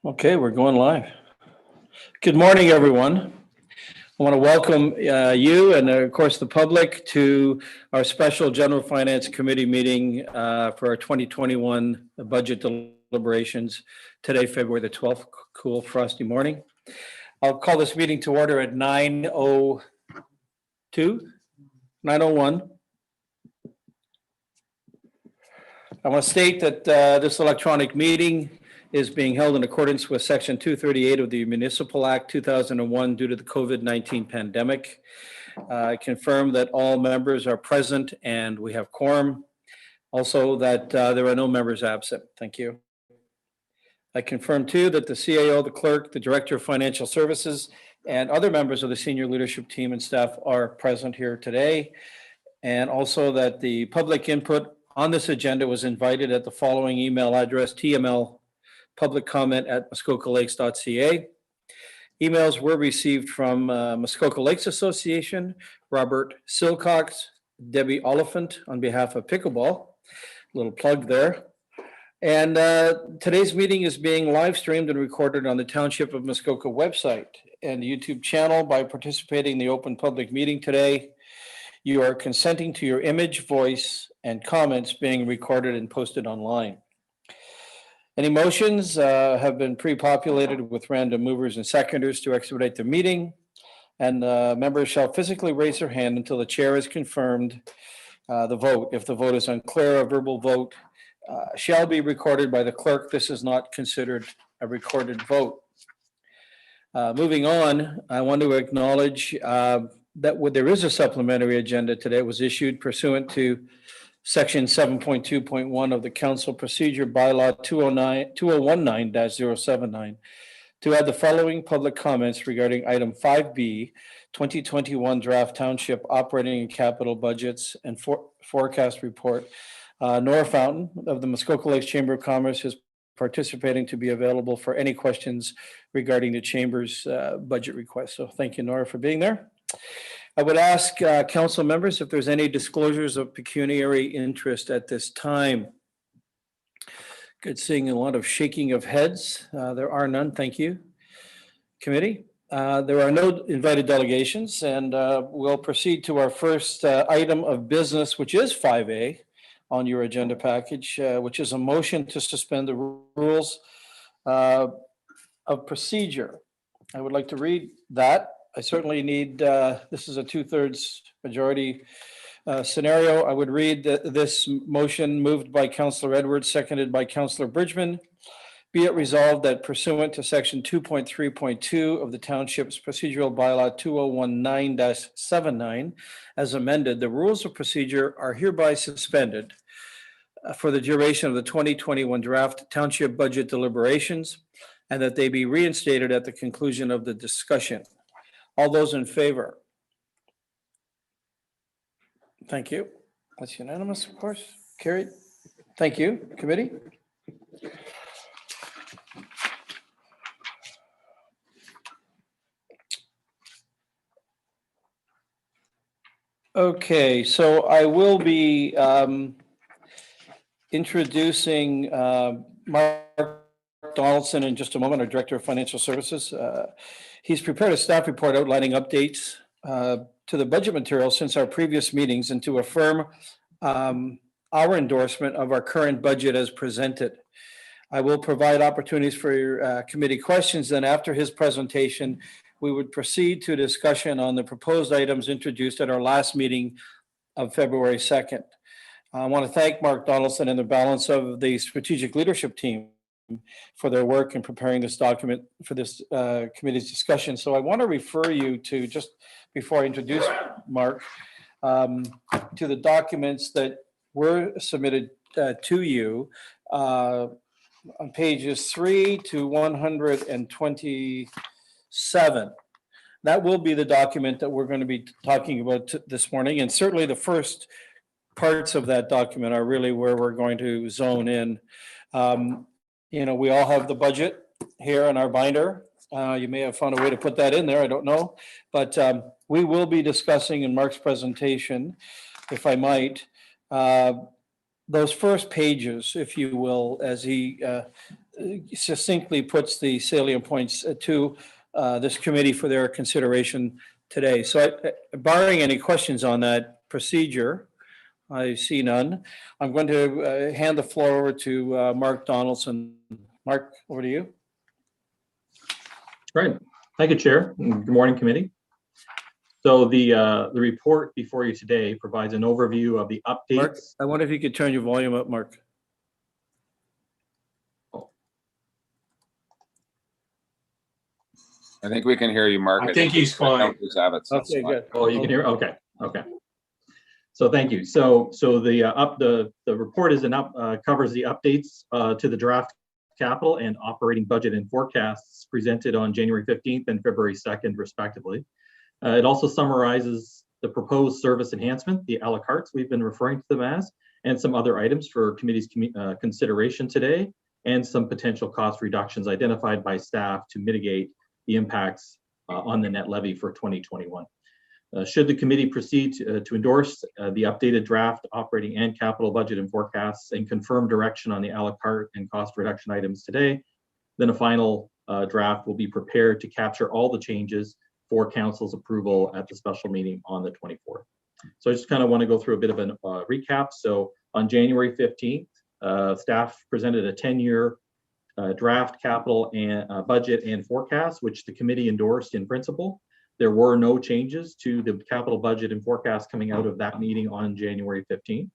Okay, we're going live. Good morning, everyone. I want to welcome you and, of course, the public to our special General Finance Committee meeting for our 2021 budget deliberations today, February the 12th, cool, frosty morning. I'll call this meeting to order at 9:01. I want to state that this electronic meeting is being held in accordance with Section 238 of the Municipal Act 2001 due to the COVID-19 pandemic. I confirm that all members are present and we have quorum. Also that there are no members absent. Thank you. I confirm too that the CAO, the clerk, the Director of Financial Services, and other members of the senior leadership team and staff are present here today. And also that the public input on this agenda was invited at the following email address, TML public comment at muskokalakes.ca. Emails were received from Muskoka Lakes Association, Robert Silcox, Debbie Oliphant on behalf of Pickleball, little plug there. And today's meeting is being live streamed and recorded on the Township of Muskoka website and YouTube channel. By participating in the open public meeting today, you are consenting to your image, voice, and comments being recorded and posted online. Any motions have been pre-populated with random movers and seconders to expedite the meeting, and members shall physically raise their hand until the chair has confirmed the vote. If the vote is unclear, a verbal vote shall be recorded by the clerk. This is not considered a recorded vote. Moving on, I want to acknowledge that there is a supplementary agenda today. It was issued pursuant to Section 7.2.1 of the Council Procedure Bylaw 2019-079 to add the following public comments regarding item 5B, 2021 draft township operating and capital budgets and forecast report. Nora Fountain of the Muskoka Lakes Chamber of Commerce is participating to be available for any questions regarding the Chamber's budget request. So thank you, Nora, for being there. I would ask council members if there's any disclosures of pecuniary interest at this time. Good, seeing a lot of shaking of heads. There are none, thank you. Committee, there are no invited delegations, and we'll proceed to our first item of business, which is 5A on your agenda package, which is a motion to suspend the rules of procedure. I would like to read that. I certainly need, this is a 2/3 majority scenario. I would read this motion moved by Councillor Edwards, seconded by Councillor Bridgman. Be it resolved that pursuant to Section 2.3.2 of the Township's Procedural Bylaw 2019-79, as amended, the rules of procedure are hereby suspended for the duration of the 2021 draft Township budget deliberations, and that they be reinstated at the conclusion of the discussion. All those in favor? Thank you. That's unanimous, of course. Carried. Thank you, committee. Okay, so I will be introducing Mark Donaldson in just a moment, our Director of Financial Services. He's prepared a staff report outlining updates to the budget material since our previous meetings and to affirm our endorsement of our current budget as presented. I will provide opportunities for your committee questions. Then after his presentation, we would proceed to a discussion on the proposed items introduced at our last meeting of February 2nd. I want to thank Mark Donaldson and the balance of the strategic leadership team for their work in preparing this document for this committee's discussion. So I want to refer you to, just before I introduce Mark, to the documents that were submitted to you on pages 3 to 127. That will be the document that we're going to be talking about this morning. And certainly the first parts of that document are really where we're going to zone in. You know, we all have the budget here in our binder. You may have found a way to put that in there, I don't know. But we will be discussing in Mark's presentation, if I might, those first pages, if you will, as he succinctly puts the salient points to this committee for their consideration today. So barring any questions on that procedure, I see none. I'm going to hand the floor over to Mark Donaldson. Mark, over to you. Great. Thank you, Chair. Good morning, committee. So the report before you today provides an overview of the updates. Mark, I wonder if you could turn your volume up, Mark. I think we can hear you, Mark. I think he's fine. Okay, good. Oh, you can hear? Okay. Okay. So thank you. So the report is covers the updates to the draft capital and operating budget and forecasts presented on January 15th and February 2nd, respectively. It also summarizes the proposed service enhancement, the a la cartes we've been referring to them as, and some other items for committee's consideration today, and some potential cost reductions identified by staff to mitigate the impacts on the net levy for 2021. Should the committee proceed to endorse the updated draft operating and capital budget and forecasts and confirm direction on the a la carte and cost reduction items today, then a final draft will be prepared to capture all the changes for council's approval at the special meeting on the 24th. So I just kind of want to go through a bit of a recap. So on January 15th, staff presented a 10-year draft capital and budget and forecast, which the committee endorsed in principle. There were no changes to the capital budget and forecast coming out of that meeting on January 15th.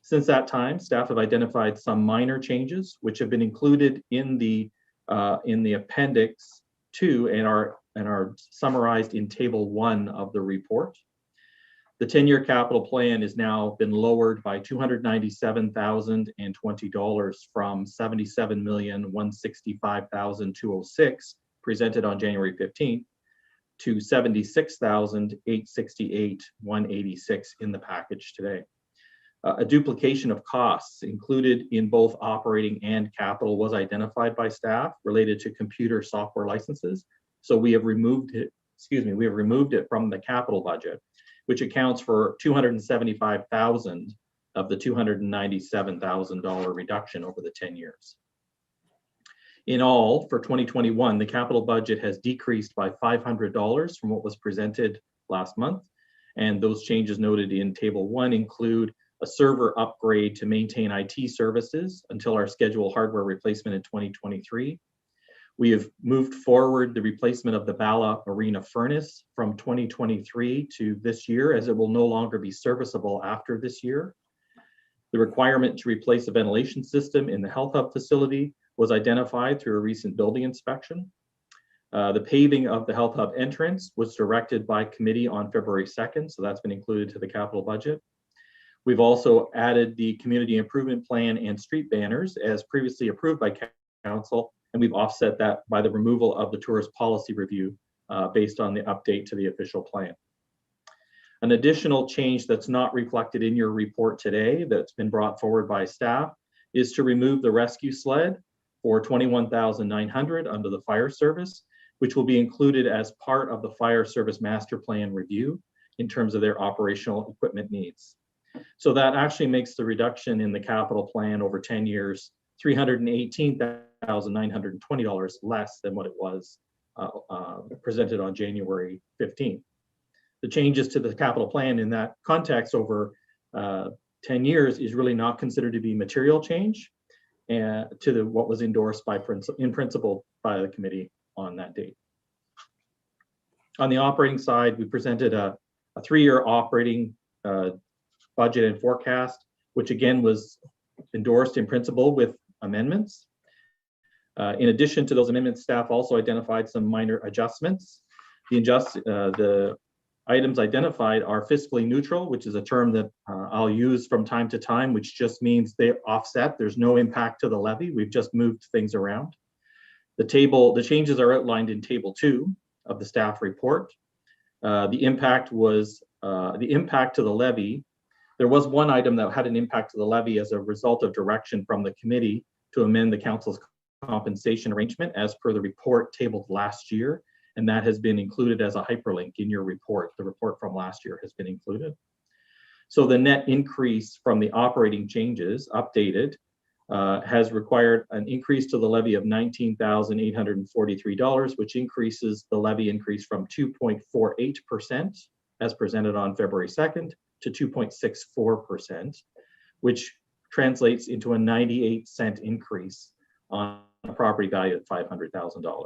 Since that time, staff have identified some minor changes, which have been included in the appendix 2 and are summarized in table 1 of the report. The 10-year capital plan has now been lowered by $297,020 from $77,165,206 presented on January 15th to $76,868,186 in the package today. A duplication of costs included in both operating and capital was identified by staff related to computer software licenses. So we have removed it, we have removed it from the capital budget, which accounts for $275,000 of the $297,000 reduction over the 10 years. In all, for 2021, the capital budget has decreased by $500 from what was presented last month. And those changes noted in table 1 include a server upgrade to maintain IT services until our scheduled hardware replacement in 2023. We have moved forward the replacement of the Bala Arena furnace from 2023 to this year, as it will no longer be serviceable after this year. The requirement to replace a ventilation system in the Health Hub facility was identified through a recent building inspection. The paving of the Health Hub entrance was directed by committee on February 2nd, so that's been included to the capital budget. We've also added the community improvement plan and street banners as previously approved by council, and we've offset that by the removal of the tourist policy review based on the update to the official plan. An additional change that's not reflected in your report today that's been brought forward by staff is to remove the rescue sled for $21,900 under the fire service, which will be included as part of the fire service master plan review in terms of their operational equipment needs. So that actually makes the reduction in the capital plan over 10 years $318,920 less than what it was presented on January 15th. The changes to the capital plan in that context over 10 years is really not considered to be material change to what was endorsed in principle by the committee on that date. On the operating side, we presented a 3-year operating budget and forecast, which again was endorsed in principle with amendments. In addition to those amendments, staff also identified some minor adjustments. The items identified are fiscally neutral, which is a term that I'll use from time to time, which just means they offset. There's no impact to the levy. We've just moved things around. The changes are outlined in table 2 of the staff report. The impact to the levy. There was one item that had an impact to the levy as a result of direction from the committee to amend the council's compensation arrangement as per the report tabled last year, and that has been included as a hyperlink in your report. The report from last year has been included. So the net increase from the operating changes updated has required an increase to the levy of $19,843, which increases the levy increase from 2.48% as presented on February 2nd to 2.64%, which translates into a 98-cent increase on a property value at $500,000.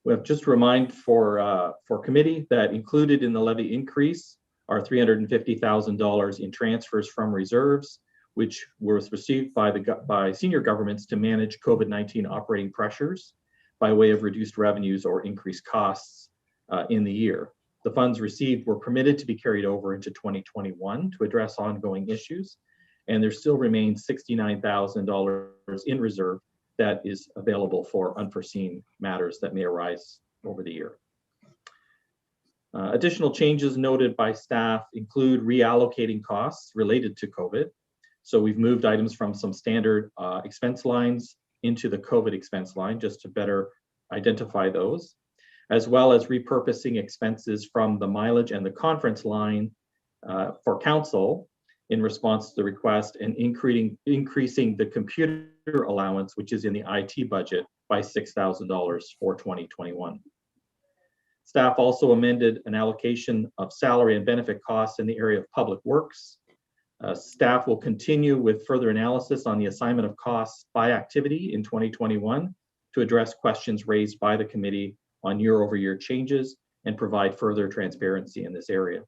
We have just to remind for committee that included in the levy increase are $350,000 in transfers from reserves, which was received by senior governments to manage COVID-19 operating pressures by way of reduced revenues or increased costs in the year. The funds received were permitted to be carried over into 2021 to address ongoing issues, and there still remains $69,000 in reserve that is available for unforeseen matters that may arise over the year. Additional changes noted by staff include reallocating costs related to COVID. So we've moved items from some standard expense lines into the COVID expense line just to better identify those, as well as repurposing expenses from the mileage and the conference line for council in response to the request, and increasing the computer allowance, which is in the IT budget, by $6,000 for 2021. Staff also amended an allocation of salary and benefit costs in the area of public works. Staff will continue with further analysis on the assignment of costs by activity in 2021 to address questions raised by the committee on year-over-year changes and provide further transparency in this area.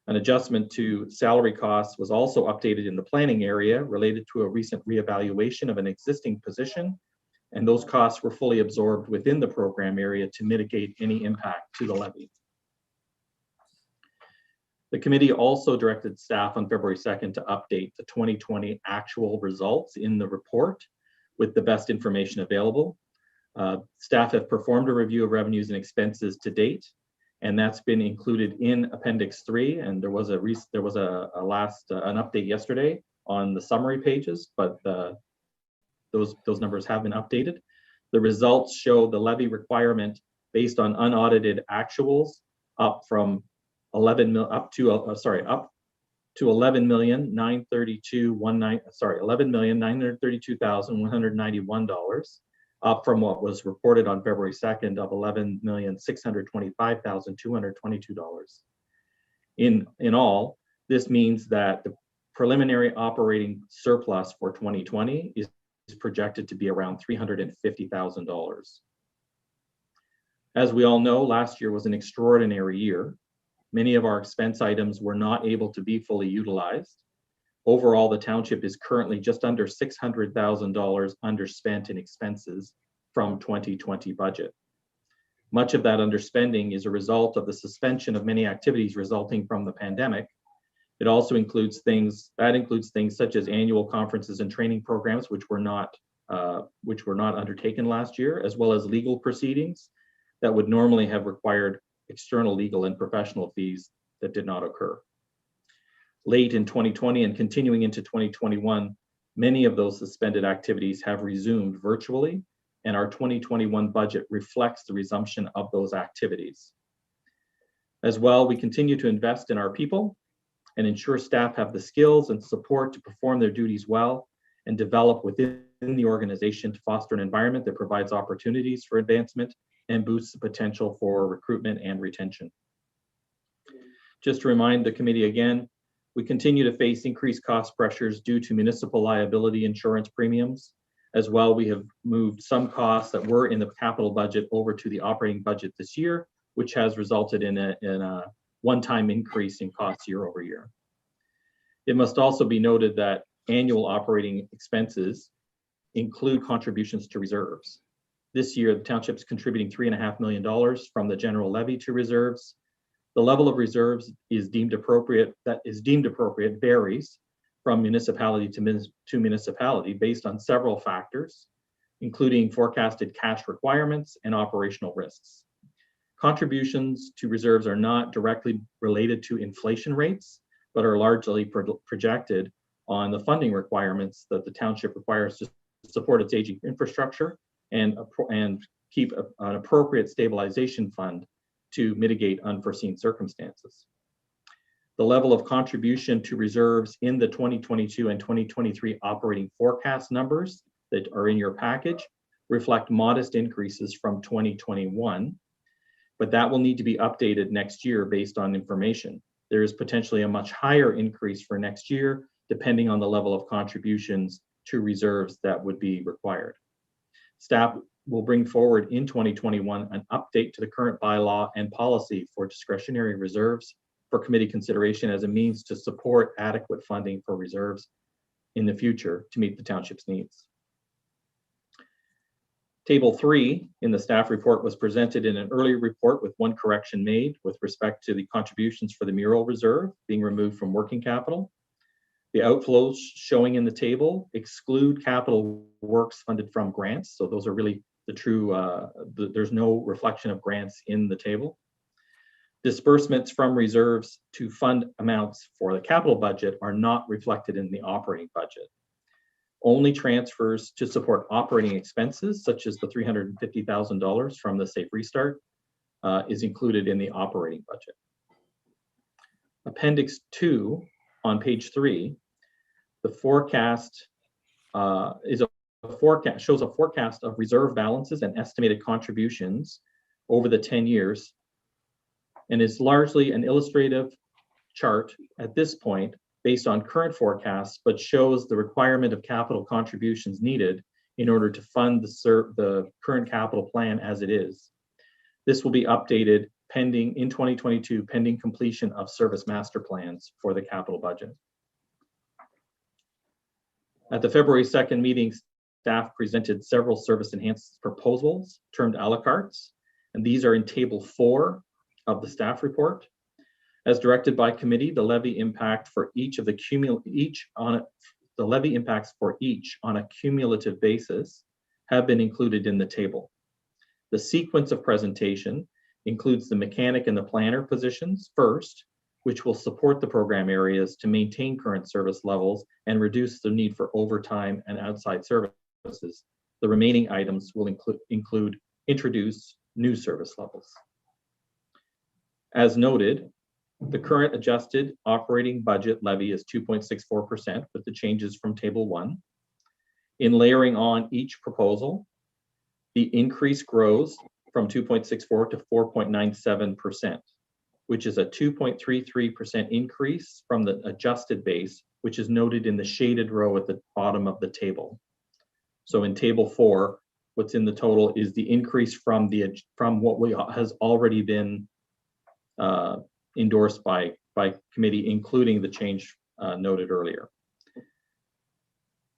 An adjustment to salary costs was also updated in the planning area related to a recent reevaluation of an existing position, and those costs were fully absorbed within the program area to mitigate any impact to the levy. The committee also directed staff on February 2nd to update the 2020 actual results in the report with the best information available. Staff have performed a review of revenues and expenses to date, and that's been included in Appendix 3. And there was an update yesterday on the summary pages, but those numbers have been updated. The results show the levy requirement based on unaudited actuals up from 11,932,191, up from what was reported on February 2nd of $11,625,222. In all, this means that the preliminary operating surplus for 2020 is projected to be around $350,000. As we all know, last year was an extraordinary year. Many of our expense items were not able to be fully utilized. Overall, the township is currently just under $600,000 underspent in expenses from 2020 budget. Much of that underspending is a result of the suspension of many activities resulting from the pandemic. It also includes things such as annual conferences and training programs, which were not undertaken last year, as well as legal proceedings that would normally have required external legal and professional fees that did not occur. Late in 2020 and continuing into 2021, many of those suspended activities have resumed virtually, and our 2021 budget reflects the resumption of those activities. As well, we continue to invest in our people and ensure staff have the skills and support to perform their duties well and develop within the organization to foster an environment that provides opportunities for advancement and boosts the potential for recruitment and retention. Just to remind the committee again, we continue to face increased cost pressures due to municipal liability insurance premiums. As well, we have moved some costs that were in the capital budget over to the operating budget this year, which has resulted in a one-time increase in costs year over year. It must also be noted that annual operating expenses include contributions to reserves. This year, the township is contributing $3.5 million from the general levy to reserves. The level of reserves is deemed appropriate varies from municipality to municipality based on several factors, including forecasted cash requirements and operational risks. Contributions to reserves are not directly related to inflation rates, but are largely projected on the funding requirements that the township requires to support its aging infrastructure and keep an appropriate stabilization fund to mitigate unforeseen circumstances. The level of contribution to reserves in the 2022 and 2023 operating forecast numbers that are in your package reflect modest increases from 2021, but that will need to be updated next year based on information. There is potentially a much higher increase for next year, depending on the level of contributions to reserves that would be required. Staff will bring forward in 2021 an update to the current bylaw and policy for discretionary reserves for committee consideration as a means to support adequate funding for reserves in the future to meet the township's needs. Table 3 in the staff report was presented in an earlier report with one correction made with respect to the contributions for the mural reserve being removed from working capital. The outflows showing in the table exclude capital works funded from grants. So those are really the true, there's no reflection of grants in the table. Disbursements from reserves to fund amounts for the capital budget are not reflected in the operating budget. Only transfers to support operating expenses, such as the $350,000 from the Safe Restart, is included in the operating budget. Appendix 2 on page 3, the forecast shows a forecast of reserve balances and estimated contributions over the 10 years, and is largely an illustrative chart at this point based on current forecasts, but shows the requirement of capital contributions needed in order to fund the current capital plan as it is. This will be updated pending in 2022, pending completion of service master plans for the capital budget. At the February 2nd meeting, staff presented several service enhancement proposals termed a la cartes, and these are in table 4 of the staff report. As directed by committee, the levy impact for each of the levy impacts for each on a cumulative basis have been included in the table. The sequence of presentation includes the mechanic and the planner positions first, which will support the program areas to maintain current service levels and reduce the need for overtime and outside services. The remaining items will introduce new service levels. As noted, the current adjusted operating budget levy is 2.64% with the changes from table 1. In layering on each proposal, the increase grows from 2.64 to 4.97%, which is a 2.33% increase from the adjusted base, which is noted in the shaded row at the bottom of the table. So in table 4, what's in the total is the increase from what has already been endorsed by committee, including the change noted earlier.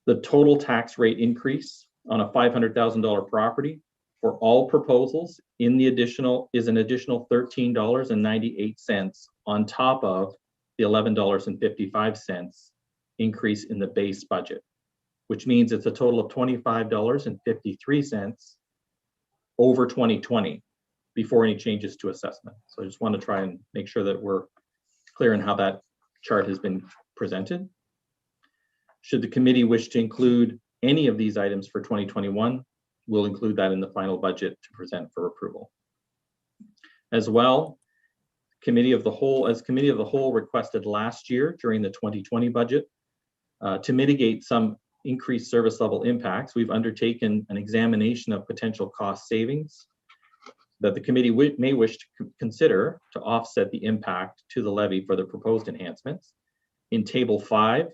The total tax rate increase on a $500,000 property for all proposals is an additional $13.98 on top of the $11.55 increase in the base budget, which means it's a total of $25.53 over 2020 before any changes to assessment. So I just want to try and make sure that we're clear on how that chart has been presented. Should the committee wish to include any of these items for 2021, we'll include that in the final budget to present for approval. As well, committee of the whole requested last year during the 2020 budget to mitigate some increased service level impacts, we've undertaken an examination of potential cost savings that the committee may wish to consider to offset the impact to the levy for the proposed enhancements. In table 5,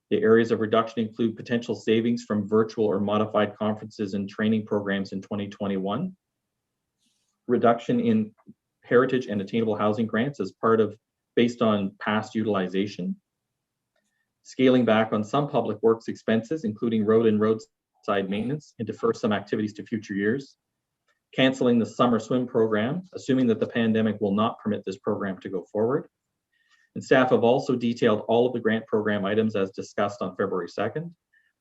the areas of reduction include potential savings from virtual or modified conferences and training programs in 2021, reduction in heritage and attainable housing grants as based on past utilization, scaling back on some public works expenses, including road and roadside maintenance, and defer some activities to future years, canceling the summer swim program, assuming that the pandemic will not permit this program to go forward. And staff have also detailed all of the grant program items as discussed on February 2nd.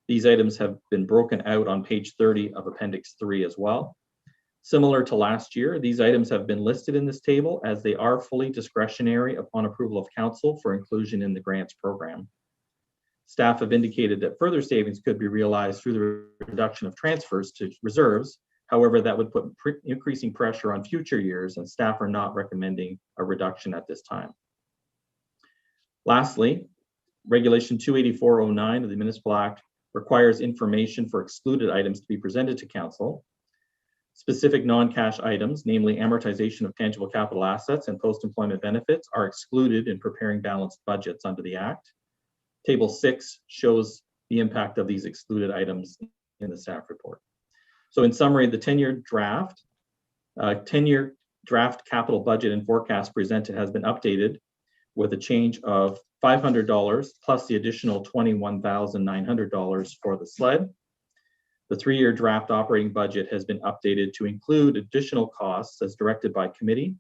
These items have been broken out on page 30 of Appendix 3 as well. Similar to last year, these items have been listed in this table as they are fully discretionary upon approval of council for inclusion in the grants program. Staff have indicated that further savings could be realized through the reduction of transfers to reserves. However, that would put increasing pressure on future years, and staff are not recommending a reduction at this time. Lastly, Regulation 28409 of the Municipal Act requires information for excluded items to be presented to Council. Specific non-cash items, namely amortization of tangible capital assets and post-employment benefits, are excluded in preparing balanced budgets under the Act. Table 6 shows the impact of these excluded items in the staff report. So in summary, the 10-year draft capital budget and forecast presented has been updated with a change of $500 plus the additional $21,900 for the sled. The 3-year draft operating budget has been updated to include additional costs as directed by committee,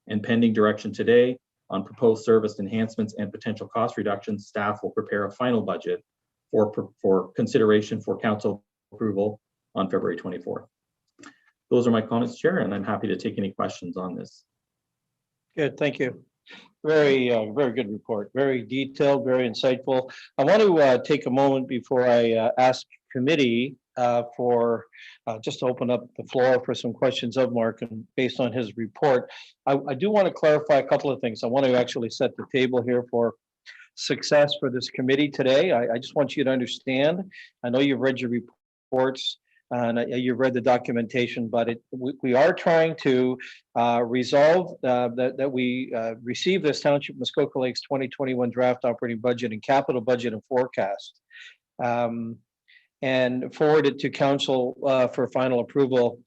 and pending direction today on proposed service enhancements and potential cost reductions, staff will prepare a final budget for consideration for council approval on February 24th. Those are my comments, Chair, and I'm happy to take any questions on this. Good, thank you. Very good report. Very detailed, very insightful. I want to take a moment before I ask committee for just to open up the floor for some questions of Mark, and based on his report. I do want to clarify a couple of things. I want to actually set the table here for success for this committee today. I just want you to understand, I know you've read your reports and you've read the documentation, but we are trying to resolve that we receive this Township Muskoka Lakes 2021 draft operating budget and capital budget and forecast, and forward it to council for final approval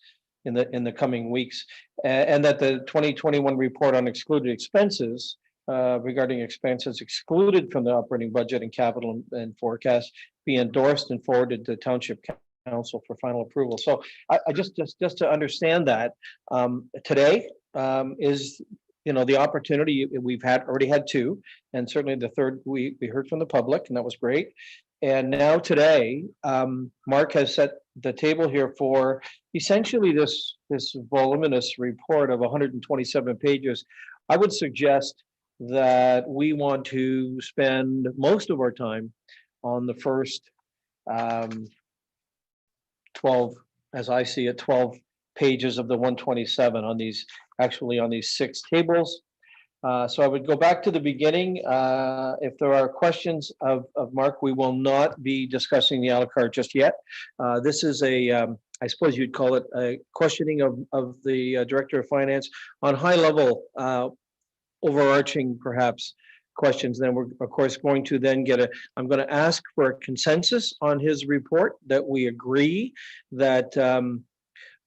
in the coming weeks, and that the 2021 report on excluded expenses regarding expenses excluded from the operating budget and capital and forecast be endorsed and forwarded to Township Council for final approval. So I just to understand that today is the opportunity. We've already had 2, and certainly the third we heard from the public, and that was great. And now today, Mark has set the table here for essentially this voluminous report of 127 pages. I would suggest that we want to spend most of our time on the first 12, as I see it, 12 pages of the 127 on these 6 tables. So I would go back to the beginning. If there are questions of Mark, we will not be discussing the a la carte just yet. This is I suppose you'd call it a questioning of the Director of Finance on high level, overarching perhaps questions. Then we're of course going to then I'm going to ask for a consensus on his report, that we agree that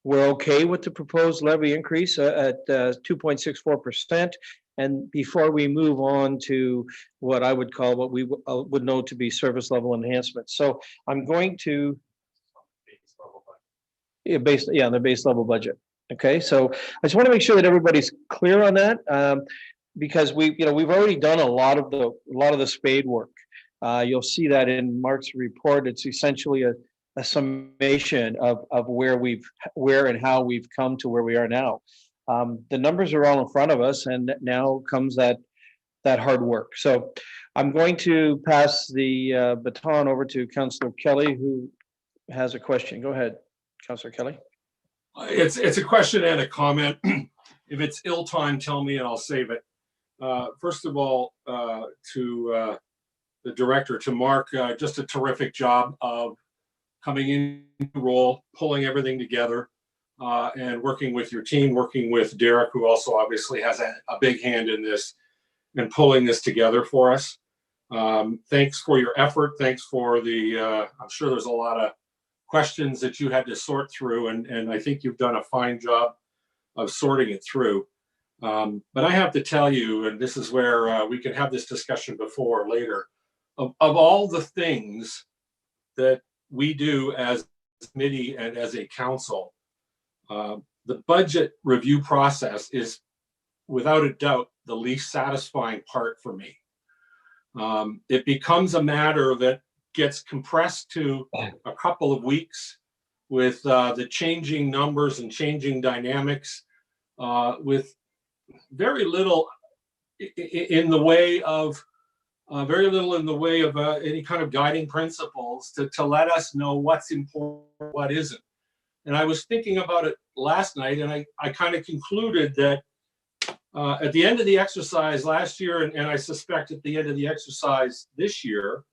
we're okay with the proposed levy increase at 2.64%. And before we move on to what I would call what we would know to be service level enhancement. So I'm going to the base level budget. Okay, so I just want to make sure that everybody's clear on that, because we've already done a lot of the spade work. You'll see that in Mark's report. It's essentially a summation of where and how we've come to where we are now. The numbers are all in front of us, and now comes that hard work. So I'm going to pass the baton over to Councillor Kelly, who has a question. Go ahead, Councillor Kelly. It's a question and a comment. If it's ill-timed, tell me and I'll save it. First of all, to the director, to Mark, just a terrific job of coming in role, pulling everything together, and working with your team, working with Derek, who also obviously has a big hand in this, and pulling this together for us. Thanks for your effort. Thanks for I'm sure there's a lot of questions that you had to sort through, and I think you've done a fine job of sorting it through. But I have to tell you, and this is where we can have this discussion before or later, of all the things that we do as a committee and as a council, the budget review process is without a doubt the least satisfying part for me. It becomes a matter that gets compressed to a couple of weeks with the changing numbers and changing dynamics, with very little in the way of any kind of guiding principles to let us know what's important, what isn't. And I was thinking about it last night, and I kind of concluded that At the end of the exercise last year, and I suspect at the end of the exercise this year,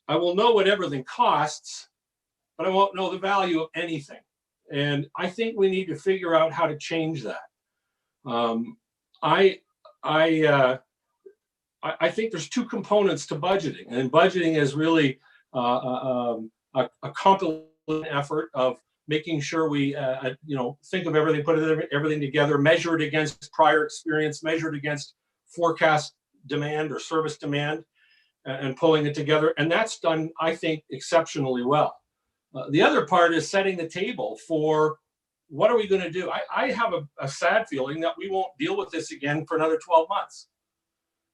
I will know what everything costs, but I won't know the value of anything. And I think we need to figure out how to change that. I think there's two components to budgeting, and budgeting is really a compilation effort of making sure we think of everything, put everything together, measure it against prior experience, measure it against forecast demand or service demand, and pulling it together. And that's done, I think, exceptionally well. The other part is setting the table for what are we going to do. I have a sad feeling that we won't deal with this again for another 12 months.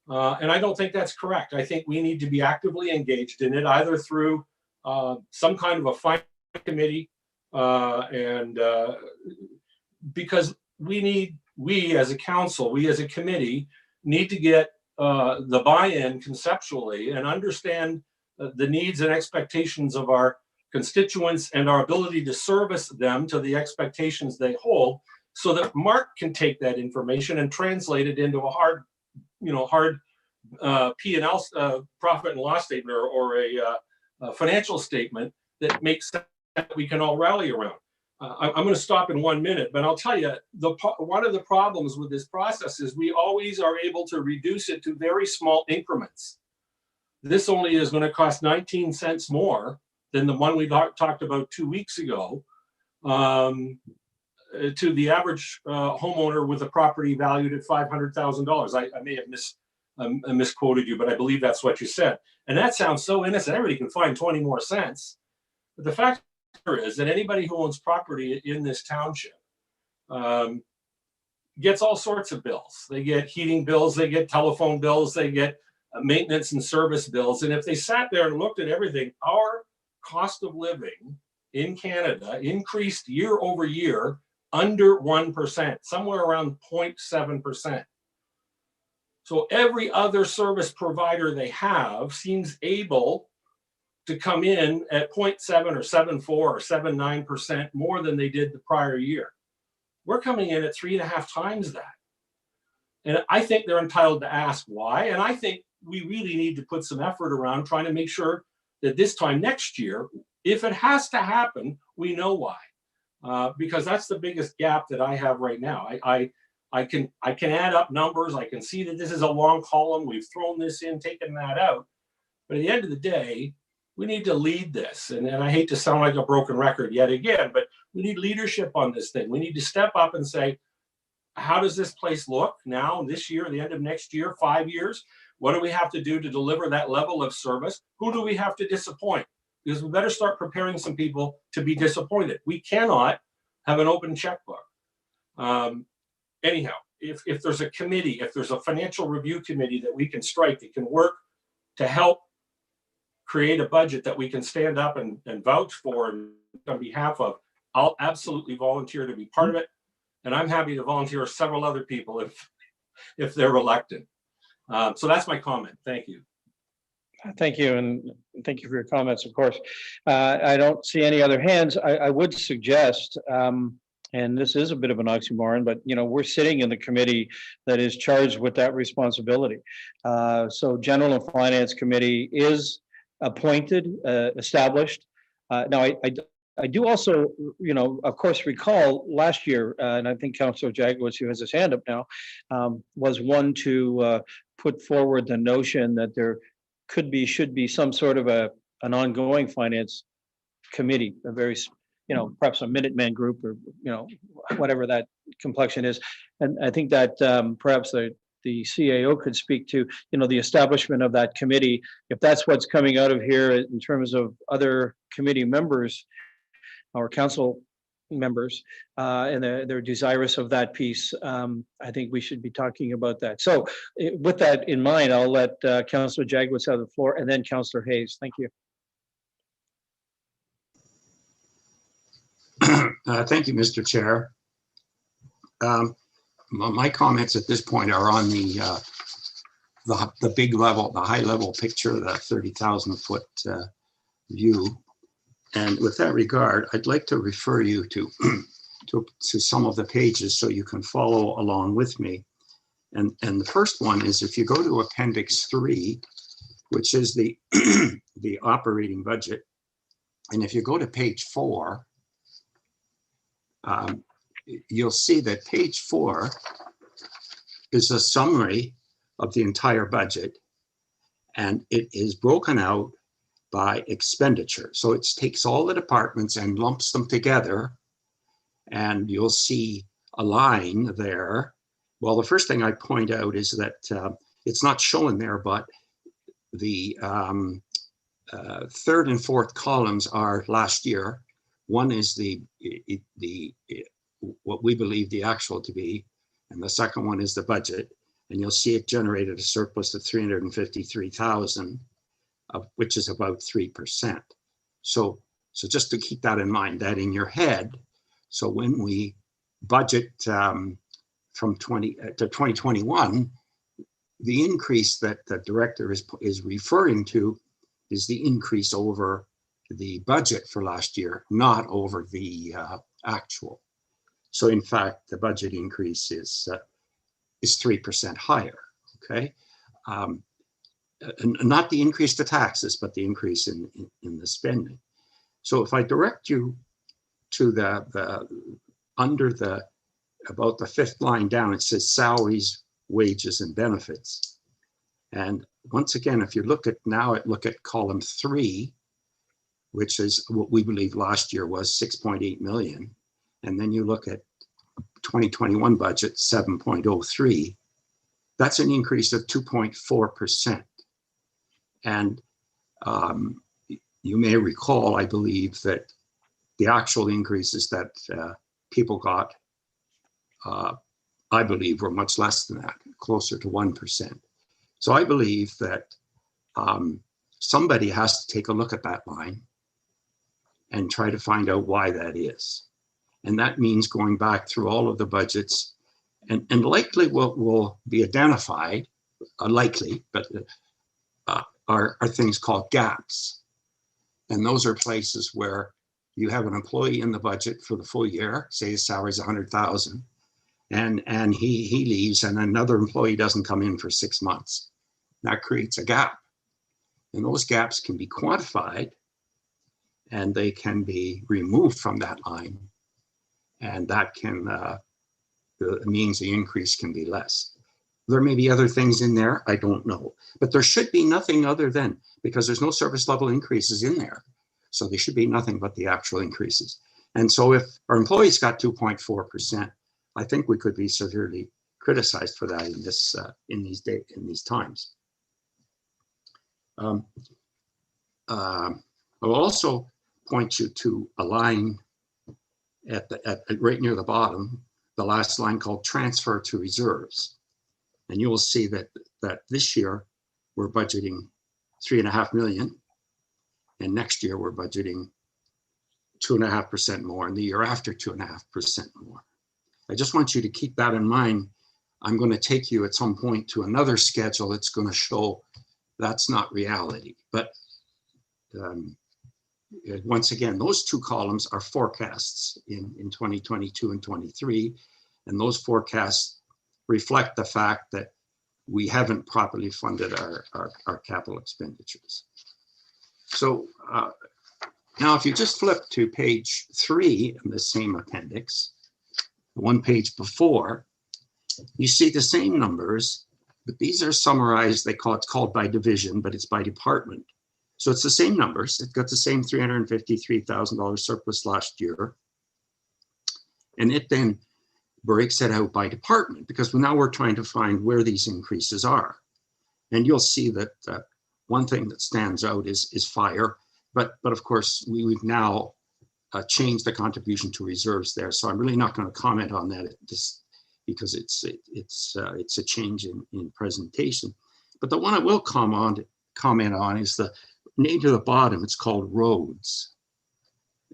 And I don't think that's correct. I think we need to be actively engaged in it, either through some kind of a finance committee, because we as a council, we as a committee need to get the buy-in conceptually and understand the needs and expectations of our constituents and our ability to service them to the expectations they hold, so that Mark can take that information and translate it into a hard P&L profit and loss statement or a financial statement that makes sense that we can all rally around. I'm going to stop in 1 minute, but I'll tell you, one of the problems with this process is we always are able to reduce it to very small increments. This only is going to cost 19 cents more than the one we talked about 2 weeks ago, to the average homeowner with a property valued at $500,000. I may have misquoted you, but I believe that's what you said. And that sounds so innocent. Everybody can find 20 more cents. But the fact is that anybody who owns property in this township gets all sorts of bills. They get heating bills, they get telephone bills, they get maintenance and service bills. And if they sat there and looked at everything, our cost of living in Canada increased year over year under 1%, somewhere around 0.7%. So every other service provider they have seems able to come in at 0.7 or 7.4 or 7.9% more than they did the prior year. We're coming in at 3.5 times that. And I think they're entitled to ask why. And I think we really need to put some effort around trying to make sure that this time next year, if it has to happen, we know why. Because that's the biggest gap that I have right now. I can add up numbers. I can see that this is a long column. We've thrown this in, taken that out. But at the end of the day, we need to lead this. And I hate to sound like a broken record yet again, but we need leadership on this thing. We need to step up and say, how does this place look now, this year, the end of next year, 5 years? What do we have to do to deliver that level of service? Who do we have to disappoint? Because we better start preparing some people to be disappointed. We cannot have an open checkbook. Anyhow, if there's a committee, if there's a financial review committee that we can strike, that can work to help create a budget that we can stand up and vouch for and on behalf of, I'll absolutely volunteer to be part of it. And I'm happy to volunteer several other people if they're reluctant. So that's my comment. Thank you. Thank you, and thank you for your comments, of course. I don't see any other hands. I would suggest, and this is a bit of an oxymoron, but we're sitting in the committee that is charged with that responsibility. So General and Finance Committee is appointed, established. Now, I do also, of course, recall last year, and I think Councillor Jagowitz, who has his hand up now, was one to put forward the notion that there should be some sort of an ongoing finance committee, a very, perhaps a Minuteman group or, whatever that complexion is. And I think that perhaps the CAO could speak to, the establishment of that committee. If that's what's coming out of here in terms of other committee members or council members, and they're desirous of that piece, I think we should be talking about that. So with that in mind, I'll let Councillor Jagowitz have the floor, and then Councillor Hayes. Thank you. Thank you, Mr. Chair. My comments at this point are on the big level, the high level picture, the 30,000-foot view. And with that regard, I'd like to refer you to some of the pages so you can follow along with me. And the first one is if you go to Appendix 3, which is the, the operating budget, and if you go to page 4, you'll see that page 4 is a summary of the entire budget, and it is broken out by expenditure. So it takes all the departments and lumps them together, and you'll see a line there. Well, the first thing I point out is that it's not shown there, but the third and fourth columns are last year. One is the what we believe the actual to be, and the second one is the budget. And you'll see it generated a surplus of 353,000, which is about 3%. So just to keep that in mind, that in your head. So when we budget from 20 to 2021, the increase that the director is referring to is the increase over the budget for last year, not over the actual. So in fact, the budget increase is 3% higher, okay? Not the increase to taxes, but the increase in the spending. So if I direct you to about the fifth line down, it says salaries, wages, and benefits. And once again, if you look at column 3, which is what we believe last year was 6.8 million. And then you look at 2021 budget, 7.03, that's an increase of 2.4%. And you may recall, I believe, that the actual increases that people got, I believe, were much less than that, closer to 1%. So I believe that somebody has to take a look at that line and try to find out why that is. And that means going back through all of the budgets, and likely what will be identified, likely, but are things called gaps. And those are places where you have an employee in the budget for the full year, say his salary is 100,000, and he leaves and another employee doesn't come in for 6 months. That creates a gap. And those gaps can be quantified and they can be removed from that line. And that can means the increase can be less. There may be other things in there, I don't know. But there should be nothing other than, because there's no service level increases in there. So there should be nothing but the actual increases. And so if our employees got 2.4%, I think we could be severely criticized for that in these times. I'll also point you to a line at right near the bottom, the last line called transfer to reserves. And you will see that this year we're budgeting 3.5 million, and next year we're budgeting 2.5% more, and the year after 2.5% more. I just want you to keep that in mind. I'm going to take you at some point to another schedule that's going to show that's not reality. But once again, those two columns are forecasts in 2022 and 23, and those forecasts reflect the fact that we haven't properly funded our capital expenditures. So now if you just flip to page 3 in the same appendix, one page before, you see the same numbers, but these are summarized. It's called by division, but it's by department. So it's the same numbers. It's got the same $353,000 surplus last year. And it then breaks it out by department, because now we're trying to find where these increases are. And you'll see that one thing that stands out is fire. But of course, we've now changed the contribution to reserves there. So I'm really not going to comment on that because it's a change in presentation. But the one I will comment on is the name to the bottom. It's called roads.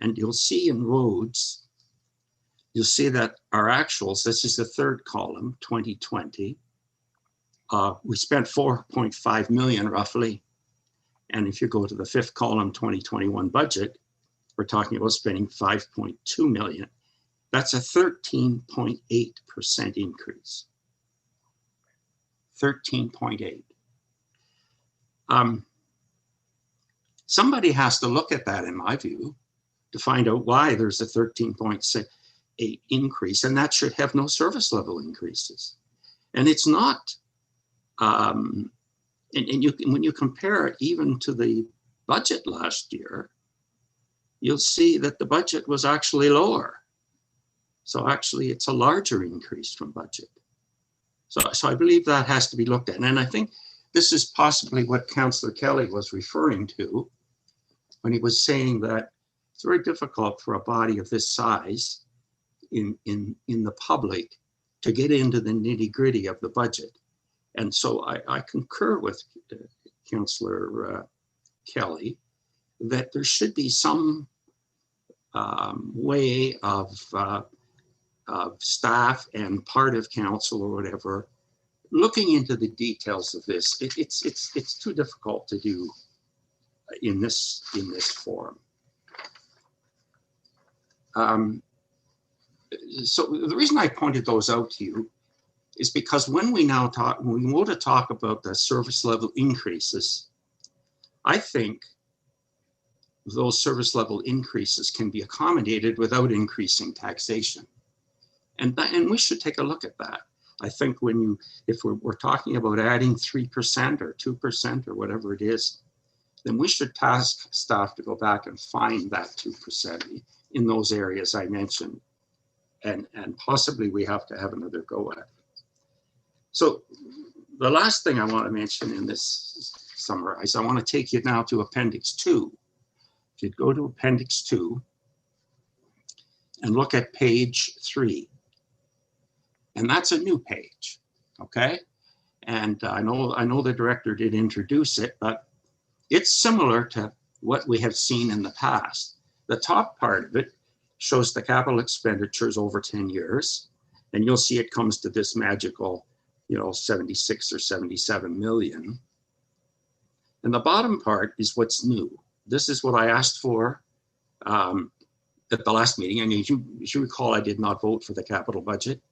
And you'll see in roads, you'll see that our actuals, this is the third column, 2020, we spent 4.5 million roughly. And if you go to the fifth column, 2021 budget, we're talking about spending 5.2 million. That's a 13.8% increase. 13.8. Somebody has to look at that, in my view, to find out why there's a 13.8 increase, and that should have no service level increases. And it's not, and when you compare it even to the budget last year, you'll see that the budget was actually lower. So actually it's a larger increase from budget. So I believe that has to be looked at. And I think this is possibly what Councillor Kelly was referring to when he was saying that it's very difficult for a body of this size in the public to get into the nitty-gritty of the budget. And so I concur with Councillor Kelly that there should be some way of staff and part of council or whatever looking into the details of this. It's too difficult to do in this forum. So the reason I pointed those out to you is because when we go to talk about the service level increases, I think those service level increases can be accommodated without increasing taxation. And we should take a look at that. I think if we're talking about adding 3% or 2% or whatever it is, then we should task staff to go back and find that 2% in those areas I mentioned. And possibly we have to have another go at it. So the last thing I want to mention in this summarize, I want to take you now to Appendix 2. If you'd go to Appendix 2 and look at page 3. And that's a new page, okay? And I know the director did introduce it, but it's similar to what we have seen in the past. The top part of it shows the capital expenditures over 10 years, and you'll see it comes to this magical, 76 or 77 million. And the bottom part is what's new. This is what I asked for at the last meeting. And as you recall, I did not vote for the capital budget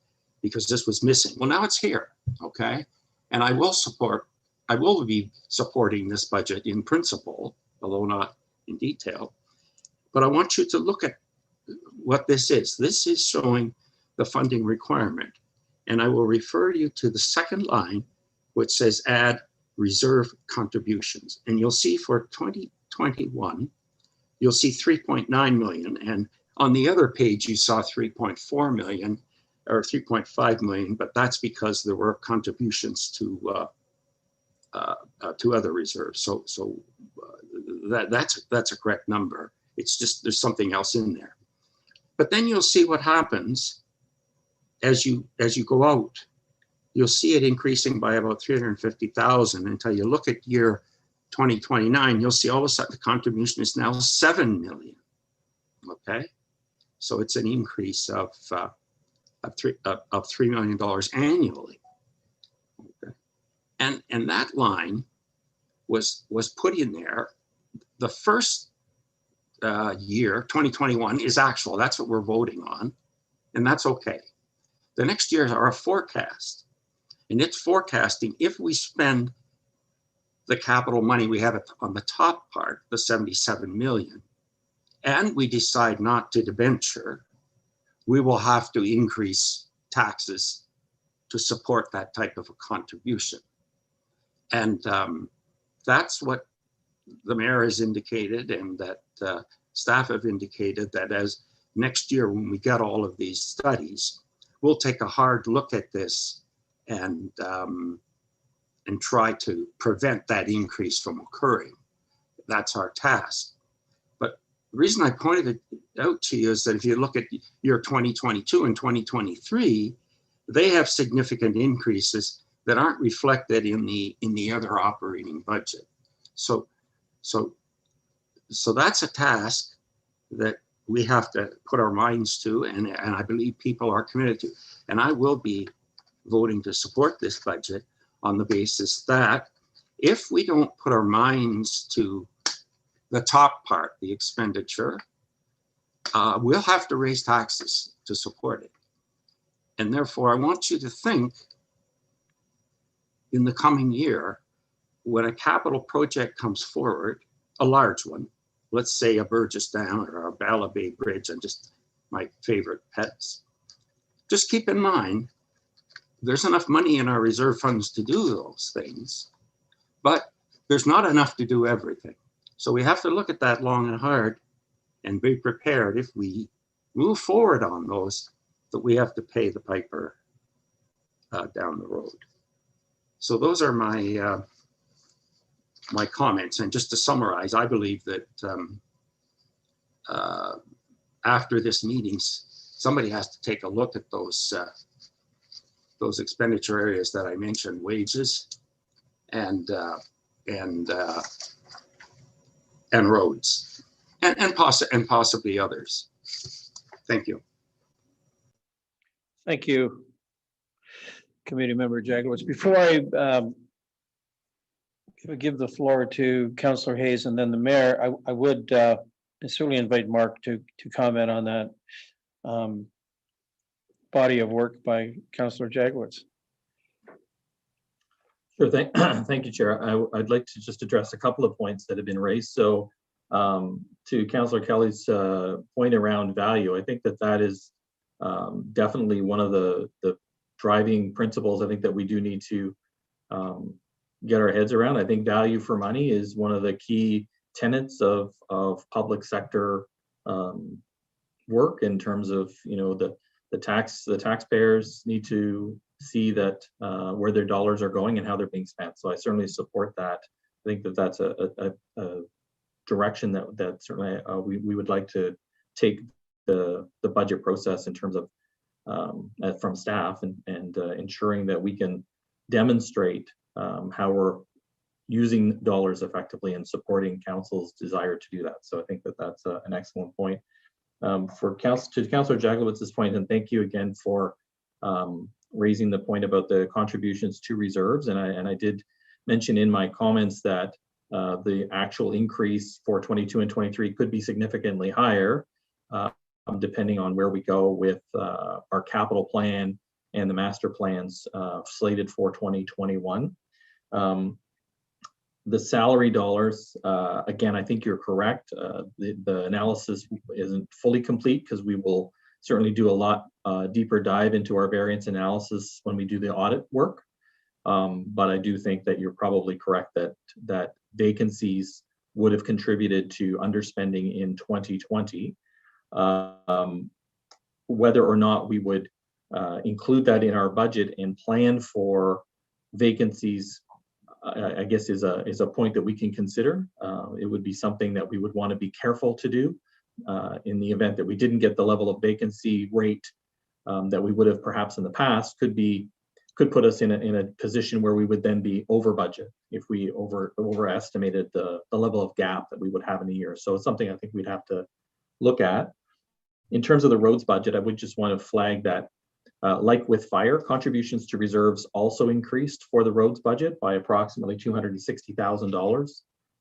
because this was missing. Well, now it's here, okay? And I will be supporting this budget in principle, although not in detail. But I want you to look at what this is. This is showing the funding requirement. And I will refer you to the second line, which says add reserve contributions. And you'll see for 2021, you'll see 3.9 million. And on the other page, you saw 3.4 million or 3.5 million, but that's because there were contributions to other reserves. So that's a correct number. It's just there's something else in there. But then you'll see what happens as you go out. You'll see it increasing by about 350,000 until you look at year 2029. You'll see all of a sudden the contribution is now 7 million. Okay, so it's an increase of $3 million annually. Okay. And that line was put in there. The first year, 2021, is actual. That's what we're voting on, and that's okay. The next years are a forecast, and it's forecasting if we spend the capital money we have on the top part, the 77 million, and we decide not to debenture, we will have to increase taxes to support that type of a contribution. And that's what the mayor has indicated, and that staff have indicated, that as next year when we get all of these studies, we'll take a hard look at this and try to prevent that increase from occurring. That's our task. But the reason I pointed it out to you is that if you look at year 2022 and 2023, they have significant increases that aren't reflected in the other operating budget. So that's a task that we have to put our minds to, and I believe people are committed to. And I will be voting to support this budget on the basis that if we don't put our minds to the top part, the expenditure, we'll have to raise taxes to support it. And therefore, I want you to think, in the coming year, when a capital project comes forward, a large one, let's say a Burgess Dam or a Bala Bay Bridge, and just my favorite pets, just keep in mind, there's enough money in our reserve funds to do those things, but there's not enough to do everything. So we have to look at that long and hard and be prepared if we move forward on those, that we have to pay the piper down the road. So those are my my comments. And just to summarize, I believe that after this meeting, somebody has to take a look at those expenditure areas that I mentioned, wages and roads, and possibly others. Thank you. Thank you, Committee Member Jaglowitz. Before I give the floor to Councillor Hayes and then the Mayor, I would certainly invite Mark to comment on that body of work by Councillor Jaglowitz. Sure, thank you, Chair. I'd like to just address a couple of points that have been raised. So to Councillor Kelly's point around value, I think that is definitely one of the driving principles I think that we do need to get our heads around. I think value for money is one of the key tenets of public sector work, in terms of, you know, the taxpayers need to see that where their dollars are going and how they're being spent. So I certainly support that. I think that that's a direction that certainly we would like to take the budget process in terms of from staff and ensuring that we can demonstrate how we're using dollars effectively and supporting council's desire to do that. So I think that that's an excellent point. To Councillor Jaglowitz's point, and thank you again for raising the point about the contributions to reserves. And I did mention in my comments that the actual increase for 22 and 23 could be significantly higher, depending on where we go with our capital plan and the master plans slated for 2021. The salary dollars, again, I think you're correct. The analysis isn't fully complete, because we will certainly do a lot deeper dive into our variance analysis when we do the audit work. But I do think that you're probably correct that vacancies would have contributed to underspending in 2020. Whether or not we would include that in our budget and plan for vacancies, I guess is a point that we can consider. It would be something that we would want to be careful to do in the event that we didn't get the level of vacancy rate that we would have perhaps in the past. Could put us in a position where we would then be over budget if we overestimated the level of gap that we would have in a year. So it's something I think we'd have to look at. In terms of the roads budget, I would just want to flag that like with fire, contributions to reserves also increased for the roads budget by approximately $260,000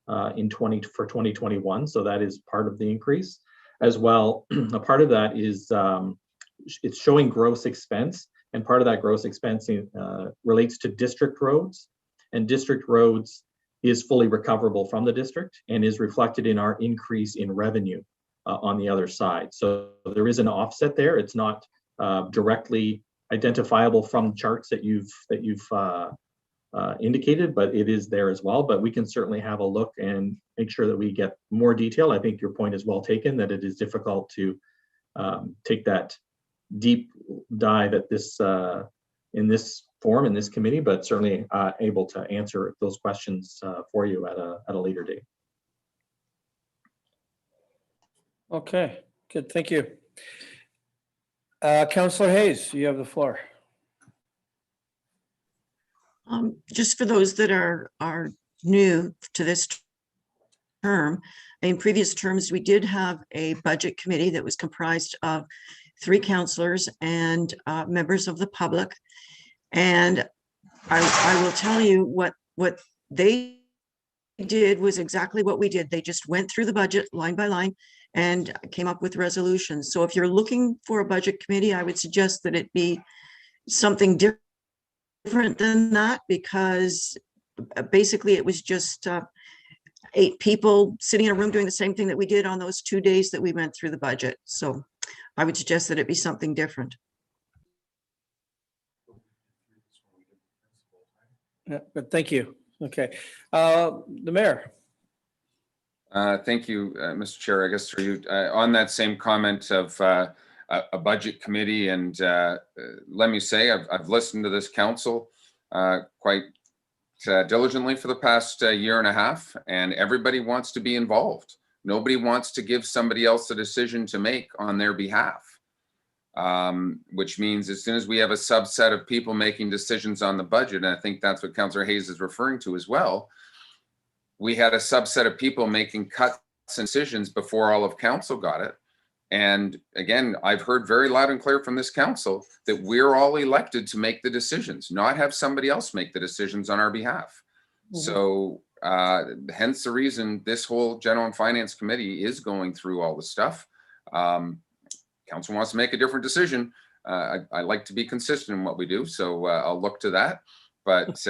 for 2021. So that is part of the increase as well. A part of that is it's showing gross expense, and part of that gross expense relates to district roads, and district roads is fully recoverable from the district and is reflected in our increase in revenue on the other side. So there is an offset there. It's not directly identifiable from charts that you've indicated, but it is there as well. But we can certainly have a look and make sure that we get more detail. I think your point is well taken, that it is difficult to take that deep dive at this in this forum, in this committee, but certainly able to answer those questions for you at a later date. Okay, good, thank you. Councillor Hayes, you have the floor. Just for those that are new to this term, in previous terms, we did have a budget committee that was comprised of 3 councillors and members of the public. And I will tell you what they did was exactly what we did. They just went through the budget line by line and came up with resolutions. So if you're looking for a budget committee, I would suggest that it be something different than that because basically it was just 8 people sitting in a room doing the same thing that we did on those 2 days that we went through the budget. So I would suggest that it be something different. Yeah, but thank you. Okay. The mayor. Thank you, Mr. Chair. I guess for you, on that same comment of a budget committee, and let me say, I've listened to this council quite diligently for the past year and a half, and everybody wants to be involved. Nobody wants to give somebody else a decision to make on their behalf, which means as soon as we have a subset of people making decisions on the budget, and I think that's what Councillor Hayes is referring to as well, we had a subset of people making cuts and decisions before all of council got it. And again, I've heard very loud and clear from this council that we're all elected to make the decisions, not have somebody else make the decisions on our behalf. So hence the reason this whole General and Finance Committee is going through all the stuff. Council wants to make a different decision. I like to be consistent in what we do, so I'll look to that. But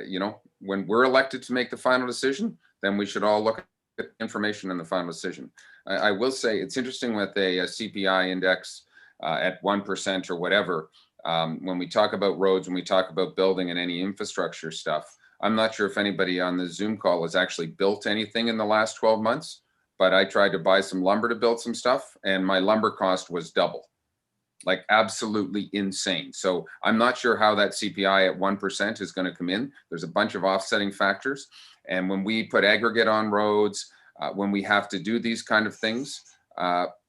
you know, when we're elected to make the final decision, then we should all look at information in the final decision. I will say it's interesting with a CPI index at 1% or whatever. When we talk about roads, when we talk about building and any infrastructure stuff, I'm not sure if anybody on the Zoom call has actually built anything in the last 12 months, but I tried to buy some lumber to build some stuff and my lumber cost was double. Like absolutely insane. So I'm not sure how that CPI at 1% is going to come in. There's a bunch of offsetting factors. And when we put aggregate on roads, when we have to do these kind of things,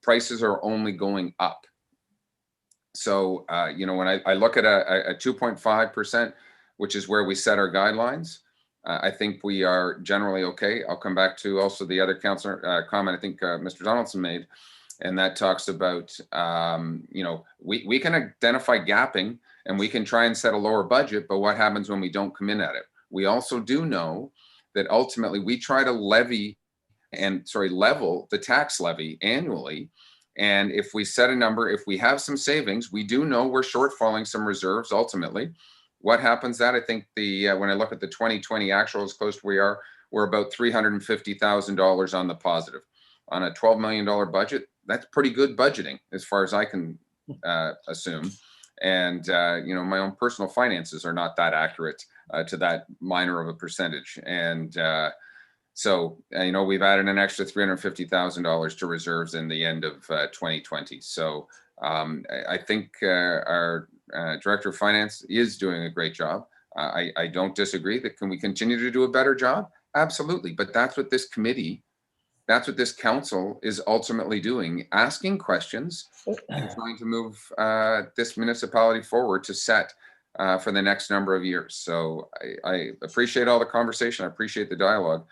prices are only going up. So, you know, when I look at a 2.5%, which is where we set our guidelines, I think we are generally okay. I'll come back to also the other councillor comment I think Mr. Donaldson made. And that talks about, you know, we can identify gapping and we can try and set a lower budget, but what happens when we don't come in at it? We also do know that ultimately we try to level the tax levy annually. And if we set a number, if we have some savings, we do know we're shortfalling some reserves ultimately. What happens that I think when I look at the 2020 actual as close to where we are, we're about $350,000 on the positive. On a $12 million budget, that's pretty good budgeting as far as I can assume. And, you know, my own personal finances are not that accurate to that minor of a percentage. And so, you know, we've added an extra $350,000 to reserves in the end of 2020. So I think our Director of Finance is doing a great job. I don't disagree that can we continue to do a better job? Absolutely. But that's what this committee, that's what this council is ultimately doing, asking questions and trying to move this municipality forward to set for the next number of years. So I appreciate all the conversation. I appreciate the dialogue.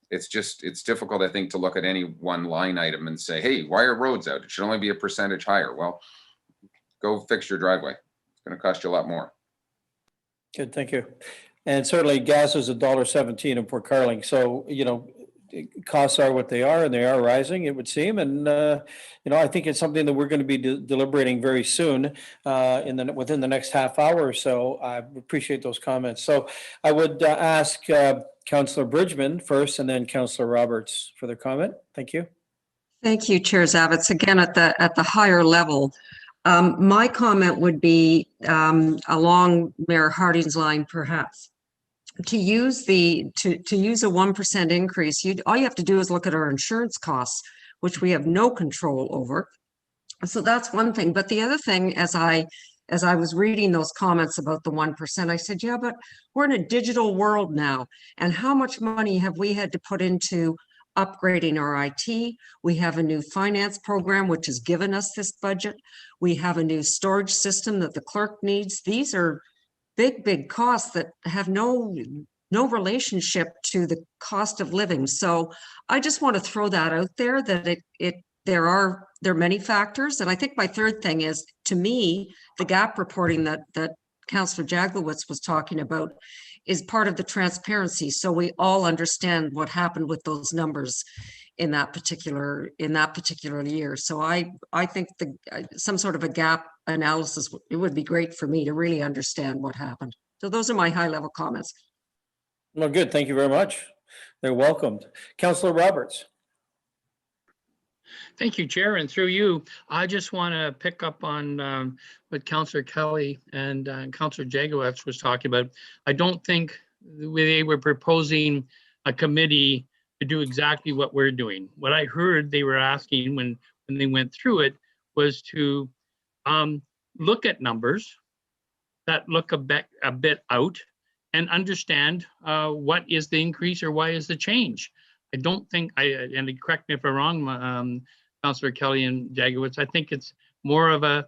It's difficult, I think, to look at any one line item and say, hey, why are roads out? It should only be a percentage higher. Well, go fix your driveway. It's going to cost you a lot more. Good, thank you. And certainly gas is $1.17 in Port Carling. So, you know, costs are what they are and they are rising, it would seem. And, you know, I think it's something that we're going to be deliberating very soon within the next half hour or so. I appreciate those comments. So I would ask Councillor Bridgman first and then Councillor Roberts for their comment. Thank you. Thank you, Chair Zavitz. Again, at the higher level, my comment would be along Mayor Harding's line, perhaps. To use a 1% increase, all you have to do is look at our insurance costs, which we have no control over. So that's one thing. But the other thing, as I was reading those comments about the 1%, I said, yeah, but we're in a digital world now. And how much money have we had to put into upgrading our IT? We have a new finance program, which has given us this budget. We have a new storage system that the clerk needs. These are big costs that have no relationship to the cost of living. So I just want to throw that out there, that there are many factors. And I think my third thing is, to me, the gap reporting that Councillor Jaglowitz was talking about is part of the transparency. So we all understand what happened with those numbers in that particular year. So I think some sort of a gap analysis, it would be great for me to really understand what happened. So those are my high level comments. Well, good. Thank you very much. They're welcomed. Councillor Roberts. Thank you, Chair, and through you, I just want to pick up on what Councillor Kelly and Councillor Jagowitz was talking about. I don't think they were proposing a committee to do exactly what we're doing. What I heard they were asking when they went through it was to look at numbers that look a bit out and understand what is the increase or why is the change. I don't think, and correct me if I'm wrong, Councillor Kelly and Jagowitz, I think it's more of a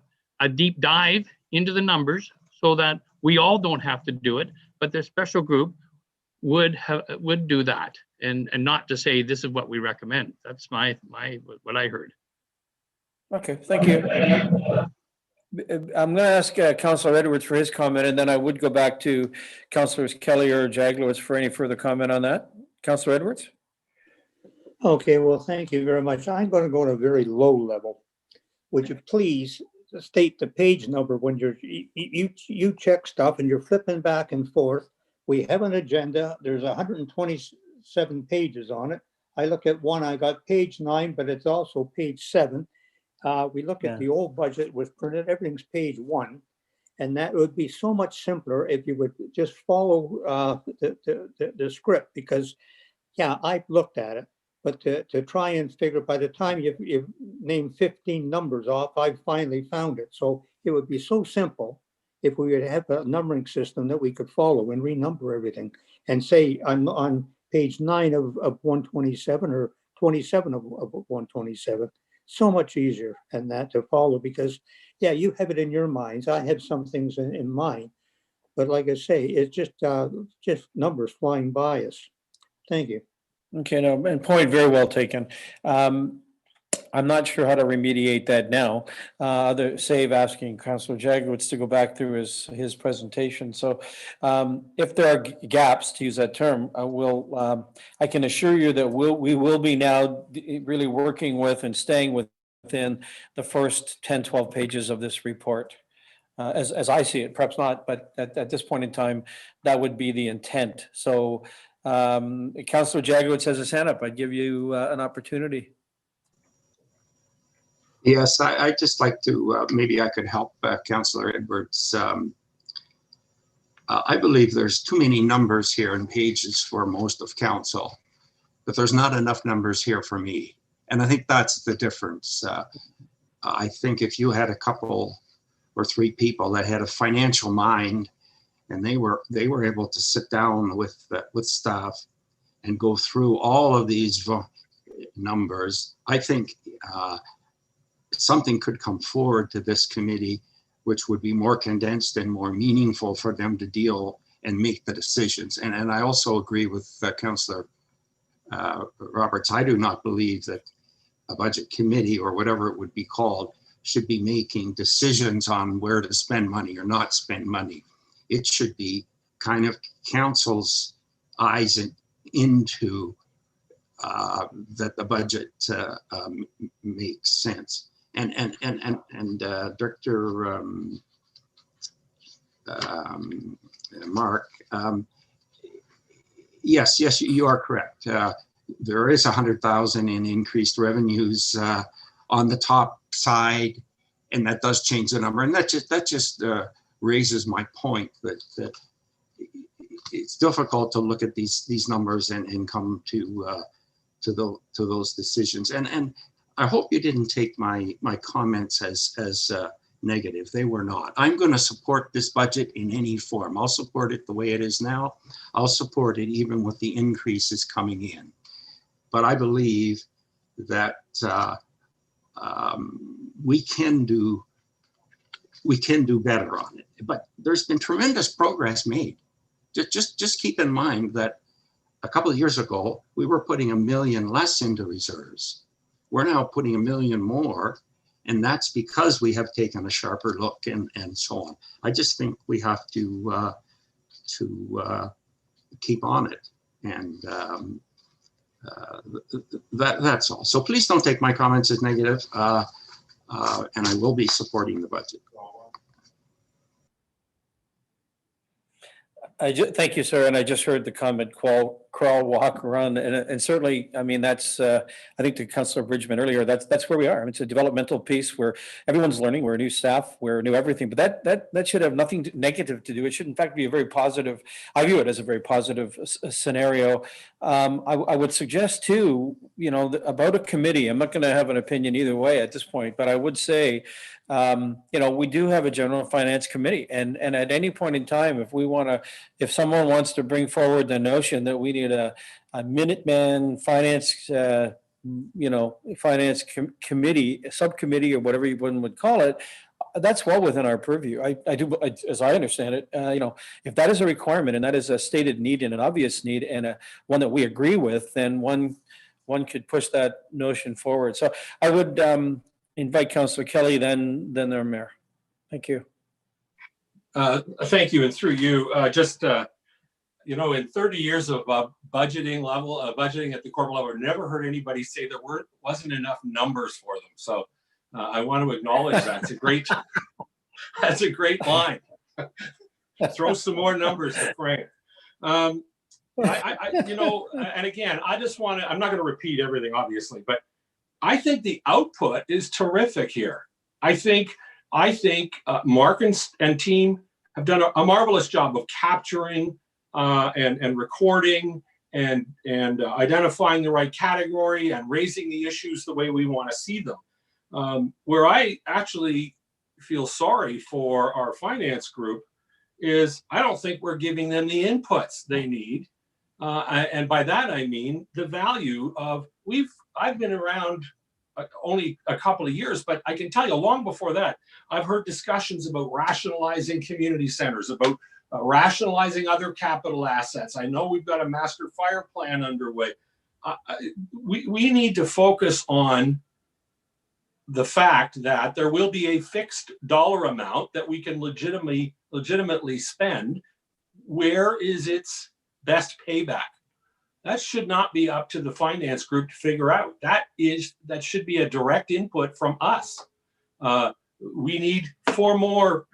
deep dive into the numbers so that we all don't have to do it, but the special group would do that and not to say this is what we recommend. That's what I heard. Okay, thank you. I'm going to ask Councillor Edwards for his comment, and then I would go back to Councillors Kelly or Jagowitz for any further comment on that. Councillor Edwards? Okay, well, thank you very much. I'm going to go to a very low level. Would you please state the page number when you check stuff and you're flipping back and forth? We have an agenda. There's 127 pages on it. I look at one, I got page 9, but it's also page 7. We look at the old budget was printed, everything's page 1. And that would be so much simpler if you would just follow the script, because yeah, I've looked at it, but to try and figure, by the time you've named 15 numbers off, I finally found it. So it would be so simple if we would have a numbering system that we could follow and renumber everything and say I'm on page 9 of 127 or 27 of 127. So much easier than that to follow, because yeah, you have it in your minds. I have some things in mind, but like I say, it's just numbers flying by us. Thank you. Okay, no, and point very well taken. I'm not sure how to remediate that now, save asking Councillor Jagowitz to go back through his presentation. So if there are gaps, to use that term, I can assure you that we will be now really working with and staying within the first 10, 12 pages of this report. As I see it, perhaps not, but at this point in time, that would be the intent. So Councillor Jagowitz has his hand up. I'd give you an opportunity. Yes, I'd just like to, maybe I could help Councillor Edwards. I believe there's too many numbers here and pages for most of council, but there's not enough numbers here for me. And I think that's the difference. I think if you had a couple or 3 people that had a financial mind and they were able to sit down with staff and go through all of these numbers, I think something could come forward to this committee which would be more condensed and more meaningful for them to deal and make the decisions. And I also agree with Councillor Roberts. I do not believe that a budget committee, or whatever it would be called, should be making decisions on where to spend money or not spend money. It should be kind of council's eyes into that the budget makes sense. And Director Mark, yes, you are correct. There is 100,000 in increased revenues on the top side, and that does change the number. And that just raises my point that it's difficult to look at these numbers and come to those decisions. And I hope you didn't take my comments as negative. They were not. I'm going to support this budget in any form. I'll support it the way it is now. I'll support it even with the increases coming in. But I believe that we can do better on it. But there's been tremendous progress made. Just keep in mind that a couple of years ago, we were putting $1 million less into reserves. We're now putting $1 million more, and that's because we have taken a sharper look and so on. I just think we have to keep on it, and that's all. So please don't take my comments as negative, and I will be supporting the budget. Thank you, sir. And I just heard the comment, crawl, walk, run. And certainly, I mean, that's, I think to Councillor Bridgman earlier, that's where we are. It's a developmental piece where everyone's learning. We're new staff, we're new everything, but that should have nothing negative to do. It should in fact be a very positive, I view it as a very positive scenario. I would suggest too, about a committee, I'm not going to have an opinion either way at this point, but I would say, we do have a general finance committee, and at any point in time, if someone wants to bring forward the notion that we need a Minuteman finance, committee, subcommittee, or whatever one would call it, that's well within our purview. As I understand it, if that is a requirement and that is a stated need and an obvious need and one that we agree with, then one could push that notion forward. So I would invite Councillor Kelly, then the Mayor. Thank you. Thank you, and through you, in 30 years of budgeting at the corporate level, I've never heard anybody say there wasn't enough numbers for them. So I want to acknowledge that. That's a great line. Throw some more numbers to Frank. And again, I just want to, I'm not going to repeat everything, obviously, but I think the output is terrific here. I think Mark and team have done a marvelous job of capturing and recording and identifying the right category and raising the issues the way we want to see them. Where I actually feel sorry for our finance group is I don't think we're giving them the inputs they need. And by that, I mean the value of I've been around only a couple of years, but I can tell you long before that, I've heard discussions about rationalizing community centers, about rationalizing other capital assets. I know we've got a master fire plan underway. We need to focus on the fact that there will be a fixed dollar amount that we can legitimately spend. Where is its best payback? That should not be up to the finance group to figure out. That should be a direct input from us. We need 4 more,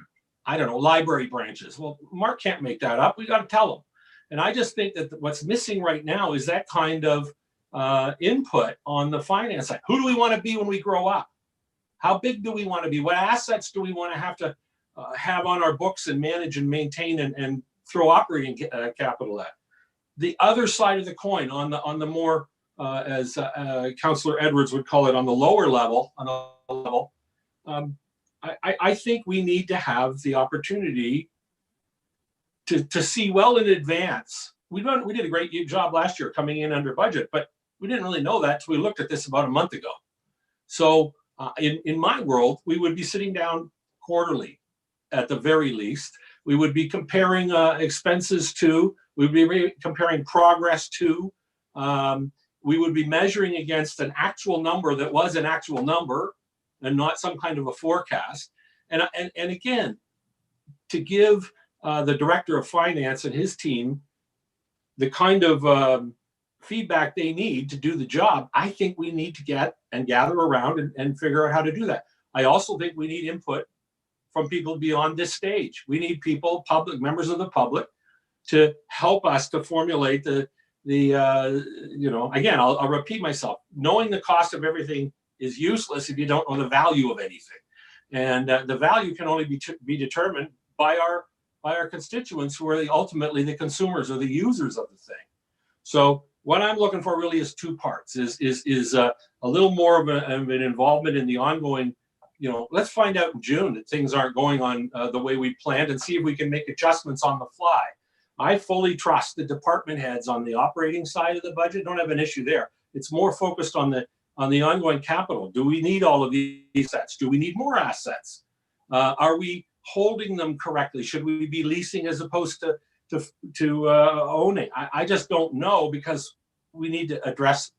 library branches. Well, Mark can't make that up. We got to tell him. And I just think that what's missing right now is that kind of input on the finance side. Who do we want to be when we grow up? How big do we want to be? What assets do we want to have on our books and manage and maintain and throw operating capital at? The other side of the coin, on the more, as Councillor Edwards would call it, on the lower level, I think we need to have the opportunity to see well in advance. We did a great job last year coming in under budget, but we didn't really know that until we looked at this about a month ago. So in my world, we would be sitting down quarterly at the very least. We would be comparing expenses to, we would be comparing progress to, we would be measuring against an actual number that was an actual number and not some kind of a forecast. And again, to give the director of finance and his team the kind of feedback they need to do the job, I think we need to get and gather around and figure out how to do that. I also think we need input from people beyond this stage. We need people, members of the public, to help us to formulate again, I'll repeat myself, knowing the cost of everything is useless if you don't know the value of anything. And the value can only be determined by our constituents, who are ultimately the consumers or the users of the thing. So what I'm looking for really is 2 parts, is a little more of an involvement in the ongoing, let's find out in June that things aren't going on the way we planned, and see if we can make adjustments on the fly. I fully trust the department heads on the operating side of the budget. Don't have an issue there. It's more focused on the ongoing capital. Do we need all of these assets? Do we need more assets? Are we holding them correctly? Should we be leasing as opposed to owning? I just don't know, because we need to address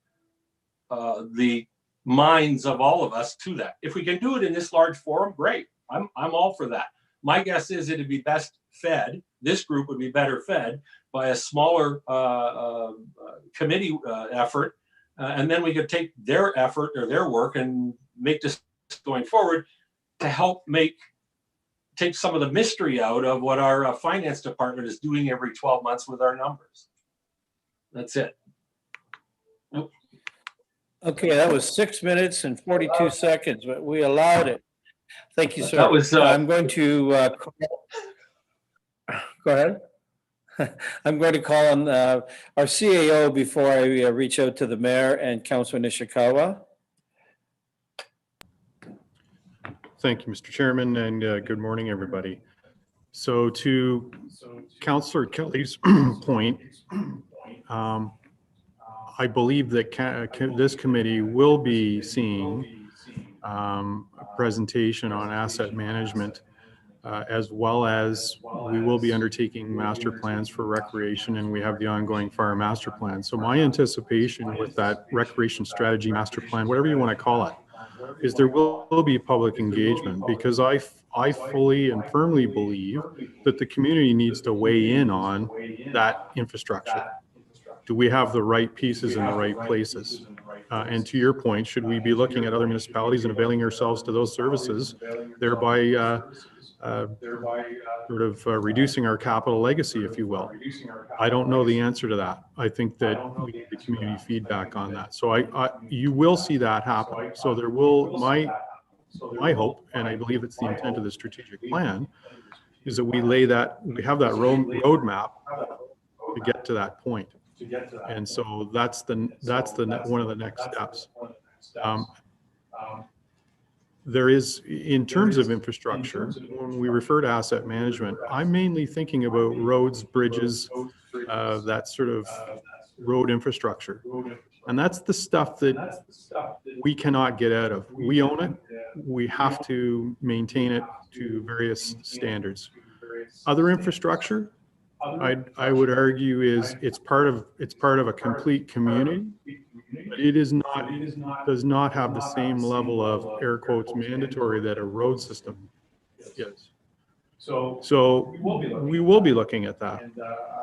the minds of all of us to that. If we can do it in this large forum, great. I'm all for that. My guess is it'd be best fed, this group would be better fed by a smaller committee effort, and then we could take their effort or their work and make this going forward to help make takes some of the mystery out of what our finance department is doing every 12 months with our numbers. That's it. Okay, that was 6 minutes and 42 seconds, but we allowed it. Thank you, sir. That was, I'm going to, go ahead. I'm going to call on our CAO before I reach out to the mayor and Councilor Nishikawa. Thank you, Mr. Chairman, and good morning, everybody. So to Councillor Kelly's point, I believe that this committee will be seeing a presentation on asset management, as well as we will be undertaking master plans for recreation, and we have the ongoing fire master plan. So my anticipation with that recreation strategy master plan, whatever you want to call it, is there will be public engagement, because I fully and firmly believe that the community needs to weigh in on that infrastructure. Do we have the right pieces in the right places? And to your point, should we be looking at other municipalities and availing ourselves to those services, thereby sort of reducing our capital legacy, if you will? I don't know the answer to that. I think that we need the community feedback on that. So you will see that happen. So there will, my hope, and I believe it's the intent of the strategic plan, is that we have that roadmap to get to that point. And so that's one of the next steps. There is, in terms of infrastructure, when we refer to asset management, I'm mainly thinking about roads, bridges, that sort of road infrastructure. And that's the stuff that we cannot get out of. We own it. We have to maintain it to various standards. Other infrastructure, I would argue, it's part of a complete community. But it does not have the same level of, air quotes, mandatory that a road system is. So we will be looking at that,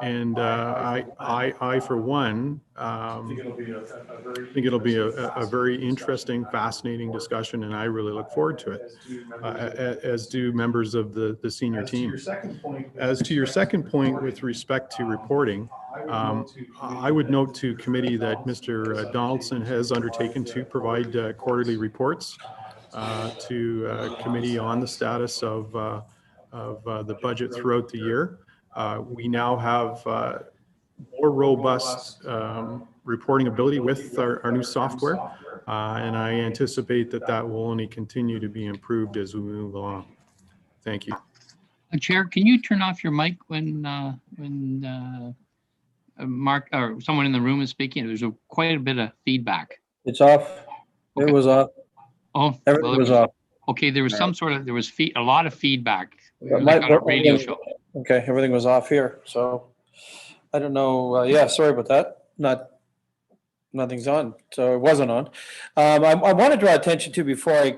and I for one think it'll be a very interesting, fascinating discussion, and I really look forward to it, as do members of the senior team. As to your second point with respect to reporting, I would note to committee that Mr. Donaldson has undertaken to provide quarterly reports to committee on the status of the budget throughout the year. We now have more robust reporting ability with our new software, and I anticipate that will only continue to be improved as we move along. Thank you. Chair, can you turn off your mic when Mark or someone in the room is speaking? There's quite a bit of feedback. It's off. Okay. It was off. Oh, Everything well, was off. okay. There was a lot of feedback. But Like on a radio show. Okay, everything was off here, so I don't know. Yeah, sorry about that. Nothing's on, so it wasn't on. I want to draw attention to, before I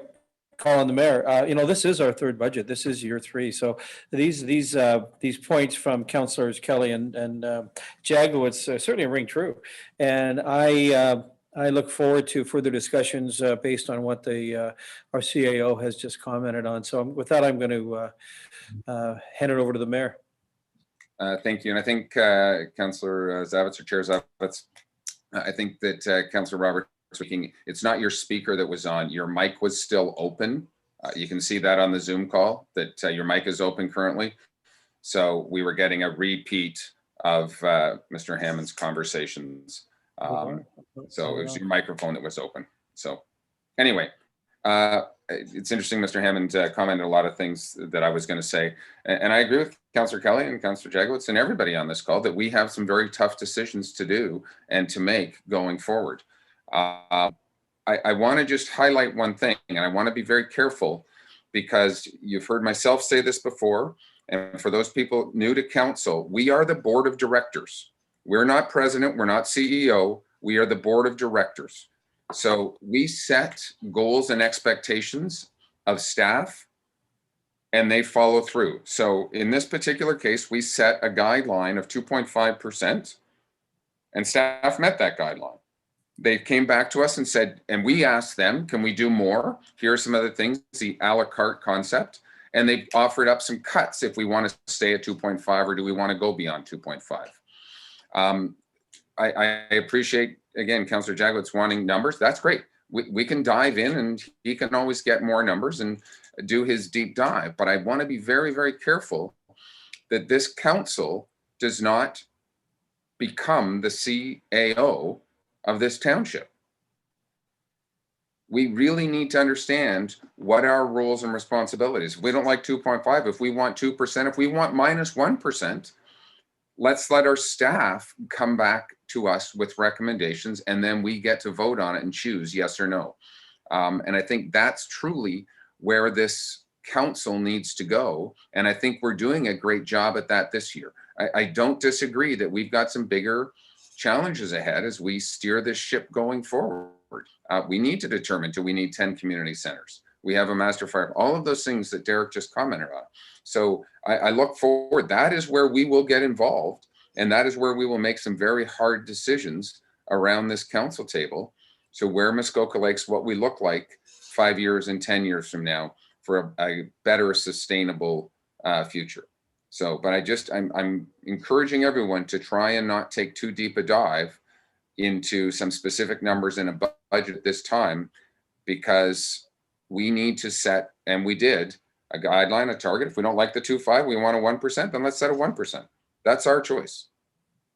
call on the mayor, this is our third budget. This is year 3. So these points from Councillors Kelly and Jagowitz certainly ring true. And I look forward to further discussions based on what our CAO has just commented on. So with that, I'm going to hand it over to the mayor. Thank you. And I think Councillor Zavitz, or Chair Zavitz, I think that Councillor Roberts speaking, it's not your speaker that was on. Your mic was still open. You can see that on the Zoom call, that your mic is open currently. So we were getting a repeat of Mr. Hammond's conversations. So it was your microphone that was open. So anyway, it's interesting, Mr. Hammond commented a lot of things that I was going to say. And I agree with Councillor Kelly and Councillor Jagowitz and everybody on this call that we have some very tough decisions to do and to make going forward. I want to just highlight one thing, and I want to be very careful, because you've heard myself say this before. And for those people new to council, we are the board of directors. We're not president. We're not CEO. We are the board of directors. So we set goals and expectations of staff, and they follow through. So in this particular case, we set a guideline of 2.5%, and staff met that guideline. They came back to us and said, and we asked them, can we do more? Here are some other things, the a la carte concept. And they've offered up some cuts if we want to stay at 2.5 or do we want to go beyond 2.5. I appreciate, again, Councillor Jagowitz wanting numbers. That's great. We can dive in and he can always get more numbers and do his deep dive. But I want to be very, very careful that this council does not become the CAO of this township. We really need to understand what our roles and responsibilities. If we don't like 2.5, if we want 2%, if we want -1%, let's let our staff come back to us with recommendations and then we get to vote on it and choose yes or no. And I think that's truly where this council needs to go. And I think we're doing a great job at that this year. I don't disagree that we've got some bigger challenges ahead as we steer this ship going forward. We need to determine, do we need 10 community centers? We have a master fire, all of those things that Derek just commented on. So I look forward, that is where we will get involved. And that is where we will make some very hard decisions around this council table. So where Muskoka Lakes, what we look like 5 years and 10 years from now for a better sustainable future. So, but I'm encouraging everyone to try and not take too deep a dive into some specific numbers in a budget at this time, because we need to set, and we did, a guideline, a target. If we don't like the 2.5, we want a 1%, then let's set a 1%. That's our choice.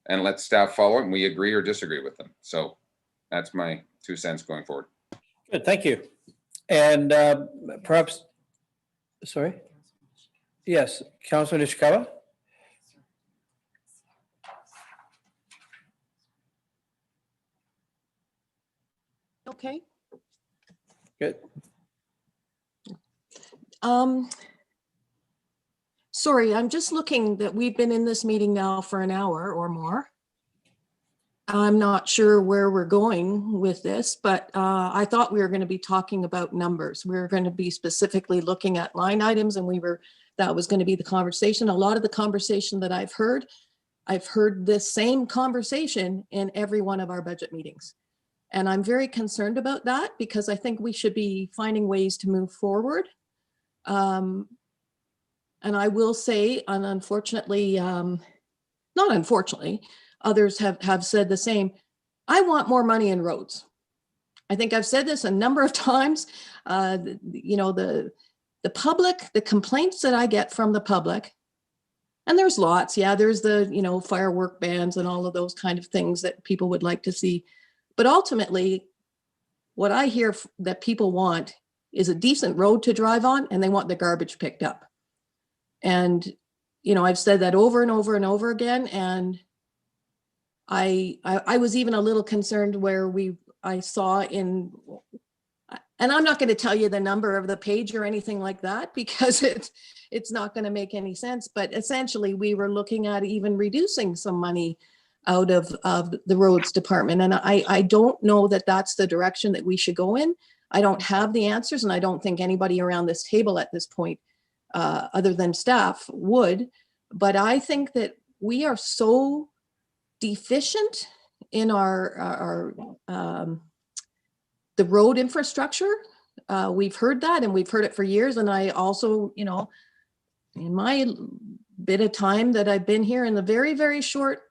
And let staff follow it and we agree or disagree with them. So that's my 2 cents going forward. Good, thank you. And perhaps, sorry? Yes, Councilor Nishikawa? Okay. Good. Sorry, I'm just looking that we've been in this meeting now for an hour or more. I'm not sure where we're going with this, but I thought we were going to be talking about numbers. We were going to be specifically looking at line items, and that was going to be the conversation. A lot of the conversation that I've heard this same conversation in every one of our budget meetings. And I'm very concerned about that because I think we should be finding ways to move forward. And I will say, and unfortunately, not unfortunately, others have said the same. I want more money in roads. I think I've said this a number of times. You know, the public, the complaints that I get from the public, and there's lots. Yeah, there's the, you know, firework bans and all of those kind of things that people would like to see. But ultimately, what I hear that people want is a decent road to drive on, and they want the garbage picked up. And, you know, I've said that over and over and over again. And I was even a little concerned where I saw in, and I'm not going to tell you the number of the page or anything like that, because it's not going to make any sense. But essentially, we were looking at even reducing some money out of the roads department. And I don't know that that's the direction that we should go in. I don't have the answers, and I don't think anybody around this table at this point, other than staff, would. But I think that we are so deficient in our the road infrastructure. We've heard that, and we've heard it for years. And I also, you know, in my bit of time that I've been here, in the very, very short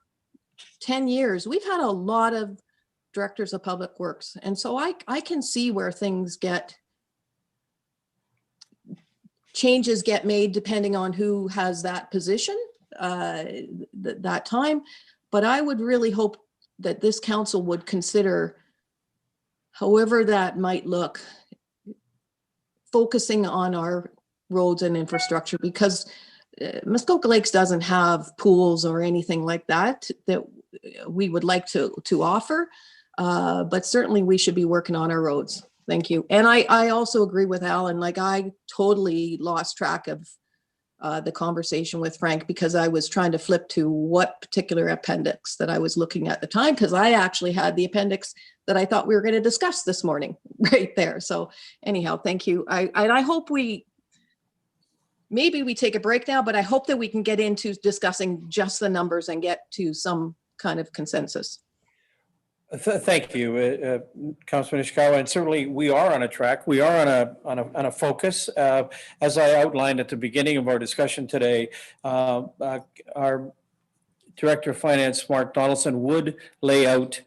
10 years, we've had a lot of directors of public works. And so I can see where changes get made depending on who has that position that time. But I would really hope that this council would consider, however that might look, focusing on our roads and infrastructure, because Muskoka Lakes doesn't have pools or anything like that we would like to offer, but certainly we should be working on our roads. Thank you. And I also agree with Alan. Like, I totally lost track of the conversation with Frank because I was trying to flip to what particular appendix that I was looking at the time, because I actually had the appendix that I thought we were going to discuss this morning right there. So anyhow, thank you. I hope maybe we take a break now, but I hope that we can get into discussing just the numbers and get to some kind of consensus. Thank you, Councilman Ishikawa, and certainly we are on a track. We are on a focus. As I outlined at the beginning of our discussion today, our Director of Finance, Mark Donaldson, would lay out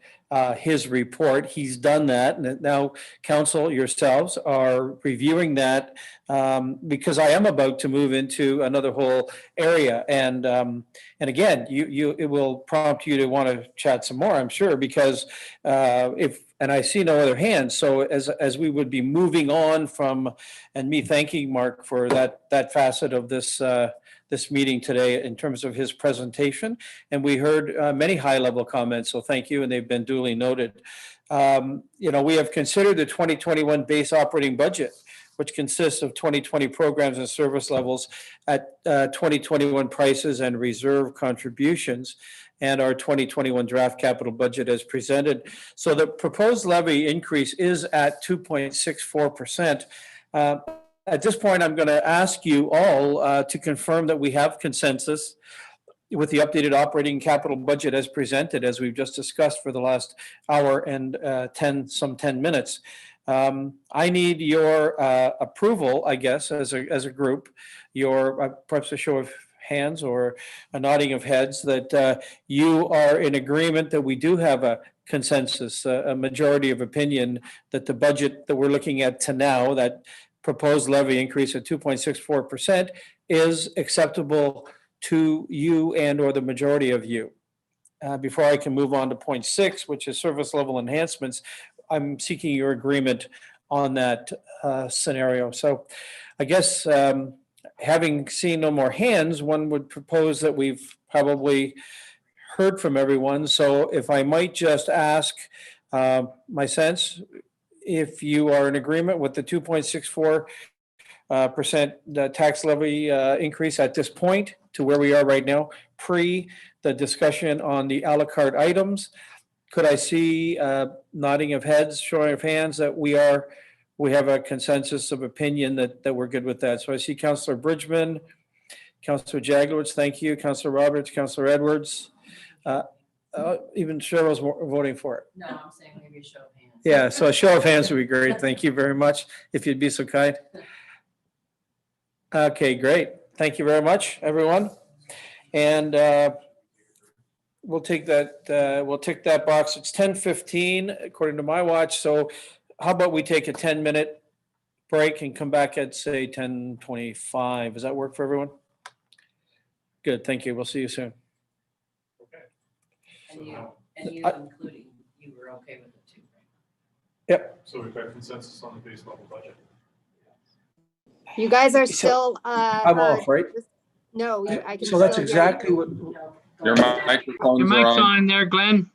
his report. He's done that, and now council yourselves are reviewing that because I am about to move into another whole area, and again, it will prompt you to want to chat some more, I'm sure, because and I see no other hands. So as we would be moving on from, and me thanking Mark for that facet of this meeting today in terms of his presentation. And we heard many high-level comments, so thank you, and they've been duly noted. We have considered the 2021 base operating budget, which consists of 2020 programs and service levels at 2021 prices and reserve contributions, and our 2021 draft capital budget as presented. So the proposed levy increase is at 2.64%. At this point, I'm going to ask you all to confirm that we have consensus with the updated operating capital budget as presented, as we've just discussed for the last hour and 10 minutes. I need your approval, I guess, as a group, your perhaps a show of hands or a nodding of heads that you are in agreement that we do have a consensus, a majority of opinion that the budget that we're looking at to now, that proposed levy increase of 2.64% is acceptable to you and or the majority of you. Before I can move on to point 6, which is service level enhancements, I'm seeking your agreement on that scenario. So I guess having seen no more hands, one would propose that we've probably heard from everyone. So if I might just ask my sense, if you are in agreement with the 2.64% tax levy increase at this point to where we are right now, pre the discussion on the a la carte items, could I see nodding of heads, showing of hands that we have a consensus of opinion that we're good with that? So I see Councillor Bridgman, Councillor Jaglowitz, thank you, Councillor Roberts, Councillor Edwards. Even Cheryl's voting for it. No, I'm saying maybe a show of hands. Yeah, so a show of hands would be great. Thank you very much, if you'd be so kind. Okay, great. Thank you very much, everyone. And we'll take that, we'll tick that box. It's 10:15 according to my watch. So how about we take a 10-minute break and come back at, say, 10:25? Does that work for everyone? Good, thank you. We'll see you soon. And you including, you were okay with it too, right? Yep. So we've got consensus on the base level budget. You guys are So, still, I'm off, right? no, I can. So that's still hear you. exactly what. Your microphones Your are mic's on. on there, Glenn.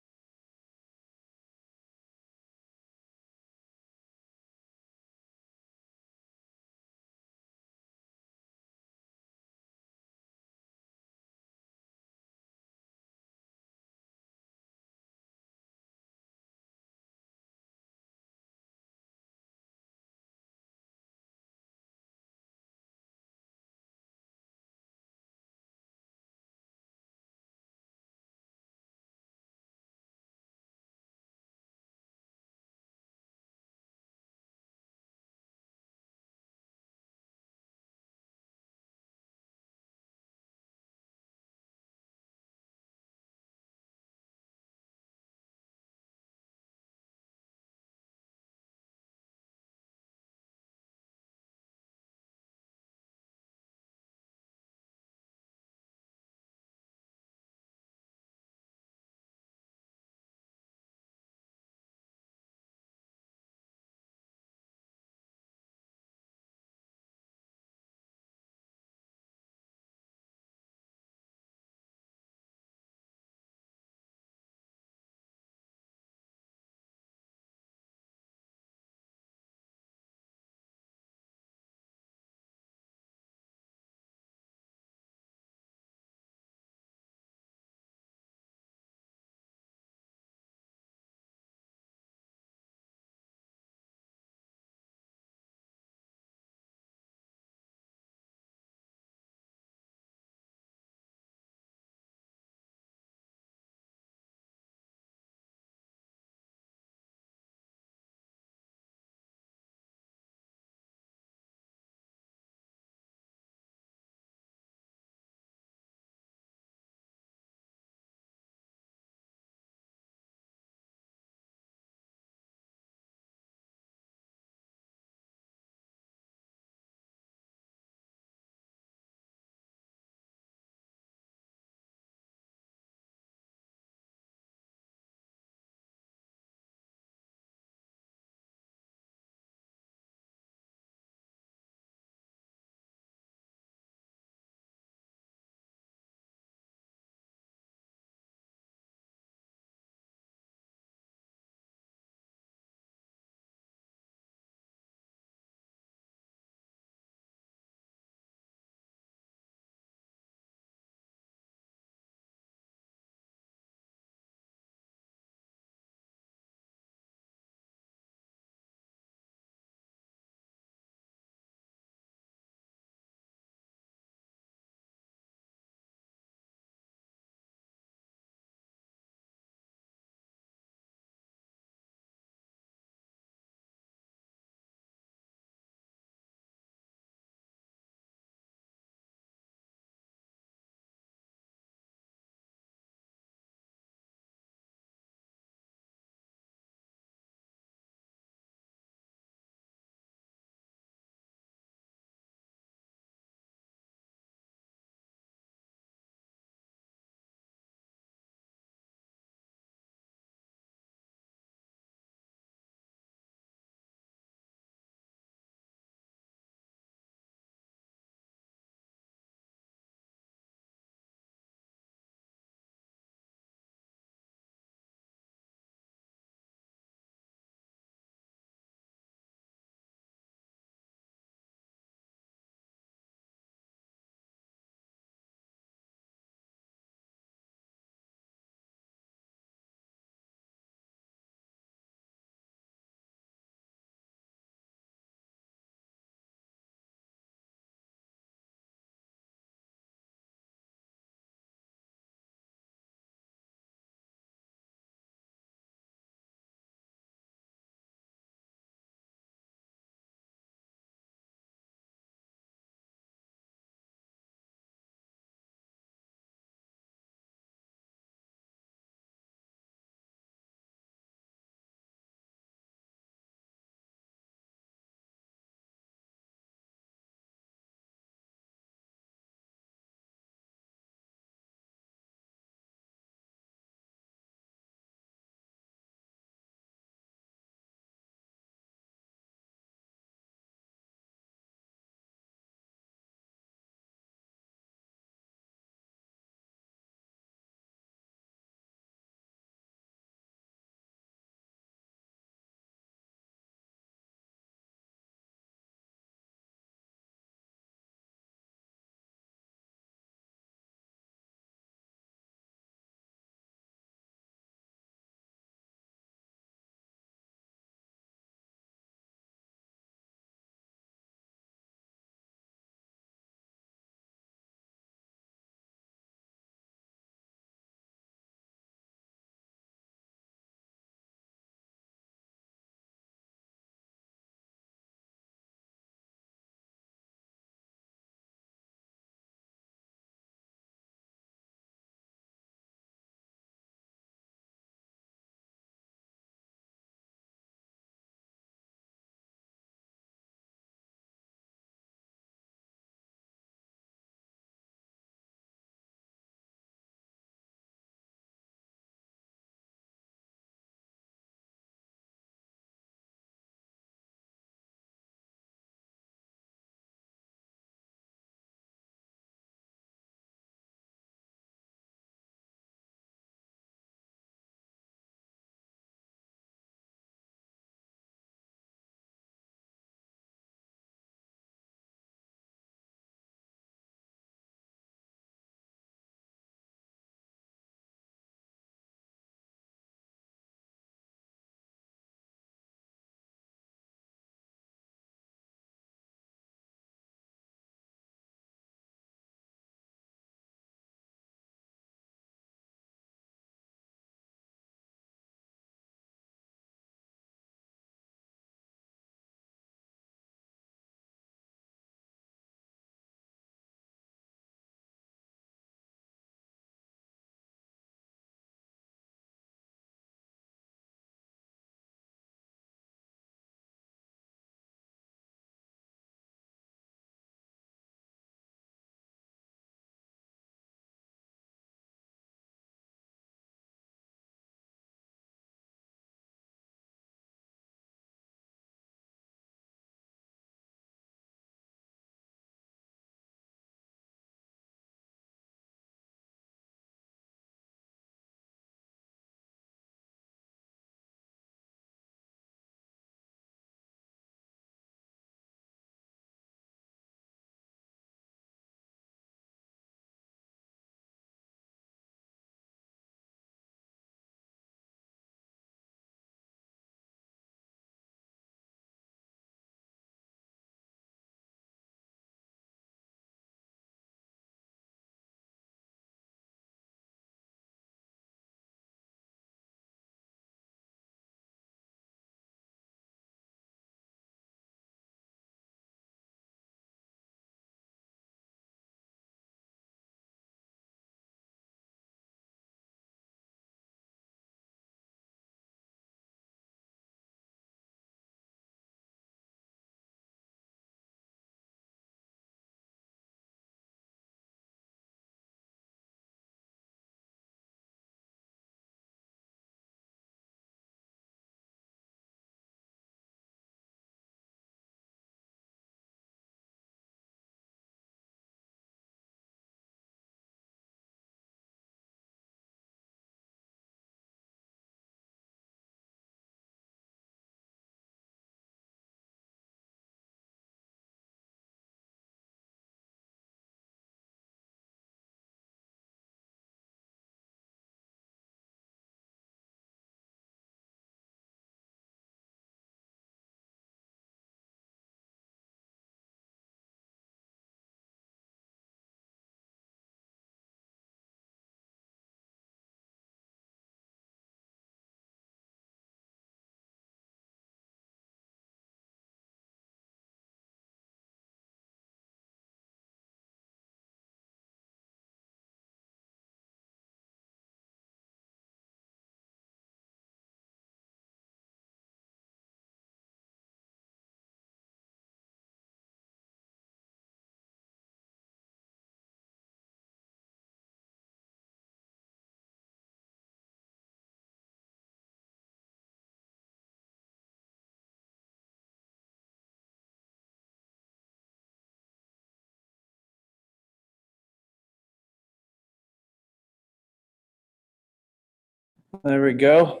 There we go.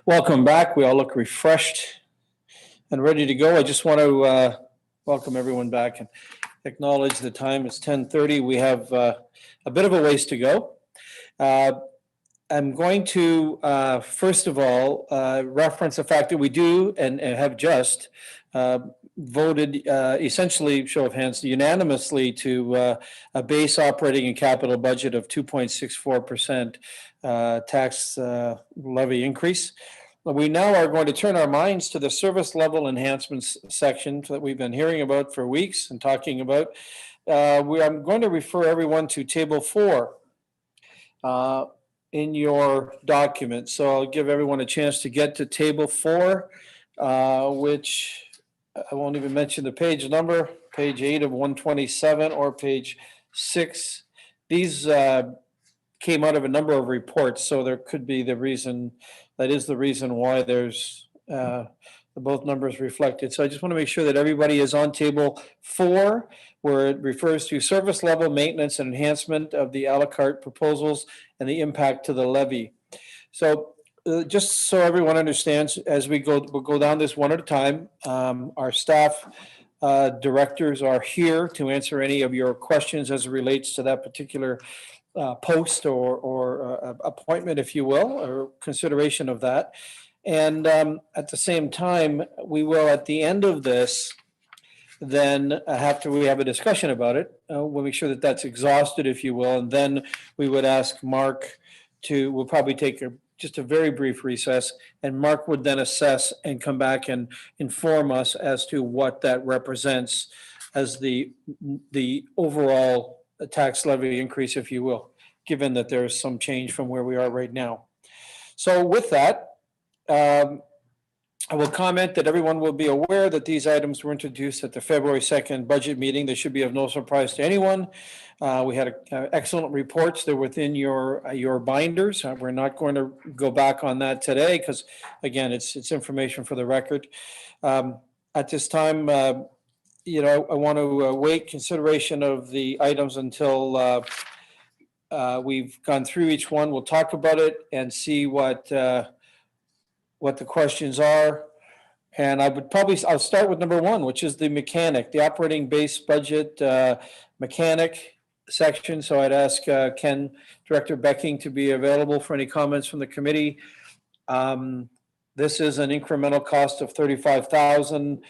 Welcome back. We all look refreshed and ready to go. I just want to welcome everyone back and acknowledge the time. It's 10:30. We have a bit of a ways to go. I'm going to, first of all, reference the fact that we do and have just voted essentially, show of hands, unanimously to a base operating and capital budget of 2.64% tax levy increase. We now are going to turn our minds to the service level enhancements section that we've been hearing about for weeks and talking about. I'm going to refer everyone to table 4 in your document. So I'll give everyone a chance to get to table 4, which I won't even mention the page number, page 8 of 127 or page 6. These came out of a number of reports, so there could be the reason, that is the reason why there's both numbers reflected. So I just want to make sure that everybody is on table 4, where it refers to service level maintenance and enhancement of the a la carte proposals and the impact to the levy. So just so everyone understands, as we'll go down this one at a time. Our staff directors are here to answer any of your questions as it relates to that particular post or appointment, if you will, or consideration of that. And at the same time, we will, at the end of this, then after we have a discussion about it, we'll make sure that that's exhausted, if you will, and then we would ask Mark to, we'll probably take just a very brief recess, and Mark would then assess and come back and inform us as to what that represents as the overall tax levy increase, if you will, given that there's some change from where we are right now. So with that, I will comment that everyone will be aware that these items were introduced at the February 2nd budget meeting. They should be of no surprise to anyone. We had excellent reports. They're within your binders. We're not going to go back on that today because, again, it's information for the record. At this time, I want to wait consideration of the items until we've gone through each one. We'll talk about it and see what the questions are. And I'll start with number 1, which is the mechanic, the operating base budget mechanic section. So I'd ask Ken, Director Becking, to be available for any comments from the committee. This is an incremental cost of $35,000.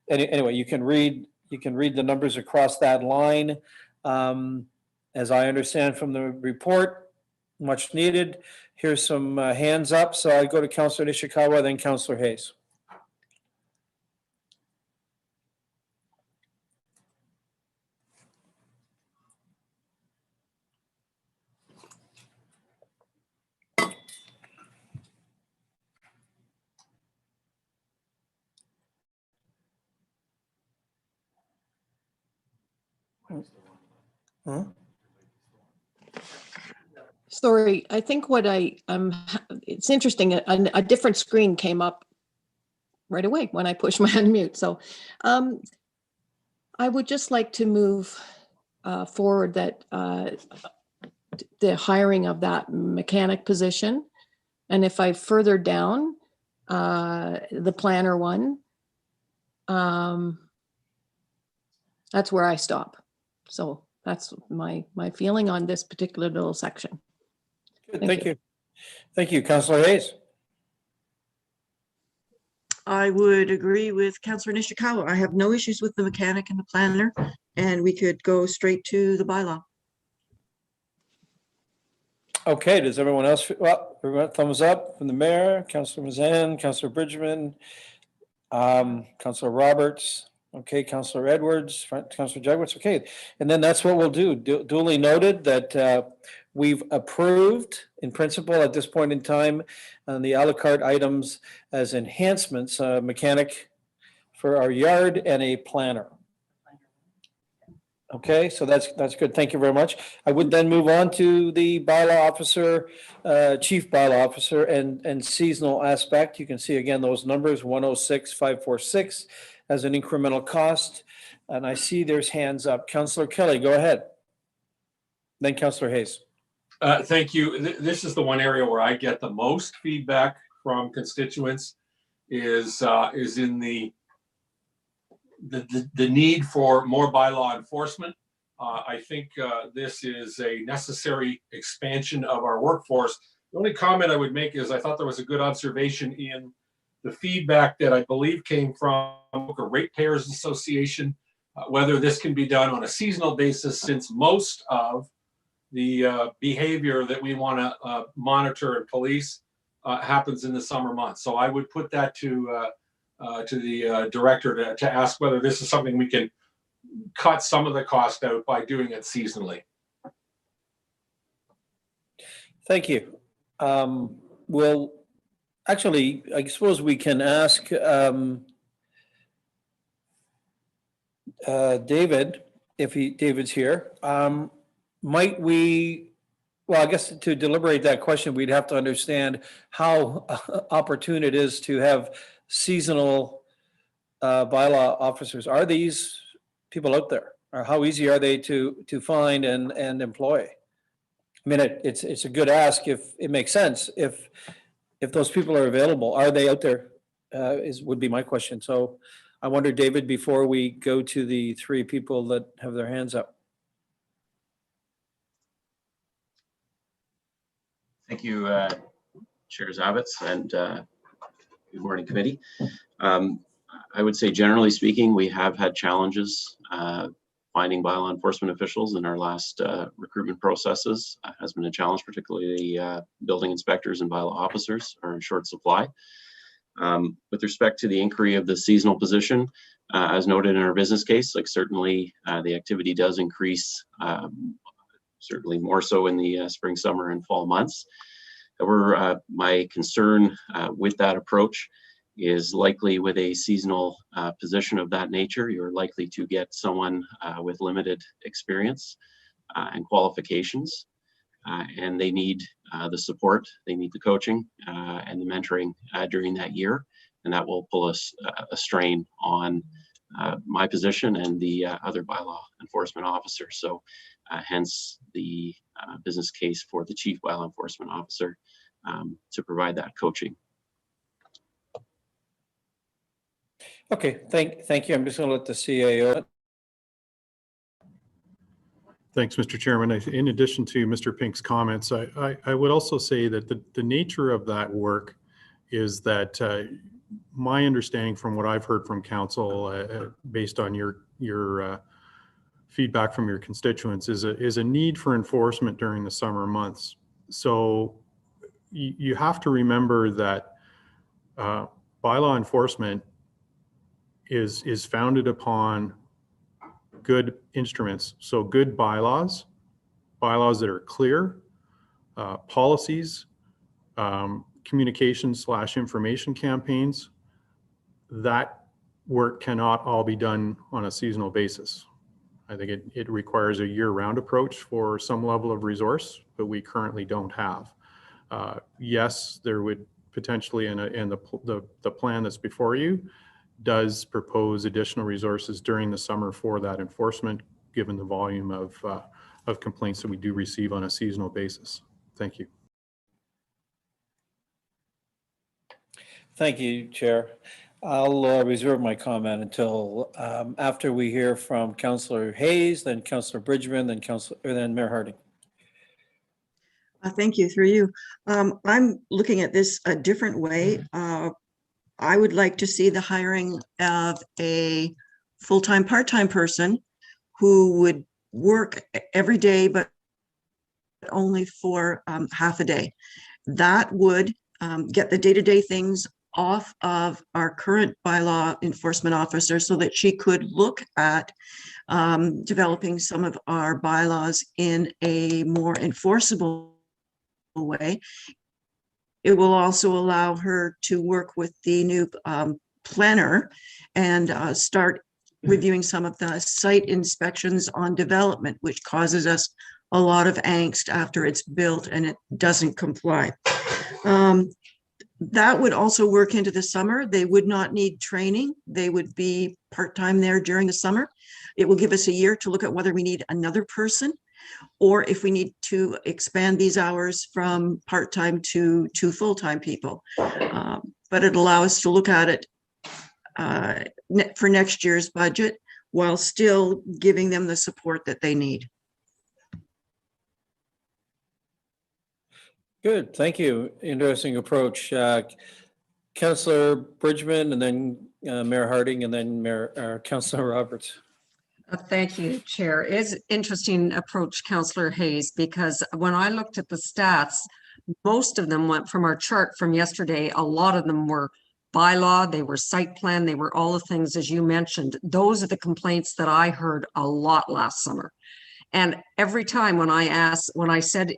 Anyway, you can read the numbers across that line. As I understand from the report, much needed. Here's some hands up. So I go to Councillor Nishikawa, then Councillor Hayes. Huh? Sorry, I think what it's interesting, a different screen came up right away when I pushed my unmute. So I would just like to move forward that the hiring of that mechanic position. And if I further down the planner one, that's where I stop. So that's my feeling on this particular little section. Good, thank you. Thank you, Councillor Hayes. I would agree with Councillor Nishikawa. I have no issues with the mechanic and the planner, and we could go straight to the bylaw. Okay, does everyone else, well, everyone, thumbs up from the mayor, Councillor Mazan, Councillor Bridgman, Councillor Roberts, okay, Councillor Edwards, Councillor Jagwitz, okay. And then that's what we'll do. Duly noted that we've approved in principle at this point in time on the a la carte items as enhancements, mechanic for our yard and a planner. Okay, so that's good. Thank you very much. I would then move on to the bylaw officer, chief bylaw officer and seasonal aspect. You can see again those numbers 106,546 as an incremental cost. And I see there's hands up. Councillor Kelly, go ahead. Then Councillor Hayes. Thank you. This is the one area where I get the most feedback from constituents is in the need for more bylaw enforcement. I think this is a necessary expansion of our workforce. The only comment I would make is I thought there was a good observation in the feedback that I believe came from the Ratepayers Association, whether this can be done on a seasonal basis, since most of the behavior that we want to monitor and police happens in the summer months. So I would put that to the director to ask whether this is something we can cut some of the cost out by doing it seasonally. Thank you. Well, actually, I suppose we can ask David, if David's here. Might we, well, I guess to deliberate that question, we'd have to understand how opportune it is to have seasonal bylaw officers. Are these people out there, or how easy are they to find and employ? I mean, it's a good ask if it makes sense. If those people are available, are they out there? Would be my question. So I wonder, David, before we go to the three people that have their hands up. Thank you, Chair Zavitz, and good morning, committee. I would say, generally speaking, we have had challenges finding bylaw enforcement officials in our last recruitment processes. Has been a challenge, particularly building inspectors and bylaw officers are in short supply. With respect to the inquiry of the seasonal position, as noted in our business case, like certainly the activity does increase, certainly more so in the spring, summer, and fall months. However, my concern with that approach is likely with a seasonal position of that nature, you're likely to get someone with limited experience and qualifications, and they need the support, they need the coaching and the mentoring during that year, and that will pull a strain on my position and the other bylaw enforcement officers. So hence the business case for the chief bylaw enforcement officer to provide that coaching. Okay, thank you. I'm just going to let the CAO. Thanks, Mr. Chairman. In addition to Mr. Pink's comments, I would also say that the nature of that work is that my understanding from what I've heard from council, based on your feedback from your constituents, is a need for enforcement during the summer months. So you have to remember that bylaw enforcement is founded upon good instruments. So good bylaws that are clear, policies, communication/information campaigns. That work cannot all be done on a seasonal basis. I think it requires a year-round approach for some level of resource, but we currently don't have. Yes, there would potentially, in the plan that's before you, does propose additional resources during the summer for that enforcement, given the volume of complaints that we do receive on a seasonal basis. Thank you. Thank you, Chair. I'll reserve my comment until after we hear from Councillor Hayes, then Councillor Bridgman, then Mayor Harding. Thank you, through you. I'm looking at this a different way. I would like to see the hiring of a full-time, part-time person who would work every day, but only for half a day. That would get the day-to-day things off of our current bylaw enforcement officer so that she could look at developing some of our bylaws in a more enforceable way. It will also allow her to work with the new planner and start reviewing some of the site inspections on development, which causes us a lot of angst after it's built and it doesn't comply. That would also work into the summer. They would not need training. They would be part-time there during the summer. It will give us a year to look at whether we need another person. or if we need to expand these hours from part-time to full-time people. But it allows us to look at it for next year's budget while still giving them the support that they need. Good, thank you. Interesting approach. Councillor Bridgman, and then Mayor Harding, and then Councillor Roberts. Thank you, Chair. It's interesting approach, Councillor Hayes, because when I looked at the stats, most of them went from our chart from yesterday. A lot of them were bylaw, they were site plan, they were all the things as you mentioned. Those are the complaints that I heard a lot last summer. And every time when I said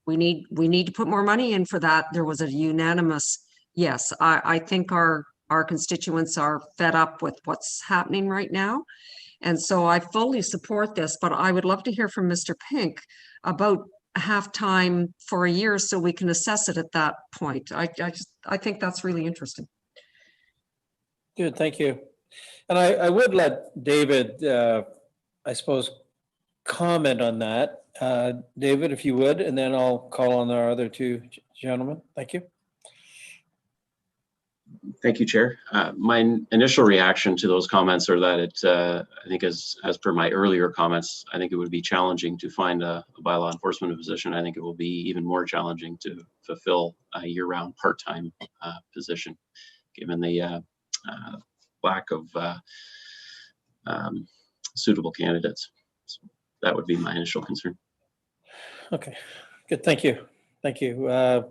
we need to put more money in for that, there was a unanimous yes. I think our constituents are fed up with what's happening right now. And so I fully support this, but I would love to hear from Mr. Pink about halftime for a year so we can assess it at that point. I think that's really interesting. Good, thank you. And I would let David, I suppose, comment on that. David, if you would, and then I'll call on our other two gentlemen. Thank you. Thank you, Chair. My initial reaction to those comments are that it, I think as per my earlier comments, I think it would be challenging to find a bylaw enforcement position. I think it will be even more challenging to fulfill a year-round part-time position, given the lack of suitable candidates. So that would be my initial concern. Okay, good, thank you. Thank you.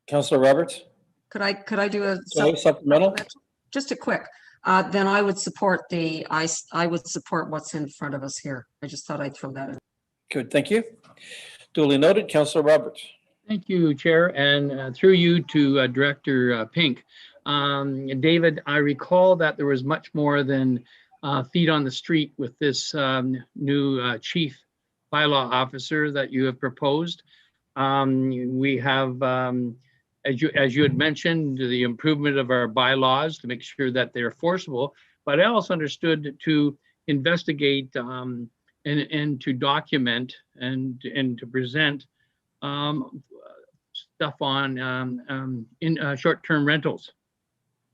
Councillor Roberts? Could I do a supplemental? Just a quick, then I would support I would support what's in front of us here. I just thought I'd throw that in. Good, thank you. Duly noted. Councillor Roberts. Thank you, Chair, and through you to Director Pink. David, I recall that there was much more than feet on the street with this new chief bylaw officer that you have proposed. We have, as you had mentioned, the improvement of our bylaws to make sure that they're enforceable, but I also understood to investigate and to document and to present stuff on in short-term rentals,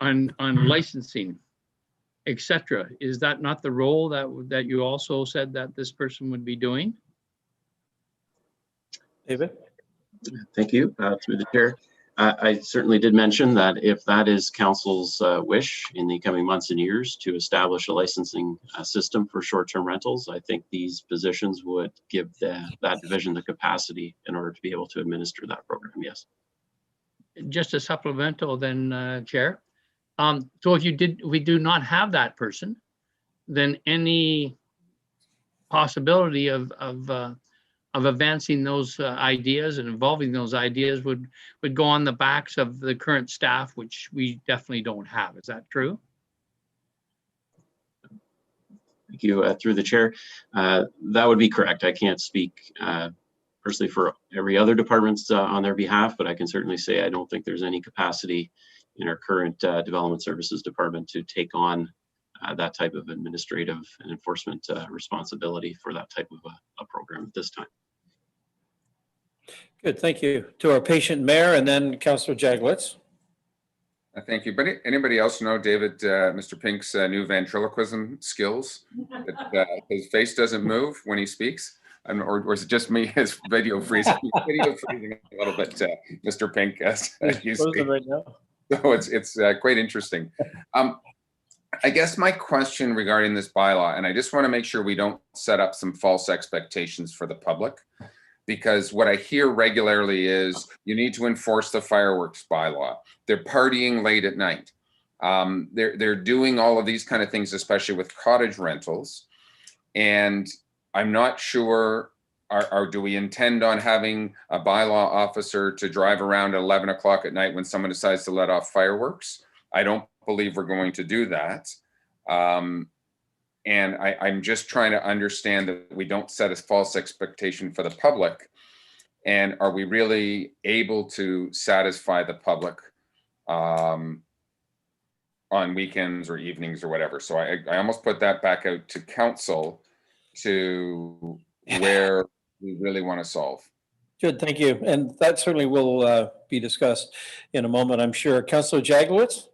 on licensing, etc. Is that not the role that you also said that this person would be doing? David? Thank you. Through the chair. I certainly did mention that if that is council's wish in the coming months and years to establish a licensing system for short-term rentals, I think these positions would give that division the capacity in order to be able to administer that program, yes. Just a supplemental then, Chair. So if we do not have that person, then any possibility of advancing those ideas and involving those ideas would go on the backs of the current staff, which we definitely don't have. Is that true? Thank you. Through the chair, that would be correct. I can't speak personally for every other departments on their behalf, but I can certainly say I don't think there's any capacity in our current development services department to take on that type of administrative and enforcement responsibility for that type of a program at this time. Good, thank you. To our patient mayor, and then Councillor Jaglitz. Thank you. But anybody else know David, Mr. Pink's new ventriloquism skills? His face doesn't move when he speaks, or is it just me? His video freezing. Video freezing a little bit, Mr. Pink. Right now. So it's quite interesting. I guess my question regarding this bylaw, and I just want to make sure we don't set up some false expectations for the public, because what I hear regularly is you need to enforce the fireworks bylaw. They're partying late at night. They're doing all of these kind of things, especially with cottage rentals. And I'm not sure, do we intend on having a bylaw officer to drive around at 11 o'clock at night when someone decides to let off fireworks? I don't believe we're going to do that. And I'm just trying to understand that we don't set a false expectation for the public. And are we really able to satisfy the public on weekends or evenings or whatever? So I almost put that back out to council to where we really want to solve. Good, thank you. And that certainly will be discussed in a moment, I'm sure. Councillor Jagowitz?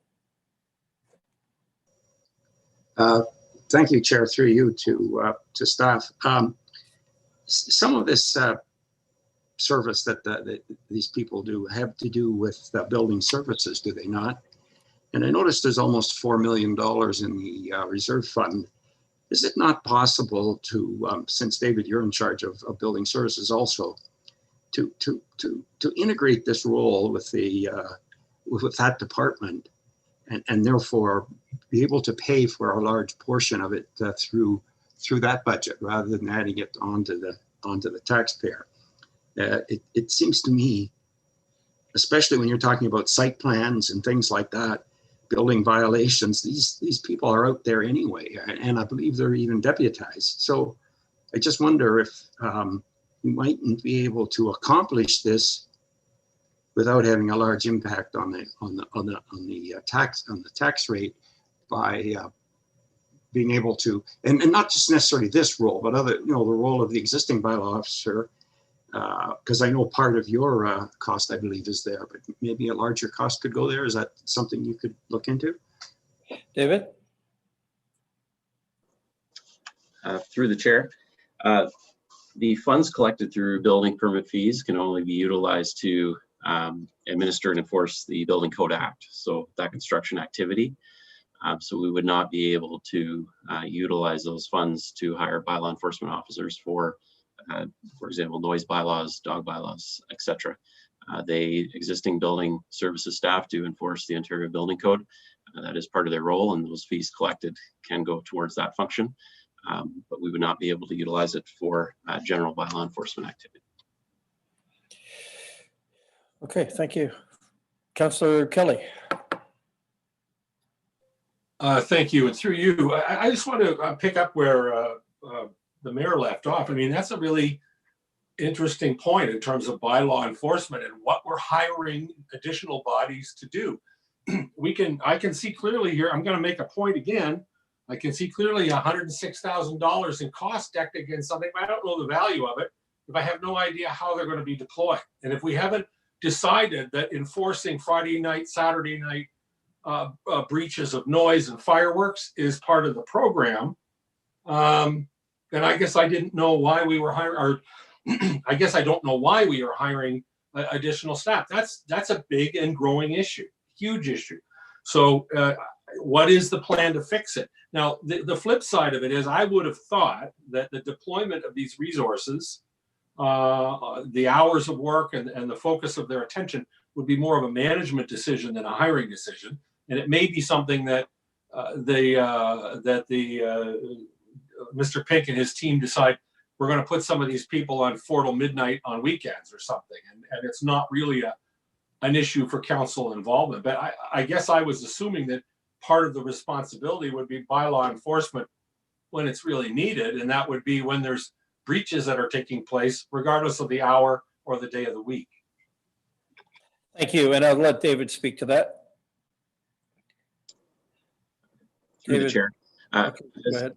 Thank you, Chair, through you to staff. Some of this service that these people do have to do with building services, do they not? And I noticed there's almost $4 million in the reserve fund. Is it not possible to, since David, you're in charge of building services also, to integrate this role with that department, and therefore be able to pay for a large portion of it through that budget rather than adding it onto the taxpayer? It seems to me, especially when you're talking about site plans and things like that, building violations, these people are out there anyway, and I believe they're even deputized. So I just wonder if we mightn't be able to accomplish this without having a large impact on the tax rate by being able to, and not just necessarily this role, but other, the role of the existing bylaw officer, because I know part of your cost, I believe, is there, but maybe a larger cost could go there. Is that something you could look into? David? Through the chair, the funds collected through building permit fees can only be utilized to administer and enforce the Building Code Act, so that construction activity. So we would not be able to utilize those funds to hire bylaw enforcement officers for example, noise bylaws, dog bylaws, etc. They existing building services staff do enforce the Ontario Building Code. That is part of their role, and those fees collected can go towards that function. But we would not be able to utilize it for general bylaw enforcement activity. Okay, thank you. Councillor Kelly. Thank you. And through you, I just want to pick up where the mayor left off. I mean, that's a really interesting point in terms of bylaw enforcement and what we're hiring additional bodies to do. I can see clearly here, I'm going to make a point again. I can see clearly $106,000 in cost decked against something. I don't know the value of it if I have no idea how they're going to be deployed. And if we haven't decided that enforcing Friday night, Saturday night breaches of noise and fireworks is part of the program, then I guess I didn't know why we were hiring, or I guess I don't know why we are hiring additional staff. That's a big and growing issue, huge issue. So what is the plan to fix it? Now, the flip side of it is I would have thought that the deployment of these resources, the hours of work and the focus of their attention would be more of a management decision than a hiring decision. And it may be something that Mr. Pink and his team decide we're going to put some of these people on 4 till midnight on weekends or something. And it's not really an issue for council involvement. But I guess I was assuming that part of the responsibility would be bylaw enforcement when it's really needed. And that would be when there's breaches that are taking place, regardless of the hour or the day of the week. Thank you. And I'll let David speak to that. Through the chair. Okay, go ahead.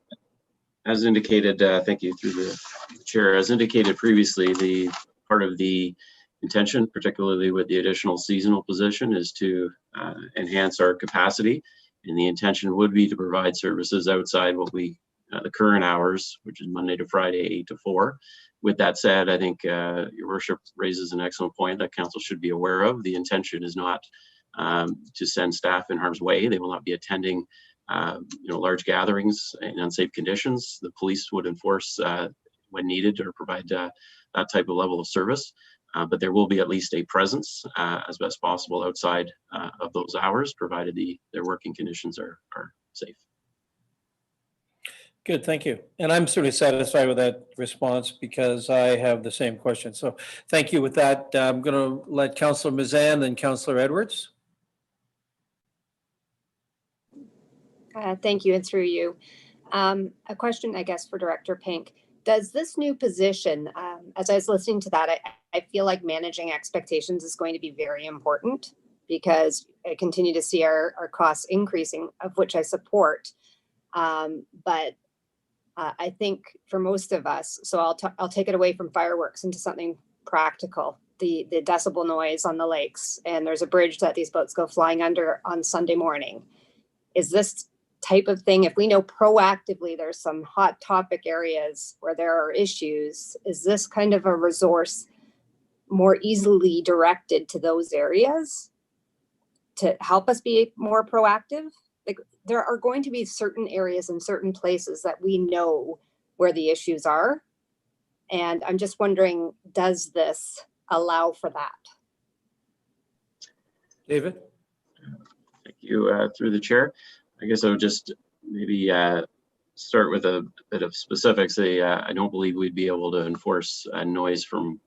As indicated, thank you, through the chair, as indicated previously, the part of the intention, particularly with the additional seasonal position, is to enhance our capacity. And the intention would be to provide services outside what the current hours, which is Monday to Friday, 8 to 4. With that said, I think your worship raises an excellent point that council should be aware of. The intention is not to send staff in harm's way. They will not be attending large gatherings in unsafe conditions. The police would enforce when needed or provide that type of level of service. But there will be at least a presence as best possible outside of those hours, provided their working conditions are safe. Good, thank you. And I'm certainly satisfied with that response because I have the same question. So thank you with that. I'm going to let Councillor Mazan and Councillor Edwards. Thank you, and through you. A question, I guess, for Director Pink. Does this new position, as I was listening to that, I feel like managing expectations is going to be very important because I continue to see our costs increasing, of which I support. But I think for most of us, so I'll take it away from fireworks into something practical. The decibel noise on the lakes, and there's a bridge that these boats go flying under on Sunday morning. Is this type of thing, if we know proactively there's some hot topic areas where there are issues, is this kind of a resource more easily directed to those areas to help us be more proactive? Like, there are going to be certain areas and certain places that we know where the issues are. And I'm just wondering, does this allow for that? David? Thank you. Through the chair, I guess I would just maybe start with a bit of specifics. I don't believe we'd be able to enforce noise from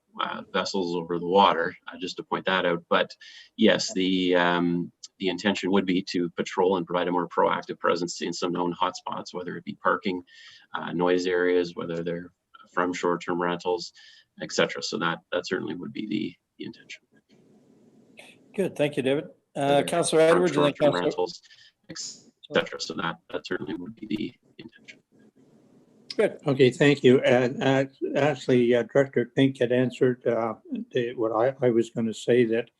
vessels over the water, just to point that out. But yes, the intention would be to patrol and provide a more proactive presence in some known hotspots, whether it be parking, noise areas, whether they're from short-term rentals, etc. So that certainly would be the intention. Good, thank you, David. Whether Councillor from Edwards and then short-term Councillor. rentals, etc. So that certainly would be the intention. Good. Okay, thank you. And actually, Director Pink had answered what I was going to say, that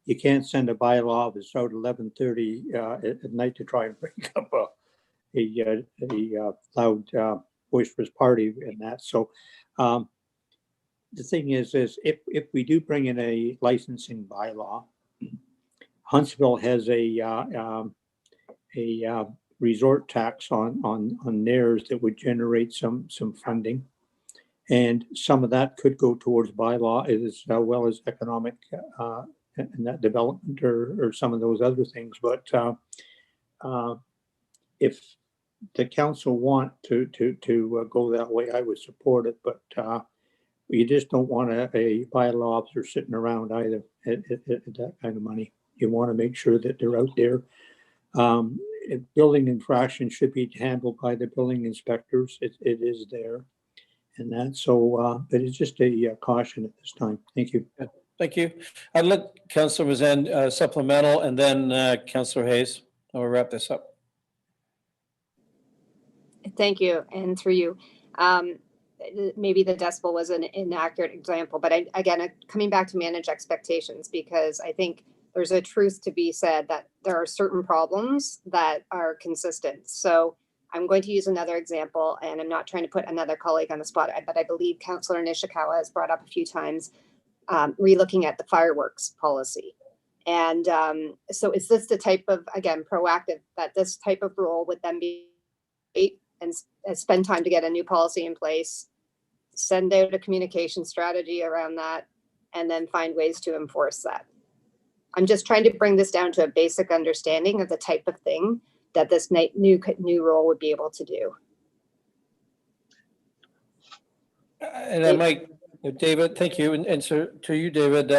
you can't send a bylaw that's out 11:30 at night to try and break up a loud, boisterous party and that. So the thing is if we do bring in a licensing bylaw, Huntsville has a resort tax on theirs that would generate some funding, and some of that could go towards bylaw as well as economic and that development or some of those other things. But if the council want to go that way, I would support it. But you just don't want a bylaw officer sitting around either at that kind of money. You want to make sure that they're out there. Building infractions should be handled by the building inspectors. It is there, and that. So, but it's just a caution at this time. Thank you. Thank you. I'd let Councillor Mazan supplemental, and then Councillor Hayes. And we'll wrap this up. Thank you, and through you. Maybe the decibel was an inaccurate example, but again, coming back to manage expectations, because I think there's a truth to be said that there are certain problems that are consistent. So I'm going to use another example, and I'm not trying to put another colleague on the spot, but I believe Councillor Nishikawa has brought up a few times, relooking at the fireworks policy. And so is this the type of, again, proactive, that this type of role would then be and spend time to get a new policy in place, send out a communication strategy around that, and then find ways to enforce that? I'm just trying to bring this down to a basic understanding of the type of thing that this new role would be able to do. And I might, David, thank you. And so to you, David,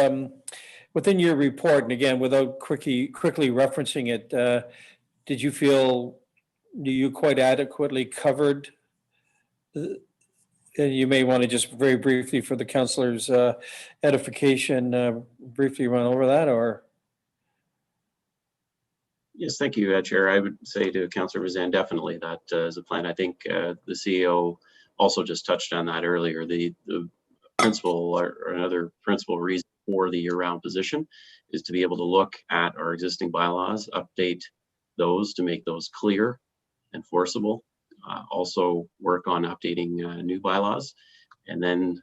within your report, and again, without quickly referencing it, did you feel you quite adequately covered? And you may want to just very briefly, for the councillors' edification, briefly run over that, or? Yes, thank you, Chair. I would say to Councillor Mazan, definitely that is a plan. I think the CEO also just touched on that earlier. The principal or another principal reason for the year-round position is to be able to look at our existing bylaws, update those to make those clear, enforceable. Also work on updating new bylaws. And then,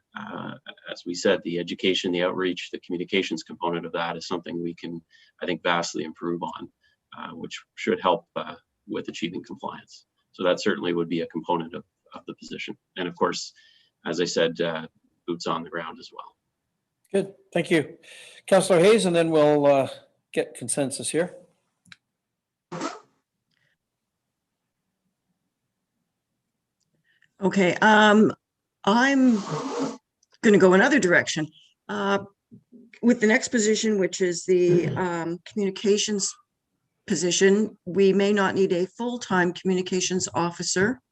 as we said, the education, the outreach, the communications component of that is something we can, I think, vastly improve on, which should help with achieving compliance. So that certainly would be a component of the position. And of course, as I said, boots on the ground as well. Good, thank you. Councillor Hayes, and then we'll get consensus here. Okay, I'm going to go another direction. With the next position, which is the communications position, we may not need a full-time communications officer.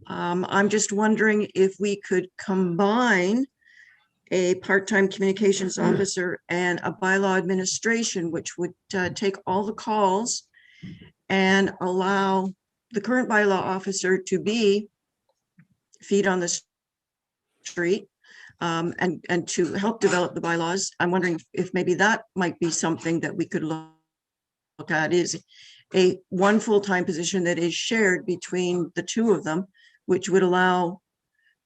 I'm just wondering if we could combine a part-time communications officer and a bylaw administration, which would take all the calls and allow the current bylaw officer to be feet on the street, and to help develop the bylaws. I'm wondering if maybe that might be something that we could look at, is one full-time position that is shared between the two of them, which would allow,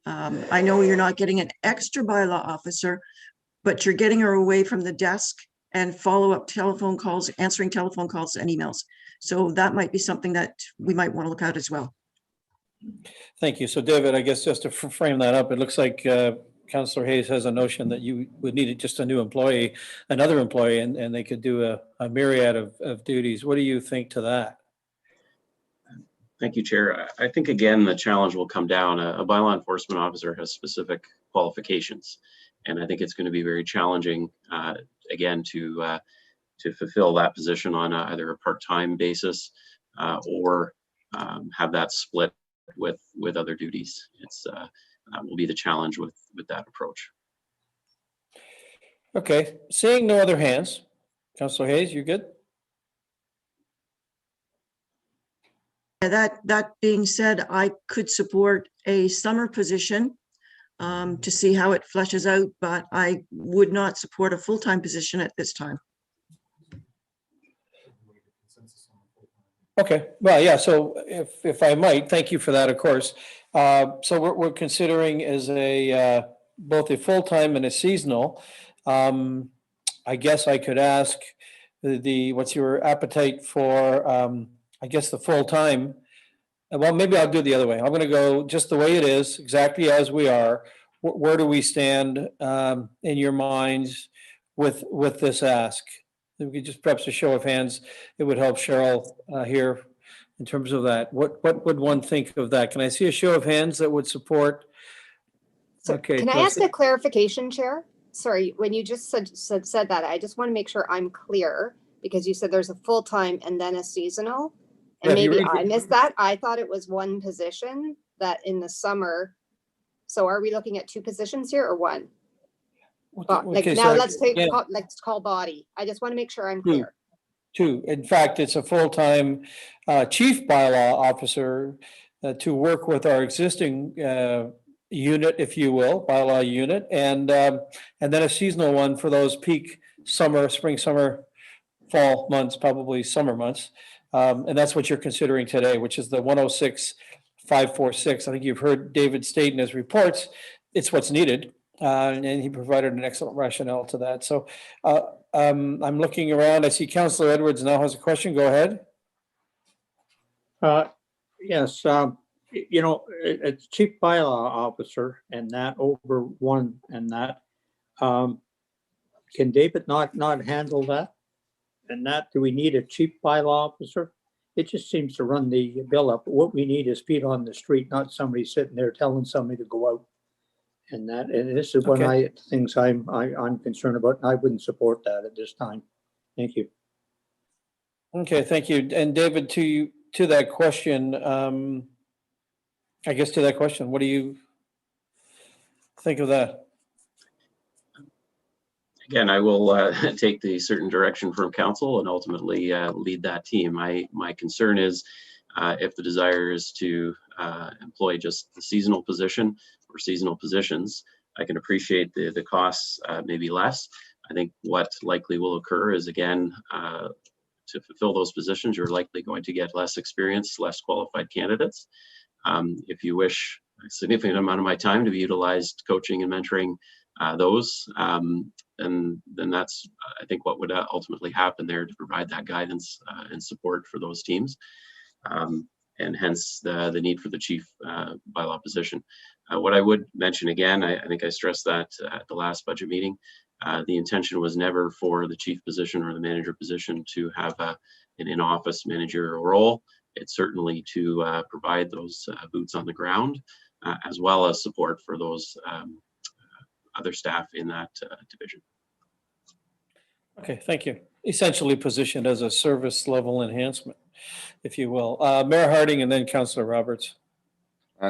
I know you're not getting an extra bylaw officer, but you're getting her away from the desk and follow-up telephone calls, answering telephone calls and emails. So that might be something that we might want to look at as well. Thank you. So David, I guess just to frame that up, it looks like Councillor Hayes has a notion that you would need just a new employee, another employee, and they could do a myriad of duties. What do you think to that? Thank you, Chair. I think, again, the challenge will come down. A bylaw enforcement officer has specific qualifications, and I think it's going to be very challenging, again, to fulfill that position on either a part-time basis or have that split with other duties. It's will be the challenge with that approach. Okay, seeing no other hands, Councillor Hayes, you good? That being said, I could support a summer position to see how it fleshes out, but I would not support a full-time position at this time. Okay, well, yeah, so if I might, thank you for that, of course. So we're considering as a both a full-time and a seasonal. I guess I could ask what's your appetite for, I guess, the full-time? Well, maybe I'll do it the other way. I'm gonna go just the way it is, exactly as we are. Where do we stand in your minds with this ask? If we could just perhaps a show of hands, it would help Cheryl here in terms of that. What would one think of that? Can I see a show of hands that would support? So Okay, can I ask a clarification, Chair? Sorry, when you just said that, I just want to make sure I'm clear, because you said there's a full-time and then a seasonal. And Yeah, maybe I missed that. I thought it was one position that in the summer. So are we looking at two positions here or one? Like Okay, now so let's call body. I just want to make sure I'm Two. clear. Two. In fact, it's a full-time chief bylaw officer to work with our existing unit, if you will, bylaw unit, and then a seasonal one for those peak summer, spring, summer, fall months, probably summer months. And that's what you're considering today, which is the 106,546. I think you've heard David state in his reports, it's what's needed. And he provided an excellent rationale to that. So I'm looking around. I see Councillor Edwards now has a question. Go ahead. Yes, you know, it's chief bylaw officer and that over one and that. Can David not handle that? And that, do we need a chief bylaw officer? It just seems to run the bill up. What we need is feet on the street, not somebody sitting there telling somebody to go out. And this is one of the things I'm concerned about, and I wouldn't support that at this time. Thank you. Okay, thank you. And David, to that question, I guess to that question, what do you think of that? Again, I will take the certain direction from council and ultimately lead that team. My concern is if the desire is to employ just the seasonal position or seasonal positions, I can appreciate the costs may be less. I think what likely will occur is, again, to fulfill those positions, you're likely going to get less experienced, less qualified candidates. If you wish a significant amount of my time to be utilized coaching and mentoring those, then that's, I think, what would ultimately happen there, to provide that guidance and support for those teams. And hence the need for the chief bylaw position. What I would mention again, I think I stressed that at the last budget meeting, the intention was never for the chief position or the manager position to have an in-office managerial role. It's certainly to provide those boots on the ground, as well as support for those other staff in that division. Okay, thank you. Essentially positioned as a service level enhancement, if you will. Mayor Harding and then Councillor Roberts.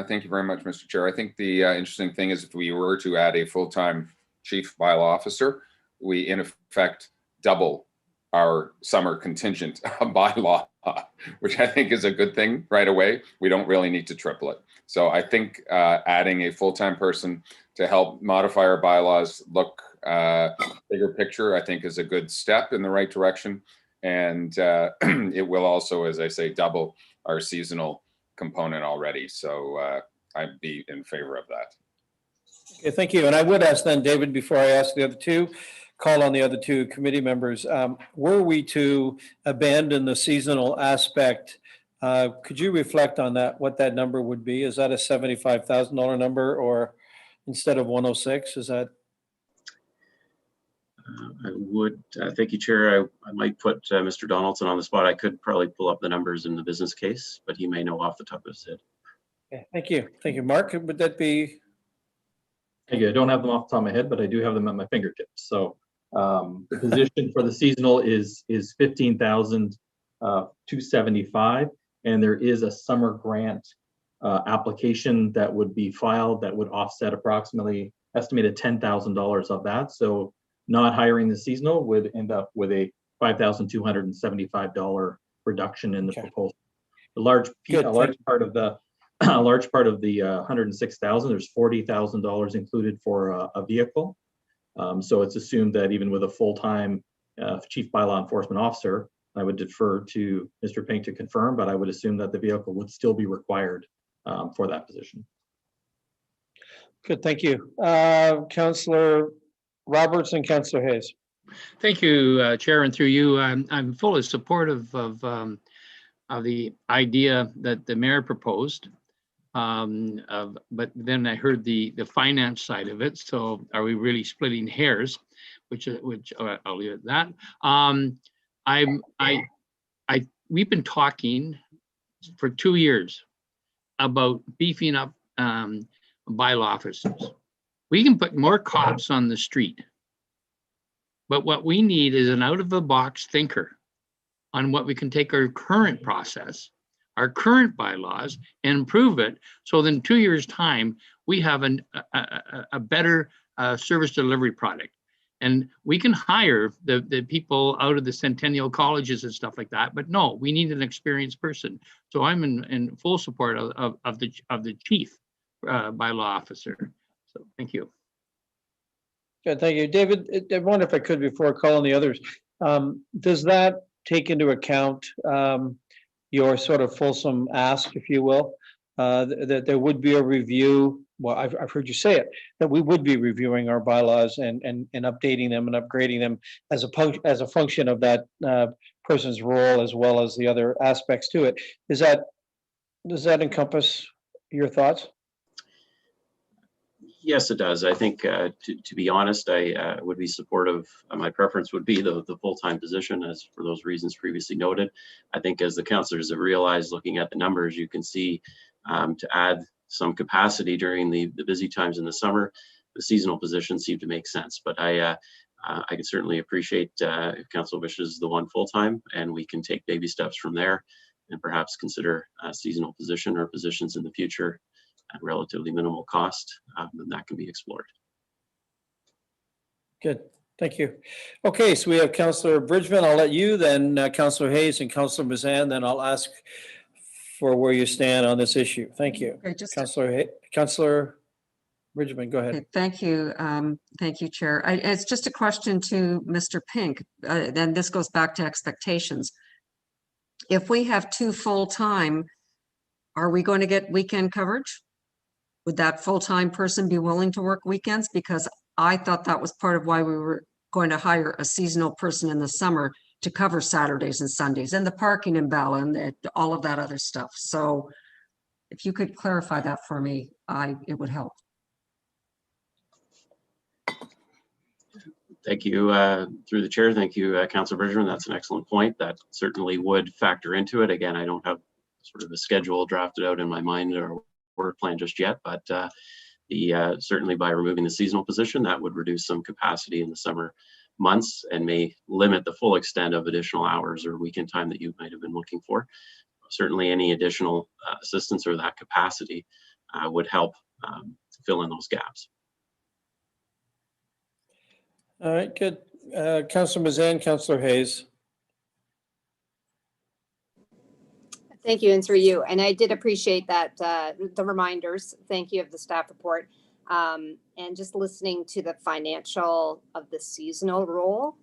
Thank you very much, Mr. Chair. I think the interesting thing is if we were to add a full-time chief bylaw officer, we in effect double our summer contingent bylaw, which I think is a good thing right away. We don't really need to triple it. So I think adding a full-time person to help modify our bylaws, look bigger picture, I think is a good step in the right direction. And it will also, as I say, double our seasonal component already. So I'd be in favor of that. Okay, thank you. And I would ask then, David, before I ask the other two, call on the other two committee members. Were we to abandon the seasonal aspect, could you reflect on that, what that number would be? Is that a $75,000 number, or instead of 106, is that? I would, thank you, Chair. I might put Mr. Donaldson on the spot. I could probably pull up the numbers in the business case, but he may know off the top of his head. Okay, thank you. Thank you. Mark, would that be? Thank you. I don't have them off the top of my head, but I do have them at my fingertips. So the position for the seasonal is 15,275, and there is a summer grant application that would be filed that would offset approximately estimated $10,000 of that. So not hiring the seasonal would end up with a $5,275 reduction in the proposal. A large part of the 106,000, there's $40,000 included for a vehicle. So it's assumed that even with a full-time chief bylaw enforcement officer, I would defer to Mr. Pink to confirm, but I would assume that the vehicle would still be required for that position. Good, thank you. Councillor Roberts and Councillor Hayes. Thank you, Chair, and through you, I'm fully supportive of the idea that the mayor proposed. But then I heard the finance side of it. So are we really splitting hairs? Which I'll leave it at that. We've been talking for 2 years about beefing up bylaw officers. We can put more cops on the street, but what we need is an out-of-the-box thinker on what we can take our current process, our current bylaws, and improve it. So then 2 years' time, we have a better service delivery product. And we can hire the people out of the centennial colleges and stuff like that, but no, we need an experienced person. So I'm in full support of the chief bylaw officer. So thank you. Good, thank you. David, I wonder if I could, before calling the others, does that take into account your sort of fulsome ask, if you will, that there would be a review? Well, I've heard you say it, that we would be reviewing our bylaws and updating them and upgrading them as a function of that person's role, as well as the other aspects to it. Does that encompass your thoughts? Yes, it does. I think, to be honest, I would be supportive. My preference would be the full-time position, as for those reasons previously noted. I think as the councillors have realized, looking at the numbers, you can see to add some capacity during the busy times in the summer, the seasonal positions seem to make sense. But I can certainly appreciate if council wishes the one full-time, and we can take baby steps from there and perhaps consider a seasonal position or positions in the future at relatively minimal cost, and that can be explored. Good, thank you. Okay, so we have Councillor Bridgman. I'll let you, then Councillor Hayes and Councillor Mazan, then I'll ask for where you stand on this issue. Thank you. Okay, Councillor Bridgman, go ahead. Okay, thank you. Thank you, Chair. It's just a question to Mr. Pink. Then this goes back to expectations. If we have 2 full-time, are we going to get weekend coverage? Would that full-time person be willing to work weekends? Because I thought that was part of why we were going to hire a seasonal person in the summer to cover Saturdays and Sundays and the parking in Bella and all of that other stuff. So if you could clarify that for me, it would help. Thank you, through the chair. Thank you, Councillor Bridgman. That's an excellent point. That certainly would factor into it. Again, I don't have sort of a schedule drafted out in my mind or work plan just yet, but certainly by removing the seasonal position, that would reduce some capacity in the summer months and may limit the full extent of additional hours or weekend time that you might have been looking for. Certainly any additional assistance or that capacity would help fill in those gaps. All right, good. Councillor Mazan, Councillor Hayes. Thank you, and through you. And I did appreciate that, the reminders. Thank you of the staff report. And just listening to the financial of the seasonal role,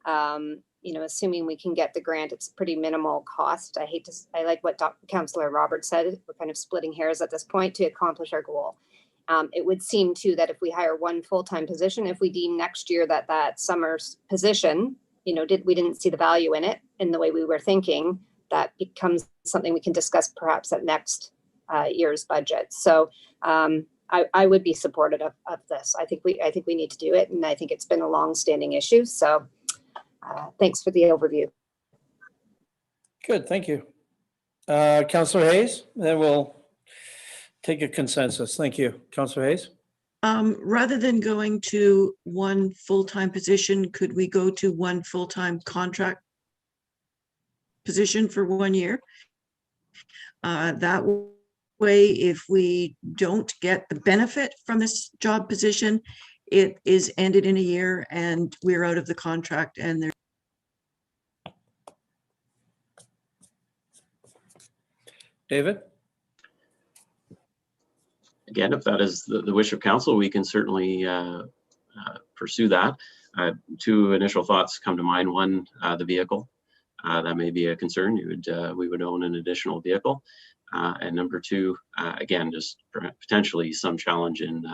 you know, assuming we can get the grant, it's pretty minimal cost. I like what Councillor Roberts said. We're kind of splitting hairs at this point to accomplish our goal. It would seem too that if we hire one full-time position, if we deem next year that that summer's position, you know, we didn't see the value in it in the way we were thinking, that becomes something we can discuss perhaps at next year's budget. So I would be supportive of this. I think we need to do it, and I think it's been a long-standing issue. So thanks for the overview. Good, thank you. Councillor Hayes, then we'll take a consensus. Thank you. Councillor Hayes? Rather than going to one full-time position, could we go to one full-time contract position for 1 year? That way, if we don't get the benefit from this job position, it is ended in a year and we're out of the contract and there. David? Again, if that is the wish of council, we can certainly pursue that. Two initial thoughts come to mind. One, the vehicle. That may be a concern. We would own an additional vehicle. And number two, again, just potentially some challenge in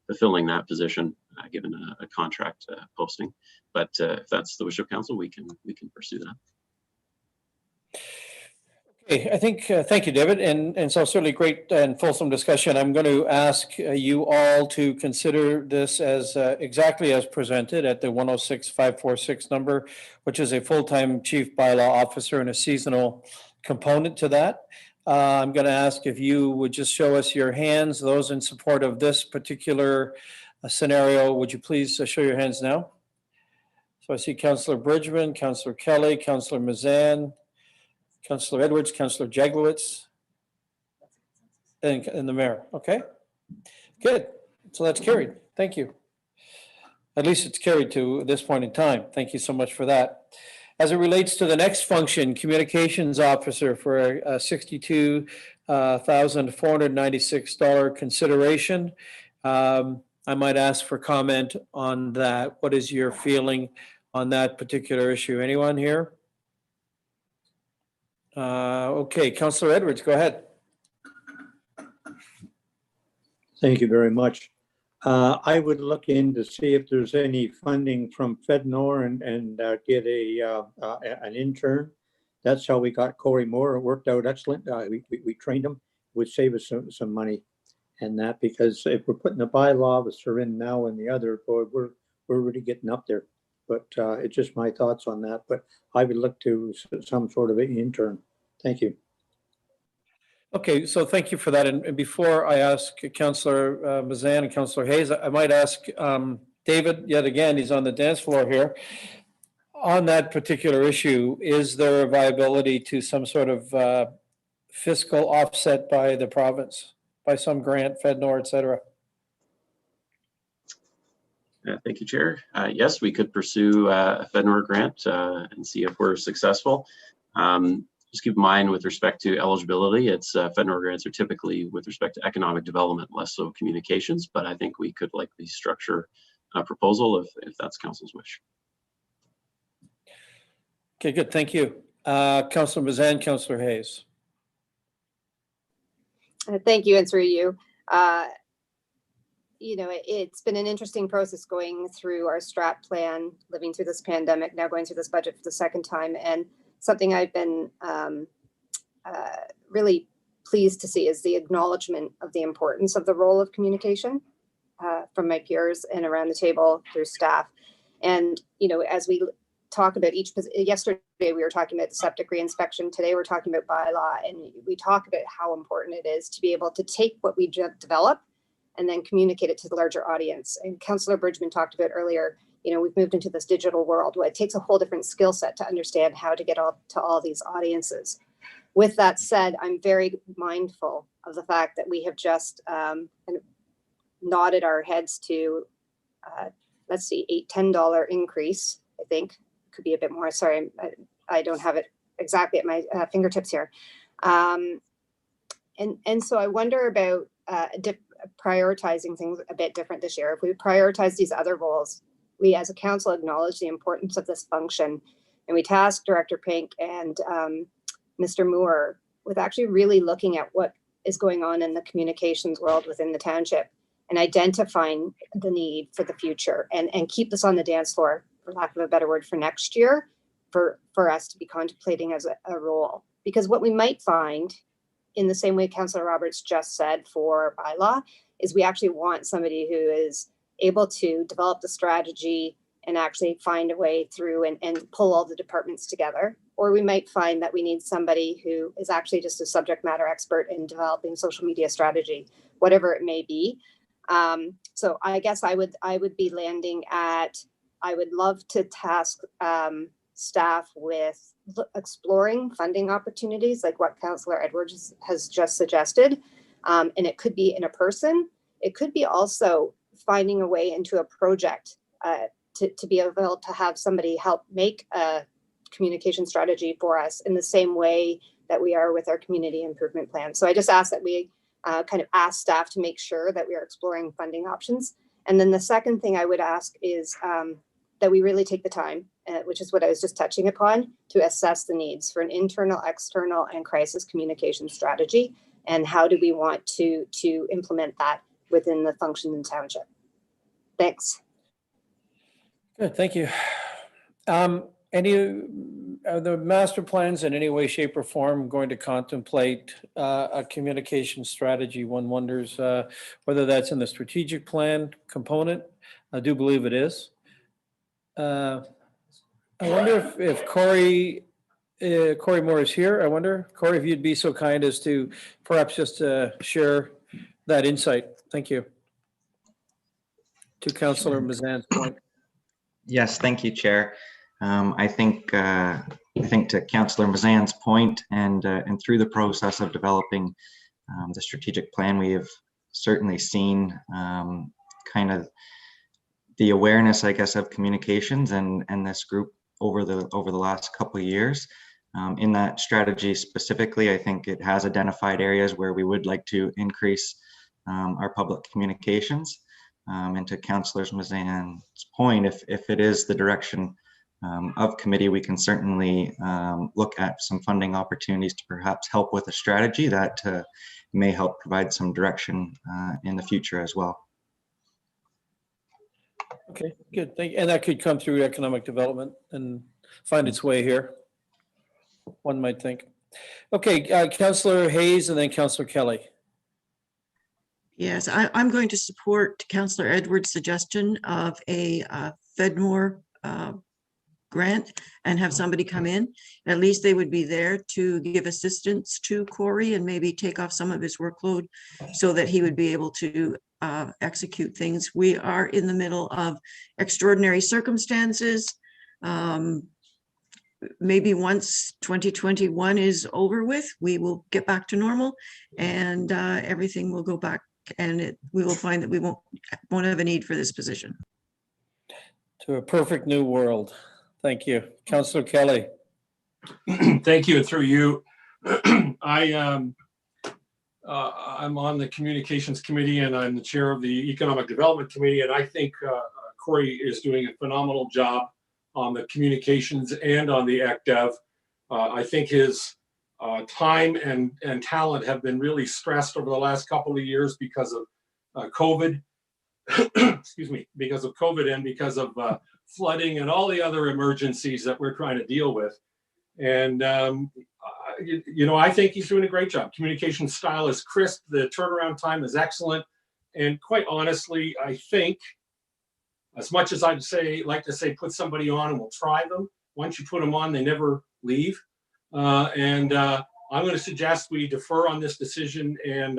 fulfilling that position, given a contract posting. But if that's the wish of council, we can pursue that. Okay, I think, thank you, David. And so certainly great and fulsome discussion. I'm going to ask you all to consider this as exactly as presented at the 106,546 number, which is a full-time chief bylaw officer and a seasonal component to that. I'm going to ask if you would just show us your hands, those in support of this particular scenario. Would you please show your hands now? So I see Councillor Bridgman, Councillor Kelly, Councillor Mazan, Councillor Edwards, Councillor Jaglowitz, and the mayor. Okay, good. So that's carried. Thank you. At least it's carried to this point in time. Thank you so much for that. As it relates to the next function, communications officer for a $62,496 consideration. I might ask for comment on that. What is your feeling on that particular issue? Anyone here? Okay, Councillor Edwards, go ahead. Thank you very much. I would look in to see if there's any funding from FedNor and get an intern. That's how we got Corey Moore. It worked out excellent. We trained him. It would save us some money, and that because if we're putting a bylaw officer in now and the other, boy, we're really getting up there. But it's just my thoughts on that. But I would look to some sort of an intern. Thank you. Okay, so thank you for that. And before I ask Councillor Mazan and Councillor Hayes, I might ask David, yet again, he's on the dance floor here. On that particular issue, is there a viability to some sort of fiscal offset by the province, by some grant, FedNor, et cetera? Thank you, Chair. Yes, we could pursue a FedNor grant and see if we're successful. Just keep in mind with respect to eligibility, it's FedNor grants are typically with respect to economic development, less so communications, but I think we could likely structure a proposal if that's council's wish. Okay, good, thank you. Councillor Mazan, Councillor Hayes. Thank you, and through you. You know, it's been an interesting process going through our strat plan, living through this pandemic, now going through this budget for the second time. And something I've been really pleased to see is the acknowledgement of the importance of the role of communication from my peers and around the table through staff. And, you know, as we talk about yesterday we were talking about the septic reinspection, today we're talking about bylaw, and we talk about how important it is to be able to take what we develop and then communicate it to the larger audience. And Councillor Bridgman talked about earlier, you know, we've moved into this digital world where it takes a whole different skill set to understand how to get to all these audiences. With that said, I'm very mindful of the fact that we have just kind of nodded our heads to, let's see, $10 increase, I think. Could be a bit more, sorry, I don't have it exactly at my fingertips here. And so I wonder about prioritizing things a bit different this year. If we prioritize these other roles, we as a council acknowledge the importance of this function, and we task Director Pink and Mr. Moore with actually really looking at what is going on in the communications world within the township and identifying the need for the future, and keep this on the dance floor, for lack of a better word, for next year, for us to be contemplating as a role. Because what we might find, in the same way Councillor Roberts just said for bylaw, is we actually want somebody who is able to develop the strategy and actually find a way through and pull all the departments together. Or we might find that we need somebody who is actually just a subject matter expert in developing social media strategy, whatever it may be. So I guess I would be landing at, I would love to task staff with exploring funding opportunities like what Councillor Edwards has just suggested. And it could be in a person. It could be also finding a way into a project to be able to have somebody help make a communication strategy for us in the same way that we are with our community improvement plan. So I just ask that we kind of ask staff to make sure that we are exploring funding options. And then the second thing I would ask is that we really take the time, which is what I was just touching upon, to assess the needs for an internal, external, and crisis communication strategy, and how do we want to implement that within the function in township. Thanks. Good, thank you. Are the master plans in any way, shape, or form going to contemplate a communication strategy? One wonders whether that's in the strategic plan component. I do believe it is. I wonder if Corey Moore is here. I wonder, Corey, if you'd be so kind as to perhaps just share that insight. Thank you. To Councillor Mazan's point. Yes, thank you, Chair. I think to Councillor Mazan's point, and through the process of developing the strategic plan, we have certainly seen kind of the awareness, I guess, of communications and this group over the last couple of years. In that strategy specifically, I think it has identified areas where we would like to increase our public communications. And to Councillor Mazan's point, if it is the direction of committee, we can certainly look at some funding opportunities to perhaps help with a strategy that may help provide some direction in the future as well. Okay, good. Thank you. And that could come through economic development and find its way here, one might think. Okay, Councillor Hayes and then Councillor Kelly. Yes, I'm going to support Councillor Edwards' suggestion of a Fedmore grant and have somebody come in. At least they would be there to give assistance to Corey and maybe take off some of his workload so that he would be able to execute things. We are in the middle of extraordinary circumstances. Maybe once 2021 is over with, we will get back to normal and everything will go back, and we will find that we won't have a need for this position. To a perfect new world. Thank you. Councillor Kelly. Thank you, and through you. I'm on the Communications Committee and I'm the chair of the Economic Development Committee, and I think Corey is doing a phenomenal job on the communications and on the ECDev. I think his time and talent have been really stressed over the last couple of years because of COVID. Excuse me, because of COVID and because of flooding and all the other emergencies that we're trying to deal with. And, you know, I think he's doing a great job. Communication style is crisp. The turnaround time is excellent. And quite honestly, I think, as much as I'd like to say, put somebody on and we'll try them. Once you put them on, they never leave. I'm going to suggest we defer on this decision and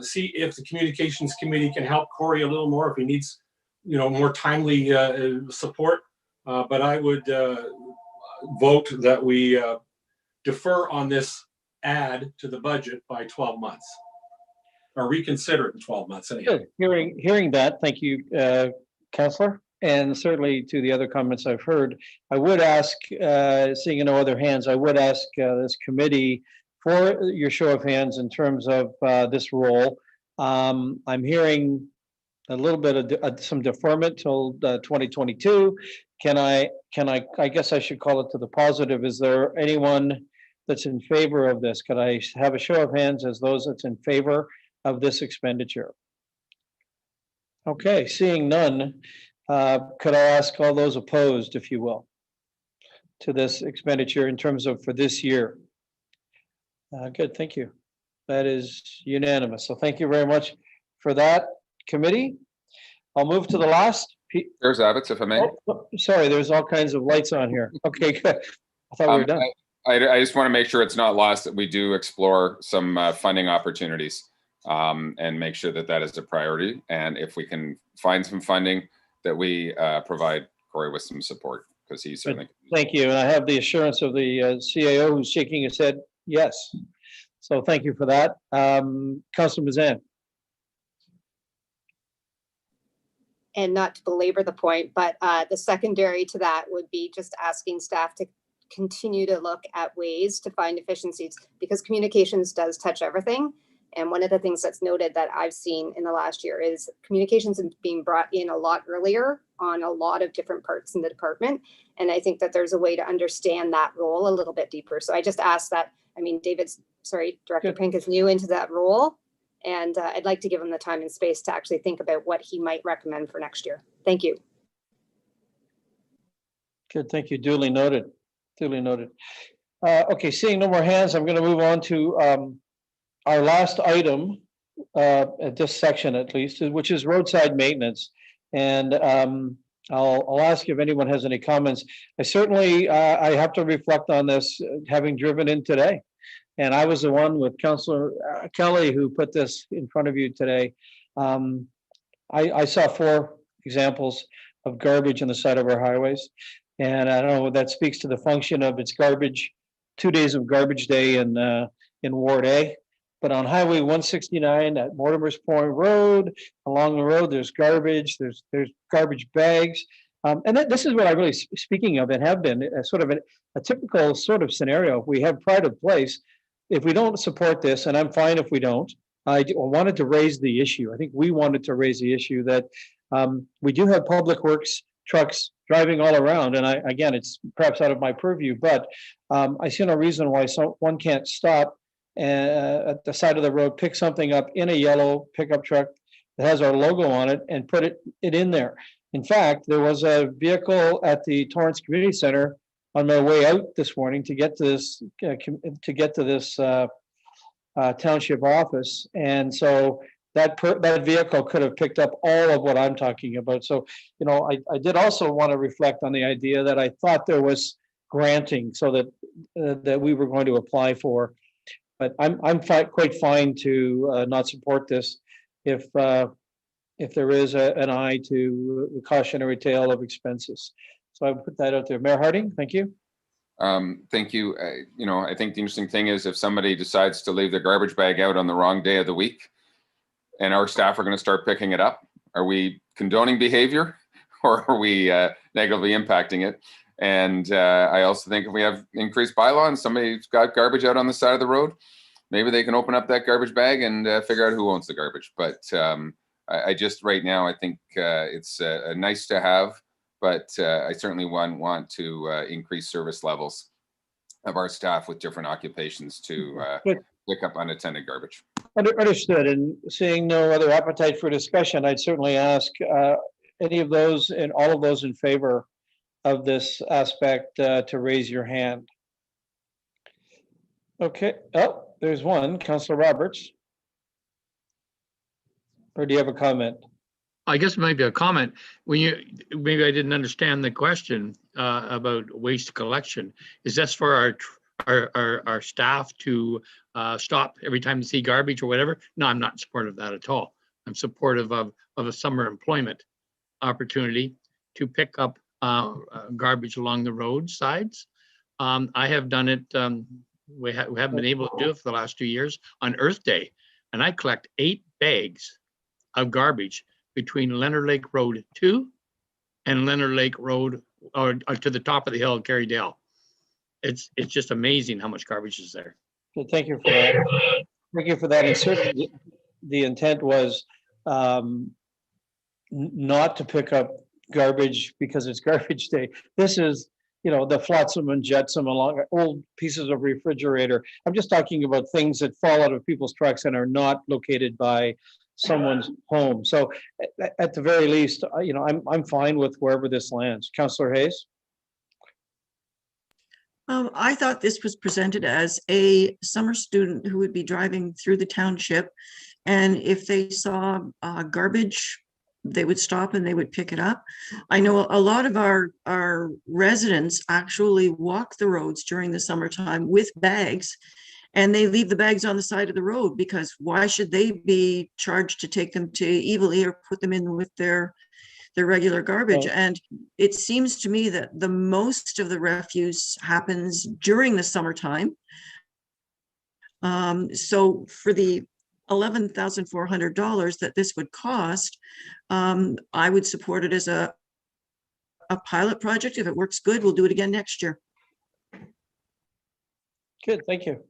see if the Communications Committee can help Corey a little more if he needs, you know, more timely support. But I would vote that we defer on this add to the budget by 12 months, or reconsider it in 12 months. Anyhow. Good. Hearing that, thank you, Councillor, and certainly to the other comments I've heard. I would ask, seeing no other hands, I would ask this committee for your show of hands in terms of this role. I'm hearing a little bit of some deferment till 2022. I guess I should call it to the positive. Is there anyone that's in favor of this? Could I have a show of hands as those that's in favor of this expenditure? Okay, seeing none, could I ask all those opposed, if you will, to this expenditure in terms of for this year? Good, thank you. That is unanimous. So thank you very much for that, committee. I'll move to the last. Chair Zavitz, if I may. Oh, sorry, there's all kinds of lights on here. Okay, good. I thought we were done. I just want to make sure it's not lost that we do explore some funding opportunities and make sure that that is a priority. And if we can find some funding, that we provide Corey with some support, because he's certainly. Thank you. And I have the assurance of the CAO who's shaking his head yes. So thank you for that. Councilor Mazan. And not to belabor the point, but the secondary to that would be just asking staff to continue to look at ways to find efficiencies, because communications does touch everything. And one of the things that's noted that I've seen in the last year is communications being brought in a lot earlier on a lot of different parts in the department. And I think that there's a way to understand that role a little bit deeper. So I just ask that, I mean, Director Pink is new into that role. And I'd like to give him the time and space to actually think about what he might recommend for next year. Thank you. Good, thank you. Duly noted. Duly noted. Okay, seeing no more hands, I'm going to move on to our last item at this section, at least, which is roadside maintenance. And I'll ask if anyone has any comments. I certainly I have to reflect on this, having driven in today. And I was the one with Councillor Kelly who put this in front of you today. I saw 4 examples of garbage on the side of our highways. And I don't know what that speaks to the function of its garbage, 2 days of garbage day in Ward A. But on Highway 169 at Mortimer's Point Road, along the road, there's garbage, there's garbage bags. And this is what I really, speaking of, it have been a sort of a typical sort of scenario. We have pride of place. If we don't support this, and I'm fine if we don't, I wanted to raise the issue. I think we wanted to raise the issue that we do have public works trucks driving all around. And again, it's perhaps out of my purview, but I see no reason why one can't stop at the side of the road, pick something up in a yellow pickup truck that has our logo on it and put it in there. In fact, there was a vehicle at the Torrance Community Center on my way out this morning to get to this township office, and so that vehicle could have picked up all of what I'm talking about. So, you know, I did also want to reflect on the idea that I thought there was granting so that we were going to apply for, but I'm quite fine to not support this if there is an eye to the cautionary tale of expenses. So I would put that out there. Mayor Harding, thank you. Thank you. You know, I think the interesting thing is if somebody decides to leave their garbage bag out on the wrong day of the week and our staff are going to start picking it up, are we condoning behavior or are we negatively impacting it? And I also think if we have increased bylaw and somebody's got garbage out on the side of the road, maybe they can open up that garbage bag and figure out who owns the garbage. But I just right now, I think it's nice to have, but I certainly want to increase service levels of our staff with different occupations to pick up unattended garbage. Understood. And seeing no other appetite for discussion, I'd certainly ask any of those and all of those in favor of this aspect to raise your hand. Okay. Oh, there's one, Councillor Roberts. Or do you have a comment? I guess it might be a comment. Maybe I didn't understand the question about waste collection. Is this for our staff to stop every time they see garbage or whatever? No, I'm not supportive of that at all. I'm supportive of a summer employment opportunity to pick up garbage along the roadsides. I have done it. We haven't been able to do it for the last 2 years on Earth Day, and I collect 8 bags of garbage between Leonard Lake Road 2 and Leonard Lake Road or to the top of the hill at Carrydale. It's just amazing how much garbage is there. Good, thank you for that. Thank you for that. And certainly the intent was not to pick up garbage because it's garbage day. This is, the flotsam and jetsam along old pieces of refrigerator. I'm just talking about things that fall out of people's trucks and are not located by someone's home. So at the very least, I'm fine with wherever this lands. Councillor Hayes? I thought this was presented as a summer student who would be driving through the township, and if they saw garbage, they would stop and they would pick it up. I know a lot of our residents actually walk the roads during the summertime with bags, and they leave the bags on the side of the road because why should they be charged to take them to Evely or put them in with their regular garbage? Right. And it seems to me that the most of the refuse happens during the summertime. So for the $11,400 that this would cost, I would support it as a pilot project. If it works good, we'll do it again next year. Good, thank you.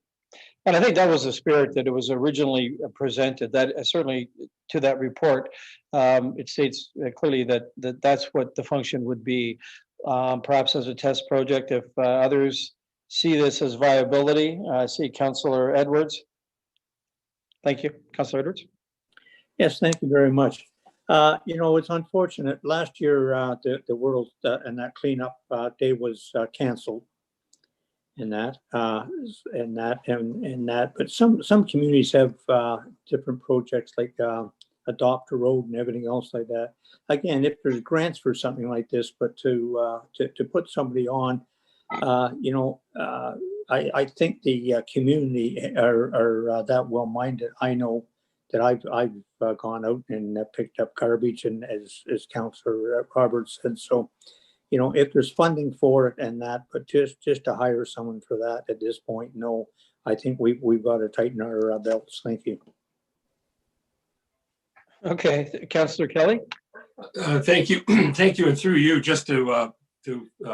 And I think that was the spirit that it was originally presented. That certainly to that report, it states clearly that that's what the function would be. Perhaps as a test project, if others see this as viability. I see Councillor Edwards. Thank you, Councillor Edwards. Yes, thank you very much. It's unfortunate. Last year, the World and that cleanup day was canceled. But some communities have different projects like adopt a road and everything else like that. Again, if there's grants for something like this, but to put somebody on, I think the community are that well-minded. I know that I've gone out and picked up garbage, and as Councillor Roberts said, so if there's funding for it and that, but just to hire someone for that at this point, no. I think we've got to tighten our belts. Thank you. Okay, Councillor Kelly. Thank you, thank you, and through you, just to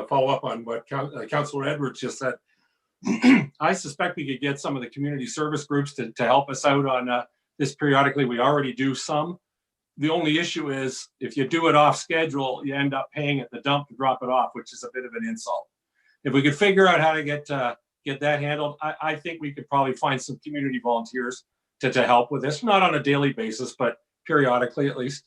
follow up on what Councillor Edwards just said. I suspect we could get some of the community service groups to help us out on this periodically. We already do some. The only issue is if you do it off schedule, you end up paying at the dump to drop it off, which is a bit of an insult. If we could figure out how to get that handled, I think we could probably find some community volunteers to help with this, not on a daily basis, but periodically at least.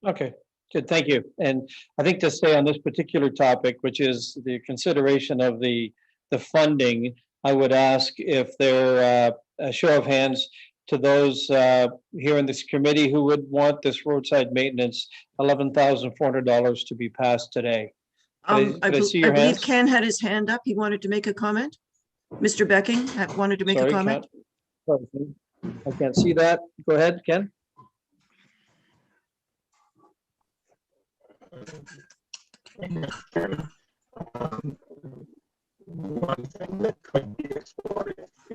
Okay, good, thank you. And I think to stay on this particular topic, which is the consideration of the funding, I would ask if there a show of hands to those here in this committee who would want this roadside maintenance $11,400 to be passed today. Could I see your I believe hands? Ken had his hand up. He wanted to make a comment. Mr. Becking wanted to make a comment. I can't see that. Go ahead, Ken.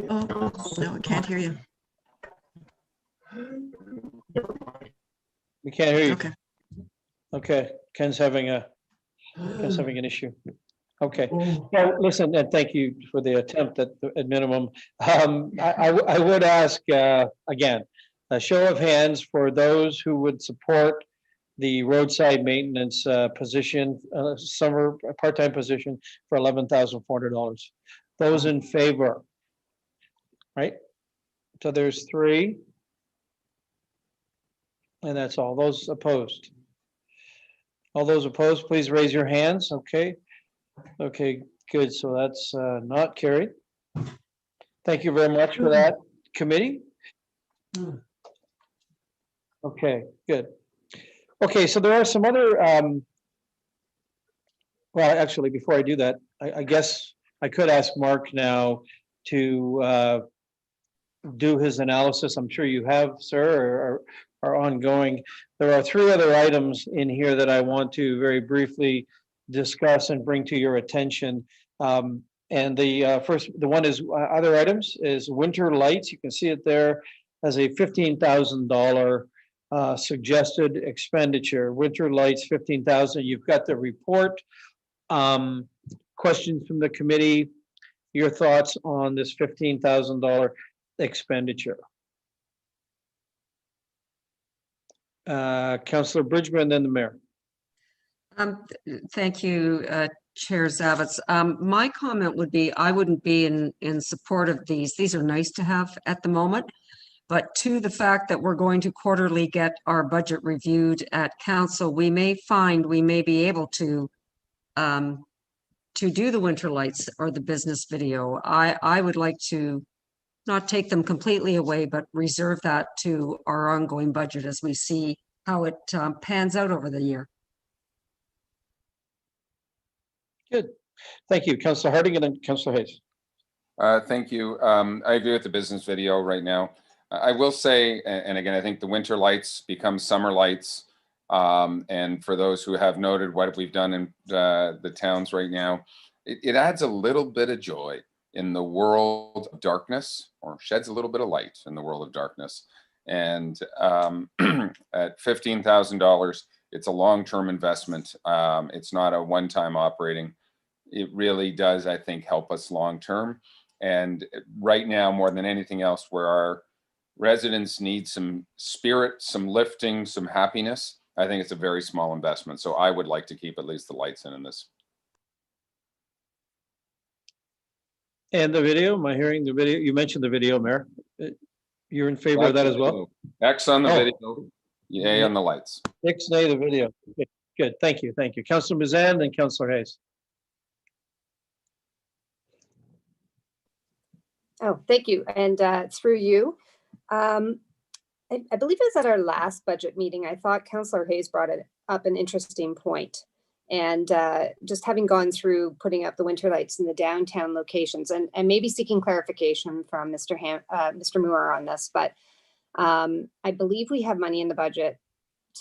Oh, no, I can't hear you. We can't hear you. Okay. Okay, Ken's having an issue. Okay, well, listen, and thank you for the attempt at minimum. I would ask, again, a show of hands for those who would support the roadside maintenance position, summer part-time position for $11,400. Those in favor, right? So there's 3. And that's all. Those opposed? All those opposed, please raise your hands. Okay. Okay, good. So that's not carried. Thank you very much for that, committee. Okay, good. Okay, so there are some other, well, actually, before I do that, I guess I could ask Mark now to do his analysis. I'm sure you have, sir, are ongoing. There are 3 other items in here that I want to very briefly discuss and bring to your attention. And the one is other items is winter lights. You can see it there as a $15,000 suggested expenditure. Winter lights, $15,000. You've got the report. Questions from the committee. your thoughts on this $15,000 expenditure. Councillor Bridgman, then the mayor. Thank you, Chair Zavitz. My comment would be, I wouldn't be in support of these. These are nice to have at the moment. But to the fact that we're going to quarterly get our budget reviewed at council, we may find we may be able to do the winter lights or the business video. I would like to not take them completely away, but reserve that to our ongoing budget as we see how it pans out over the year. Good. Thank you. Councillor Harding and then Councillor Hayes. Thank you. I agree with the business video right now. I will say, and again, I think the winter lights become summer lights. And for those who have noted what we've done in the towns right now, it adds a little bit of joy in the world of darkness, or sheds a little bit of light in the world of darkness. And at $15,000, it's a long-term investment. It's not a one-time operating. It really does, I think, help us long-term. And right now, more than anything else, where our residents need some spirit, some lifting, some happiness, I think it's a very small investment. So I would like to keep at least the lights in this. And the video, am I hearing the video? You mentioned the video, Mayor. You're in favor of that as well? X on the video, yay on the lights. X, nay, the video. Good, thank you, thank you. Councillor Mazan and Councillor Hayes. Oh, thank you. And through you, I believe it was at our last budget meeting. I thought Councillor Hayes brought up an interesting point. And just having gone through putting up the winter lights in the downtown locations and maybe seeking clarification from Mr. Moore on this, but I believe we have money in the budget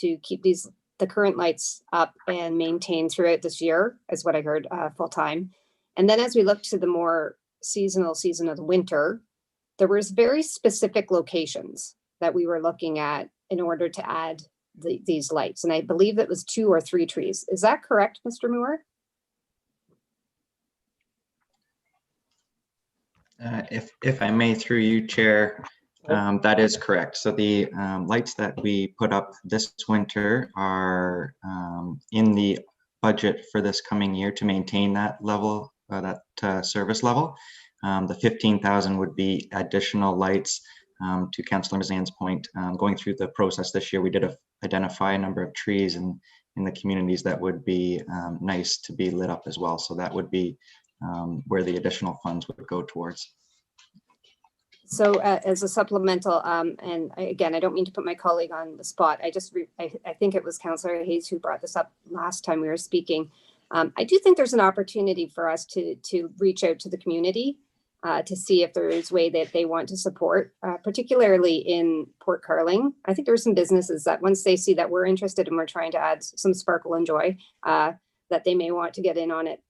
to keep the current lights up and maintained throughout this year, is what I heard, full time. And then as we look to the more seasonal season of the winter, there was very specific locations that we were looking at in order to add these lights. And I believe it was 2 or 3 trees. Is that correct, Mr. Moore? If I may, through you, Chair, that is correct. So the lights that we put up this winter are in the budget for this coming year to maintain that level, that service level. The 15,000 would be additional lights. To Councillor Mazan's point, going through the process this year, we did identify a number of trees in the communities that would be nice to be lit up as well. So that would be where the additional funds would go towards. So as a supplemental, and again, I don't mean to put my colleague on the spot. I think it was Councillor Hayes who brought this up last time we were speaking. I do think there's an opportunity for us to reach out to the community to see if there is a way that they want to support, particularly in Port Carling. I think there are some businesses that once they see that we're interested and we're trying to add some sparkle and joy, that they may want to get in on it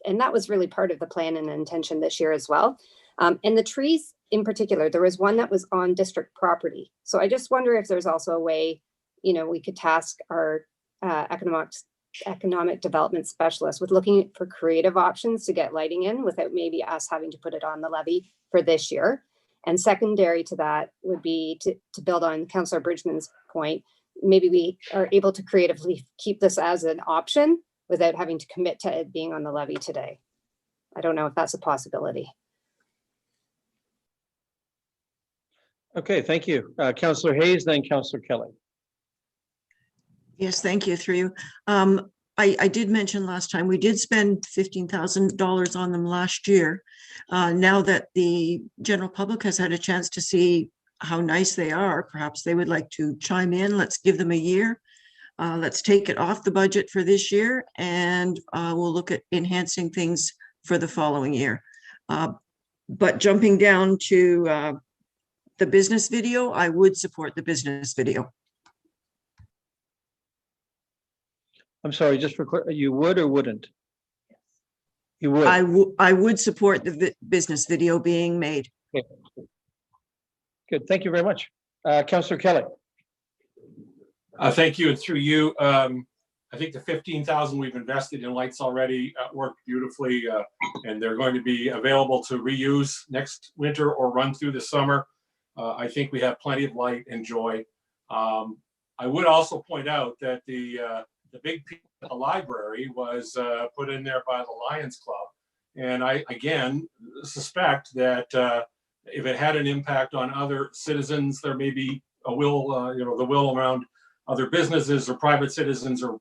and that was really part of the plan and intention this year as well. And the trees in particular, there was one that was on district property. So I just wonder if there's also a way, we could task our economic development specialist with looking for creative options to get lighting in without maybe us having to put it on the levy for this year. And secondary to that would be to build on Councillor Bridgman's point, maybe we are able to creatively keep this as an option without having to commit to it being on the levy today. I don't know if that's a possibility. Okay, thank you. Councillor Hayes, then Councillor Kelly. Yes, thank you, through you. I did mention last time, we did spend $15,000 on them last year. Now that the general public has had a chance to see how nice they are, perhaps they would like to chime in. Let's give them a year. Let's take it off the budget for this year and we'll look at enhancing things for the following year. But jumping down to the business video, I would support the business video. I'm sorry, just for clear, you would or wouldn't? You would. I would support the business video being made. Okay. Good, thank you very much. Councillor Kelly. Thank you, and through you, I think the 15,000 we've invested in lights already worked beautifully, and they're going to be available to reuse next winter or run through the summer. I think we have plenty of light and joy. I would also point out that the big piece of the library was put in there by the Lions Club. And I, again, suspect that if it had an impact on other citizens, there may be a will, the will around other businesses or private citizens or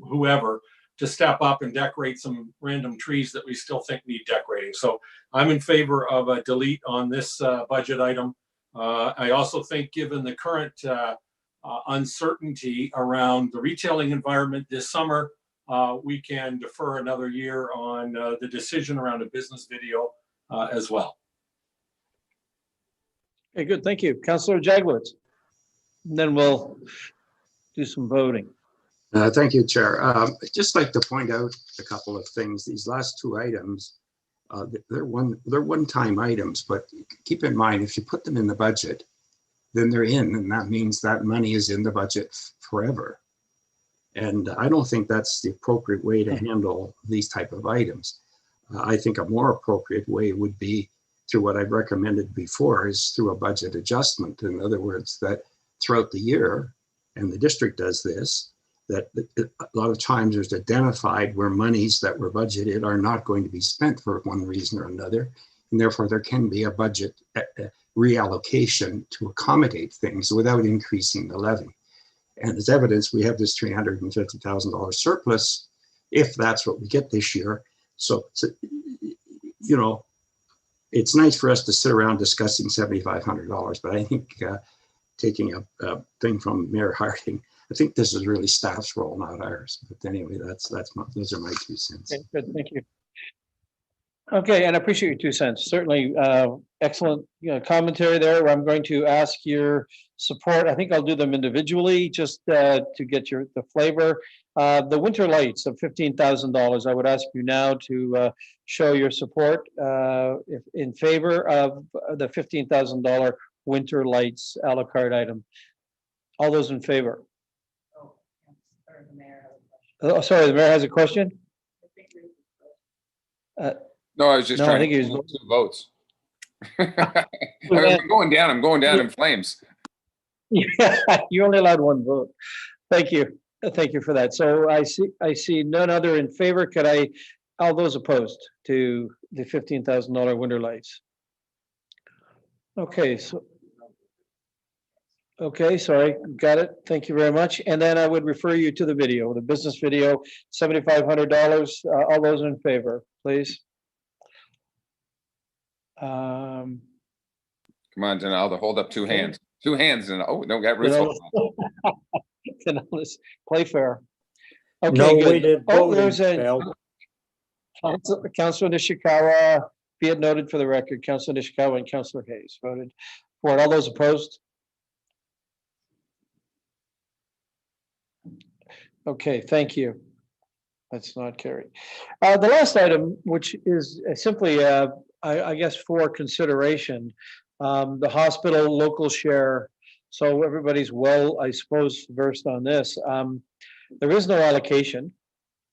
whoever to step up and decorate some random trees that we still think need decorating. So I'm in favor of a delete on this budget item. I also think, given the current uncertainty around the retailing environment this summer, we can defer another year on the decision around a business video as well. Okay, good. Thank you. Councillor Jagowitz. And then we'll do some voting. Thank you, Chair. I'd just like to point out a couple of things. These last two items, they're one-time items, but keep in mind, if you put them in the budget, then they're in, and that means that money is in the budget forever. And I don't think that's the appropriate way to handle these type of items. I think a more appropriate way would be through what I've recommended before, is through a budget adjustment. In other words, that throughout the year, and the district does this, that a lot of times there's identified where monies that were budgeted are not going to be spent for one reason or another. And therefore there can be a budget reallocation to accommodate things without increasing the levy. And as evidence, we have this $350,000 surplus, if that's what we get this year. So, you know, it's nice for us to sit around discussing $7,500, but I think taking a thing from Mayor Harding, I think this is really staff's role, not ours. But anyway, those are my 2 cents. Okay, good, thank you. Okay, and I appreciate your 2 cents. Certainly excellent commentary there. I'm going to ask your support. I think I'll do them individually just to get the flavor. The winter lights of $15,000, I would ask you now to show your support if in favor of the $15,000 winter lights a la carte item. All those in favor? Oh, sorry, the mayor has a question? No, I was just trying to get 2 votes. I'm going down in flames. Yeah, you're only allowed 1 vote. Thank you. Thank you for that. So I see none other in favor. All those opposed to the $15,000 winter lights? Okay, sorry, got it. Thank you very much. And then I would refer you to the video, the business video, $7,500. All those in favor, please. Come on, Donaldo, hold up 2 hands. 2 hands, and don't get Russo. Let's play fair. Okay, No good. way to vote, There's a Bill. Councilor Nishikawa, be it noted for the record, Councilor Nishikawa and Councilor Hayes voted for it. All those opposed? Okay, thank you. That's not carried. The last item, which is simply, I guess, for consideration, the hospital local share. So everybody's well, I suppose, versed on this. There is no allocation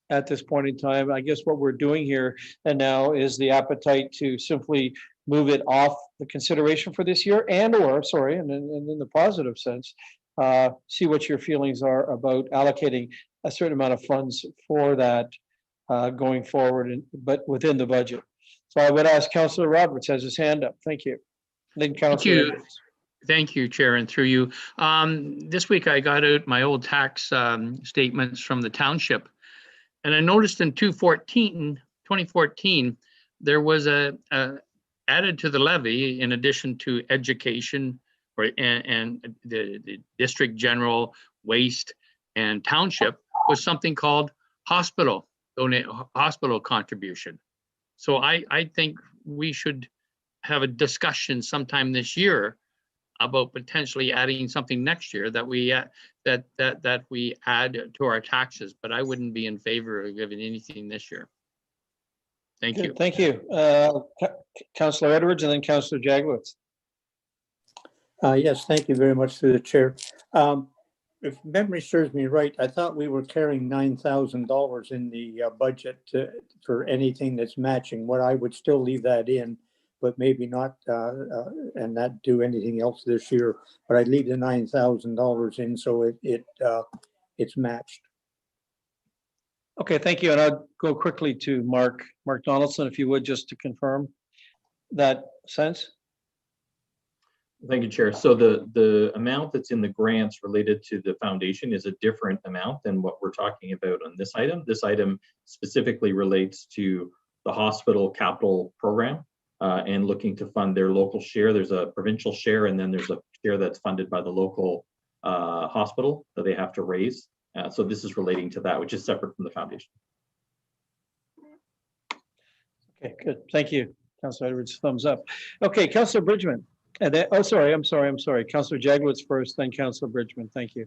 at this point in time. I guess what we're doing here and now is the appetite to simply move it off the consideration for this year, and in the positive sense, see what your feelings are about allocating a certain amount of funds for that going forward, but within the budget. So I would ask Councillor Roberts has his hand up. Thank you. Then Councillor Edwards. Thank you, Chair, and through you. This week I got out my old tax statements from the township, and I noticed in 2014, there was a added to the levy, in addition to education and the district general, waste, and township, was something called hospital contribution. So I think we should have a discussion sometime this year about potentially adding something next year that we that we add to our taxes, but I wouldn't be in favor of giving anything this year. Thank you. Thank you. Councillor Edwards and then Councillor Jagowitz. Yes, thank you very much through the chair. if memory serves me right, I thought we were carrying $9,000 in the budget for anything that's matching. What I would still leave that in, but maybe not, and not do anything else this year. But I'd leave the $9,000 in so it's matched. Okay, thank you. And I'll go quickly to Mark Donaldson, if you would, just to confirm that sense. Thank you, Chair. So the amount that's in the grants related to the foundation is a different amount than what we're talking about on this item. This item specifically relates to the hospital capital program and looking to fund their local share. There's a provincial share, and then there's a share that's funded by the local hospital that they have to raise. So this is relating to that, which is separate from the foundation. Okay, good. Thank you, Councilor Edwards. Thumbs up. Okay, Councilor Bridgman. And then, I'm sorry. Councilor Jagowitz first, then Councilor Bridgman. Thank you.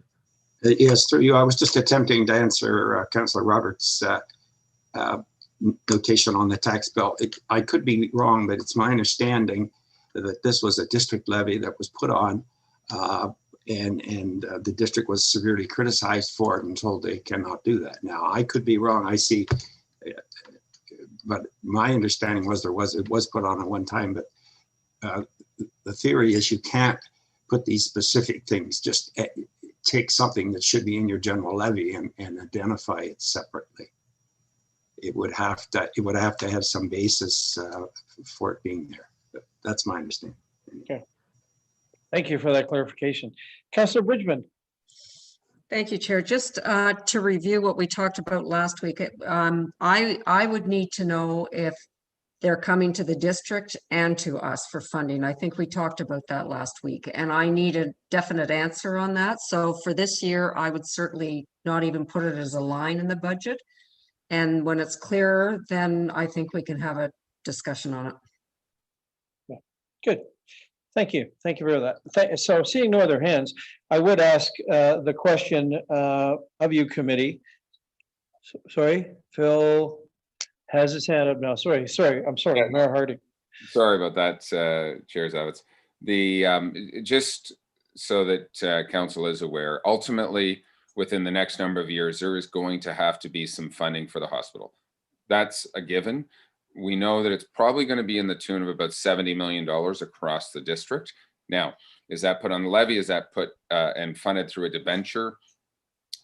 Yes, through you. I was just attempting to answer Councilor Roberts' notation on the tax bill. I could be wrong, but it's my understanding that this was a district levy that was put on, and the district was severely criticized for it and told they cannot do that. Now, I could be wrong. I see, but my understanding was it was put on at one time, but the theory is you can't put these specific things, just take something that should be in your general levy and identify it separately. It would have to have some basis for it being there. That's my understanding. Okay. Thank you for that clarification. Councilor Bridgman. Thank you, Chair. Just to review what we talked about last week, I would need to know if they're coming to the district and to us for funding. I think we talked about that last week, and I need a definite answer on that. So for this year, I would certainly not even put it as a line in the budget. And when it's clearer, then I think we can have a discussion on it. Yeah. Good. Thank you. Thank you for that. So seeing no other hands, I would ask the question of you, committee. Sorry, Phil has his hand up now. Sorry. I'm sorry, Mayor Harding. Sorry about that, Chair Zavitz. Just so that council is aware, ultimately, within the next number of years, there is going to have to be some funding for the hospital. That's a given. We know that it's probably going to be in the tune of about $70 million across the district. Now, is that put on the levy? Is that put and funded through a debenture?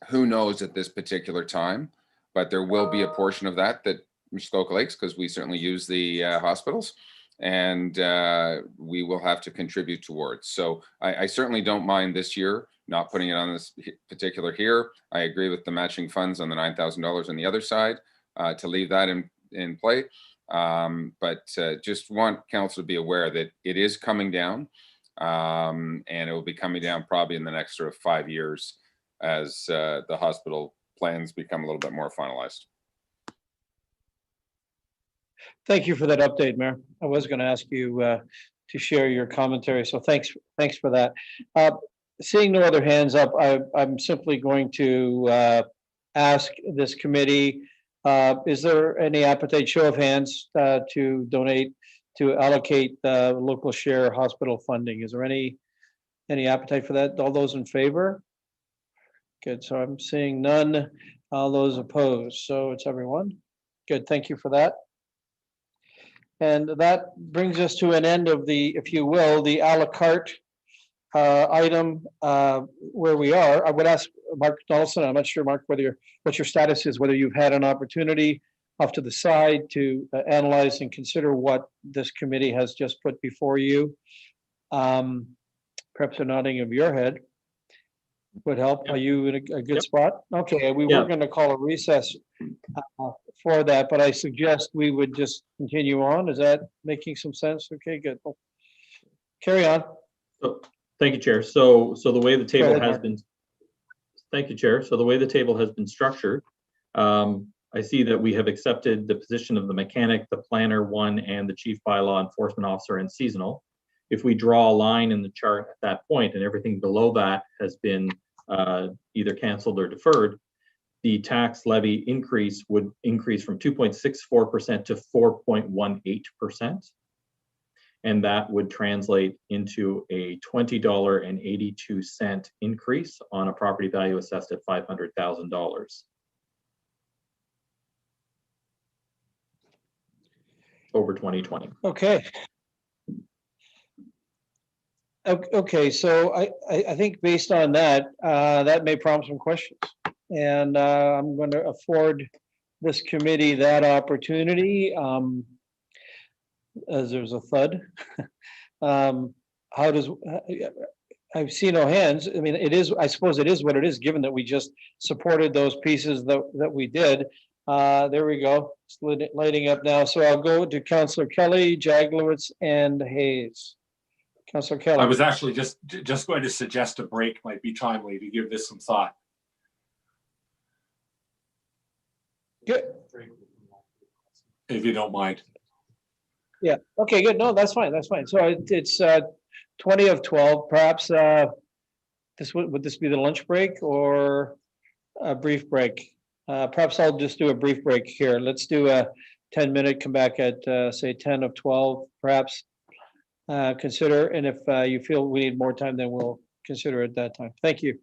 Who knows at this particular time? But there will be a portion of that Muskoka Lakes, because we certainly use the hospitals, and we will have to contribute towards. So I certainly don't mind this year not putting it on this particular here. I agree with the matching funds on the $9,000 on the other side to leave that in play. But just want council to be aware that it is coming down, and it will be coming down probably in the next sort of 5 years as the hospital plans become a little bit more finalized. Thank you for that update, Mayor. I was going to ask you to share your commentary, so thanks for that. Seeing no other hands up, I'm simply going to ask this committee, is there any appetite, show of hands, to donate, to allocate local share hospital funding? Is there any appetite for that? All those in favor? Good, so I'm seeing none. All those opposed, so it's everyone. Good, thank you for that. And that brings us to an end of the, if you will, the a la carte item where we are. I would ask Mark Donaldson, I'm not sure, Mark, what your status is, whether you've had an opportunity off to the side to analyze and consider what this committee has just put before you. Perhaps a nodding of your head would help. Are you in a good spot? Okay, we were going to call a recess for that, but I suggest we would just continue on. Is that making some sense? Okay, good. Well, carry on. So, thank you, Chair. So the way the table has been, thank you, Chair. So the way the table has been structured, I see that we have accepted the position of the mechanic, the planner one, and the chief bylaw enforcement officer and seasonal. If we draw a line in the chart at that point and everything below that has been either canceled or deferred, the tax levy increase would increase from 2.64% to 4.18%. And that would translate into a $20.82 increase on a property value assessed at $500,000 over 2020. Okay. Okay, so I think based on that, that may prompt some questions. And I'm going to afford this committee that opportunity. As there's a thud. How does, I see no hands. I mean, it is, I suppose it is what it is, given that we just supported those pieces that we did. There we go. It's lighting up now. So I'll go to Councillor Kelly, Jaglowitz, and Hayes. Councillor Kelly. I was actually just going to suggest a break might be timely to give this some thought. Good. If you don't mind. Yeah, okay, good. No, that's fine, that's fine. So it's 20 of 12, perhaps would this be the lunch break or a brief break? Perhaps I'll just do a brief break here. Let's do a 10-minute, come back at say 10 of 12, perhaps. Consider, and if you feel we need more time, then we'll consider at that time. Thank you.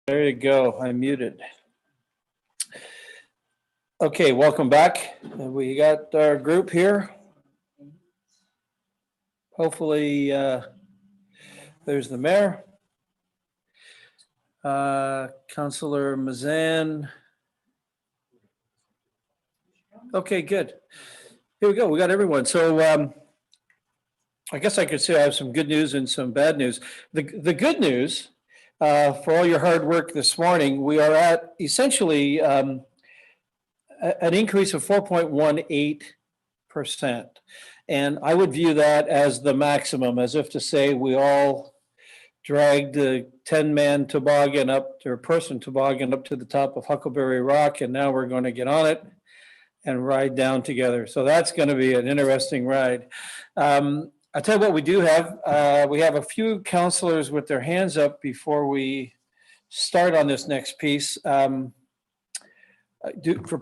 There you go. I'm muted. Okay, welcome back. We got our group here. Hopefully, there's the mayor. Councillor Mazan. Okay, good. Here we go. We got everyone. So I guess I could say I have some good news and some bad news. The good news, for all your hard work this morning, we are at essentially an increase of 4.18%. And I would view that as the maximum, as if to say we all dragged the 10-man toboggan up, or person toboggan up to the top of Huckleberry Rock, and now we're going to get on it and ride down together. So that's going to be an interesting ride. I'll tell you what we do have. We have a few councillors with their hands up before we start on this next piece. For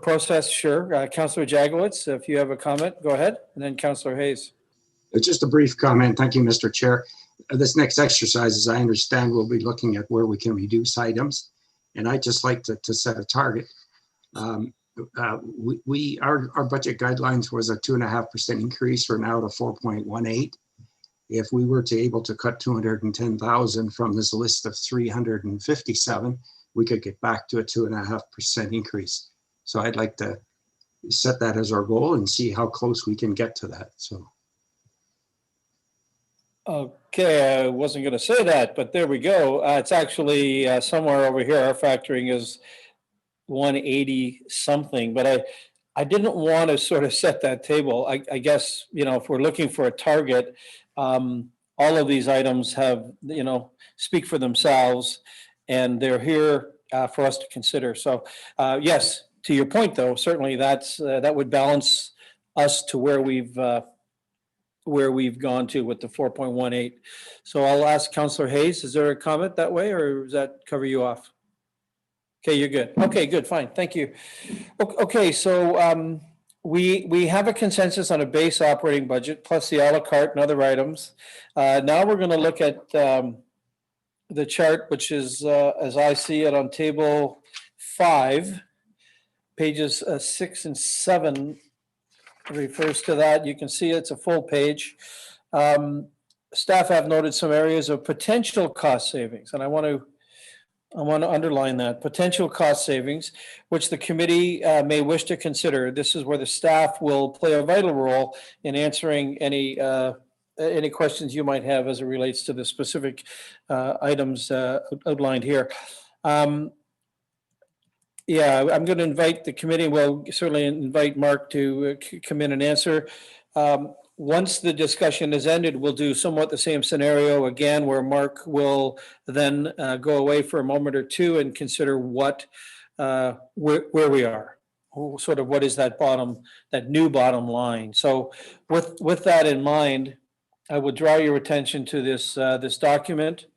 process, sure. Councillor Jagowitz, if you have a comment, go ahead. And then Councillor Hayes. Just a brief comment. Thank you, Mr. Chair. This next exercise, as I understand, we'll be looking at where we can reduce items. And I'd just like to set a target. Our budget guidelines was a 2.5% increase. We're now to 4.18. If we were to able to cut 210,000 from this list of 357, we could get back to a 2.5% increase. So I'd like to set that as our goal and see how close we can get to that. So. Okay, I wasn't going to say that, but there we go. It's actually somewhere over here. Our factoring is 180 something, but I didn't want to sort of set that table. I guess, you know, if we're looking for a target, all of these items have, you know, speak for themselves, and they're here for us to consider. So yes, to your point though, certainly that would balance us to where we've gone to with the 4.18. So I'll ask Councillor Hayes, is there a comment that way, or does that cover you off? Okay, you're good. Okay, good, fine, thank you. Okay, so we have a consensus on a base operating budget plus the a la carte and other items. Now we're going to look at the chart, which is, as I see it, on table 5, pages 6 and 7 refers to that. You can see it's a full page. Staff have noted some areas of potential cost savings, and I want to underline that potential cost savings, which the committee may wish to consider. This is where the staff will play a vital role in answering any questions you might have as it relates to the specific items outlined here. Yeah, I'm going to invite the committee. We'll certainly invite Mark to come in and answer. Once the discussion is ended, we'll do somewhat the same scenario again, where Mark will then go away for a moment or two and consider what, where we are, sort of what is that new bottom line. So with that in mind, I would draw your attention to this document.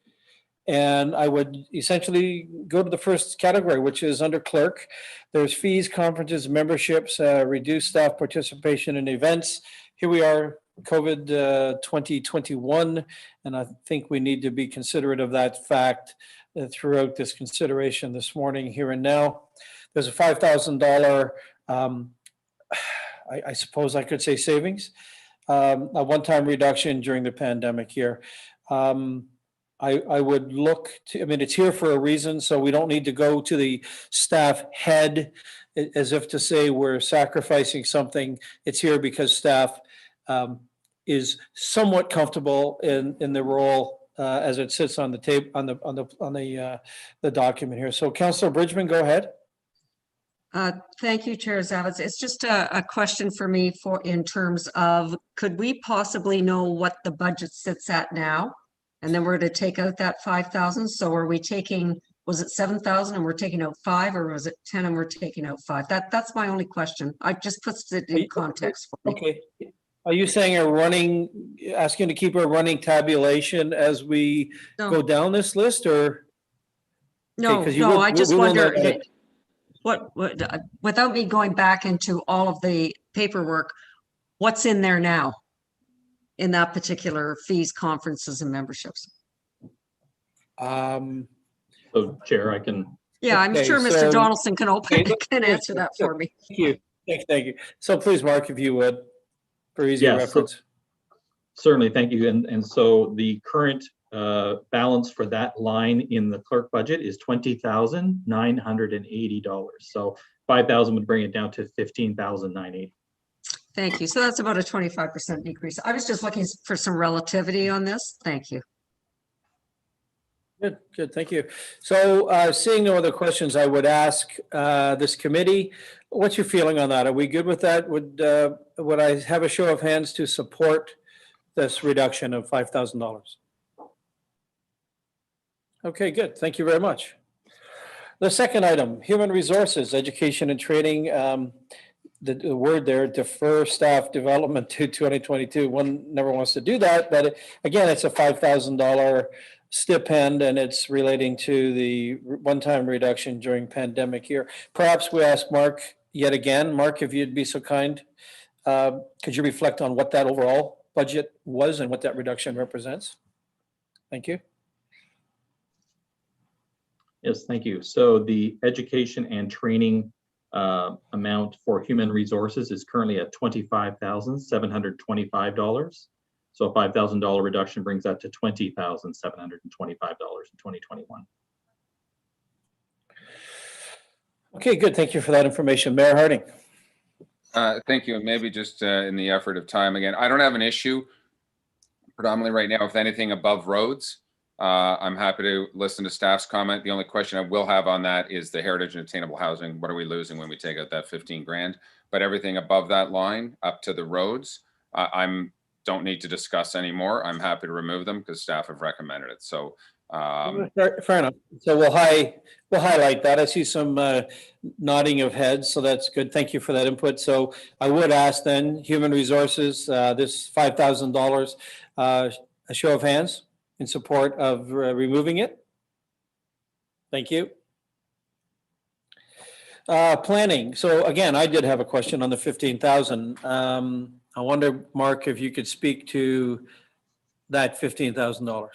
And I would essentially go to the first category, which is under clerk. There's fees, conferences, memberships, reduced staff participation in events. Here we are, COVID 2021, and I think we need to be considerate of that fact throughout this consideration this morning, here and now. There's a $5,000, I suppose I could say savings, a one-time reduction during the pandemic here. I would look to, I mean, it's here for a reason, so we don't need to go to the staff head as if to say we're sacrificing something. It's here because staff is somewhat comfortable in the role as it sits on the tape on the document here. So Councillor Bridgman, go ahead. Thank you, Chair Zavitz. It's just a question for me in terms of, could we possibly know what the budget sits at now? And then we're to take out that 5,000. So are we taking, was it 7,000 and we're taking out 5, or was it 10 and we're taking out 5? That's my only question. I just puts it in context for me. Okay. Are you saying asking to keep a running tabulation as we go down this list, or? No, Okay, no, I just wonder what, without me going back into all of the paperwork, what's in there now in that particular fees, conferences and memberships? So Chair, I can, Yeah, I'm Okay, sure Mr. so- Donaldson can Okay, can answer that for me. Thank you. Thank you. So please, Mark, if you would, for easier Yes, so- reference. certainly, thank you. And so the current balance for that line in the clerk budget is $20,980. So 5,000 would bring it down to 15,980. Thank you. So that's about a 25% decrease. I was just looking for some relativity on this. Thank you. Good, thank you. So seeing no other questions, I would ask this committee, what's your feeling on that? Are we good with that? Would I have a show of hands to support this reduction of $5,000? Okay, good. Thank you very much. The second item, human resources, education and training. The word there, defer staff development to 2022. One never wants to do that, but again, it's a $5,000 stipend and it's relating to the one-time reduction during pandemic year. Perhaps we ask Mark yet again. Mark, if you'd be so kind, could you reflect on what that overall budget was and what that reduction represents? Thank you. Yes, thank you. So the education and training amount for human resources is currently at $25,725. So a $5,000 reduction brings that to $20,725 in 2021. Okay, good. Thank you for that information. Mayor Harding. Thank you. And maybe just in the effort of time again, I don't have an issue predominantly right now with anything above roads. I'm happy to listen to staff's comment. The only question I will have on that is the heritage and attainable housing. What are we losing when we take out that 15 grand? But everything above that line up to the roads, don't need to discuss anymore. I'm happy to remove them because staff have recommended it. So fair enough. So we'll highlight that. I see some nodding of heads, so that's good. Thank you for that input. So I would ask then, human resources, this $5,000, a show of hands in support of removing it. Thank you. Planning. So again, I did have a question on the 15,000. I wonder, Mark, if you could speak to that $15,000.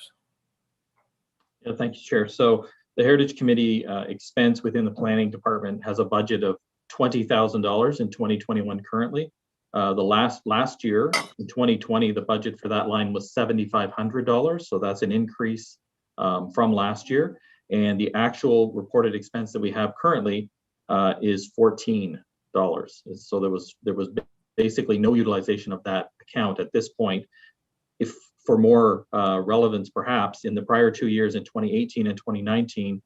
Yeah, thank you, Chair. So the Heritage Committee expense within the Planning Department has a budget of $20,000 in 2021 currently. The last year in 2020, the budget for that line was $7,500. So that's an increase from last year. And the actual reported expense that we have currently is $14. So there was basically no utilization of that account at this point. If for more relevance, perhaps in the prior 2 years, in 2018 and 2019,